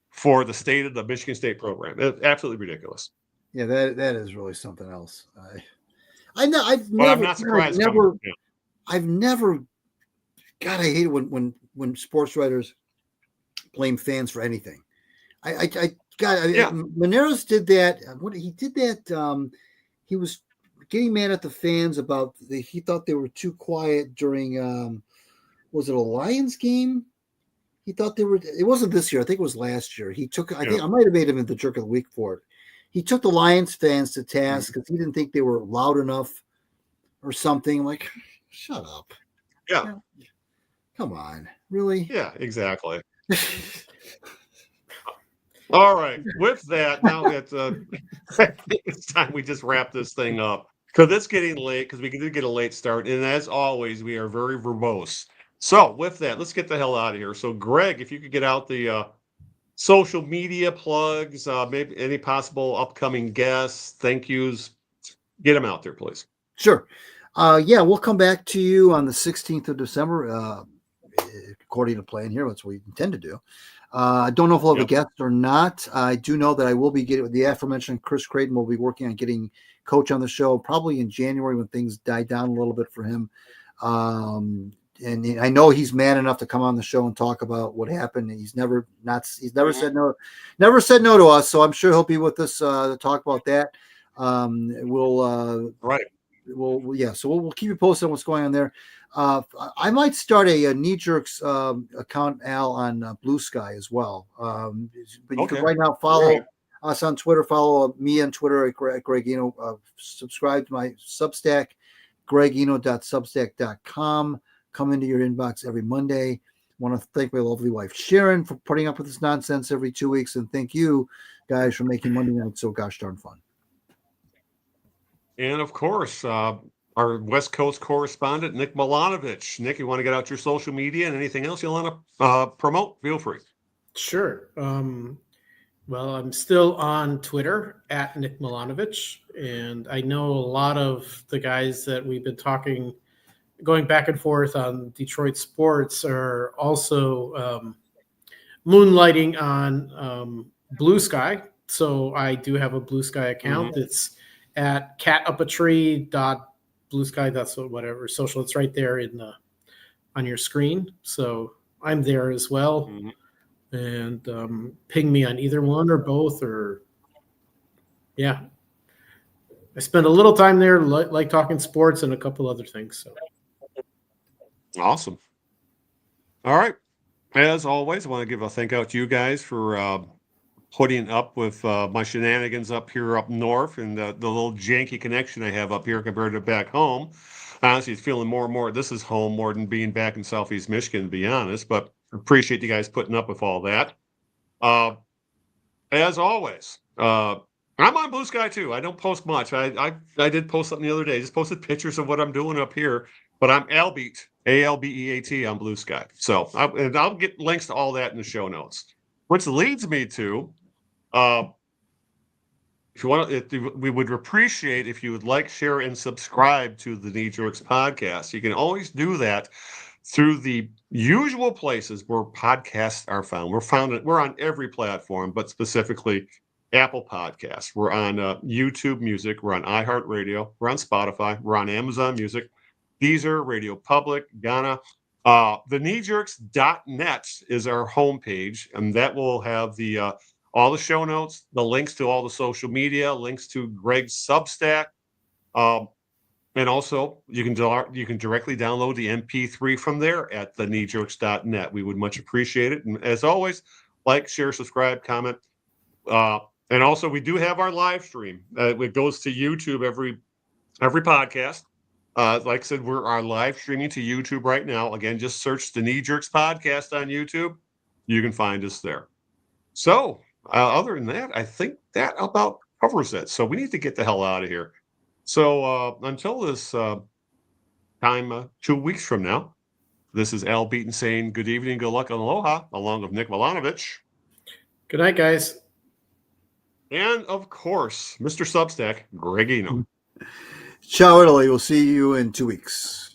for the state of the Michigan State program. It's absolutely ridiculous. Yeah, that is really something else. I'm not surprised. I've never. God, I hate it when sports writers blame fans for anything. Maneros did that. He did that. He was getting mad at the fans about he thought they were too quiet during was it a Lions game? He thought it wasn't this year, I think it was last year. I think I might have made him the jerk of the week for it. He took the Lions fans to task because he didn't think they were loud enough or something. Like, shut up. Yeah. Come on. Really? Yeah, exactly. All right. With that, now it's time we just wrap this thing up because it's getting late because we did get a late start. And as always, we are very verbose. So with that, let's get the hell out of here. So Greg, if you could get out the social media plugs, maybe any possible upcoming guests, thank yous, get them out there, please. Sure. We'll come back to you on the 16th of December, according to plan here. That's what we intend to do. I don't know if we'll have a guest or not. I do know that I will be getting the aforementioned Chris Creighton will be working on getting Coach on the show probably in January when things die down a little bit for him. And I know he's man enough to come on the show and talk about what happened. He's never said no to us. So I'm sure he'll be with us to talk about that. So we'll keep you posted on what's going on there. I might start a knee jerks account, Al, on Blue Sky as well. But you can right now follow us on Twitter, follow me on Twitter at Greg Eno, subscribe to my Substack, gregeno.substack.com. Come into your inbox every Monday. I want to thank my lovely wife, Sharon, for putting up with this nonsense every 2 weeks. And thank you guys for making Monday night so gosh darn fun. And of course, our West Coast correspondent, Nick Milanovich. Nick, you want to get out your social media and anything else you want to promote? Feel free. Sure. Well, I'm still on Twitter at Nick Milanovich. And I know a lot of the guys that we've been going back and forth on Detroit sports are also moonlighting on Blue Sky. So I do have a Blue Sky account. Mm-hmm. It's at catupatree.bluesky. That's whatever social. It's right there on your screen. So I'm there as well. Mm-hmm. And ping me on either one or both. I spend a little time there, like talking sports and a couple other things. So. Awesome. All right. As always, I want to give a thank out to you guys for putting up with my shenanigans up here up north and the little janky connection I have up here compared to back home. Honestly, it's feeling more and more this is home more than being back in Southeast Michigan, to be honest. But appreciate you guys putting up with all that. As always, I'm on Blue Sky too. I don't post much. I did post something the other day. Just posted pictures of what I'm doing up here. But I'm Albeat, ALBEAT on Blue Sky. So I'll get links to all that in the show notes. Which leads me to, if you want, we would appreciate if you would like, share, and subscribe to the Knee Jerks podcast. You can always do that through the usual places where podcasts are found. We're on every platform, but specifically Apple Podcasts. We're on YouTube Music. We're on iHeartRadio. We're on Spotify. We're on Amazon Music. Deezer, Radio Public, Ghana. TheKneeJerks.net is our homepage, and that will have all the show notes, the links to all the social media, links to Greg's Substack. And also, you can directly download the MP3 from there at thekneejerks.net. We would much appreciate it. And as always, like, share, subscribe, comment. And also, we do have our live stream. It goes to YouTube every podcast. Like I said, we're live streaming to YouTube right now. Again, just search the Knee Jerks Podcast on YouTube. You can find us there. So, other than that, I think that about covers it. So we need to get the hell out of here. So until this time 2 weeks from now, this is Al Beaton saying good evening, good luck, and aloha, along with Nick Milanovich. Good night, guys. And, of course, Mr. Substack, Greg Eno. Ciao, Italy. We'll see you in 2 weeks.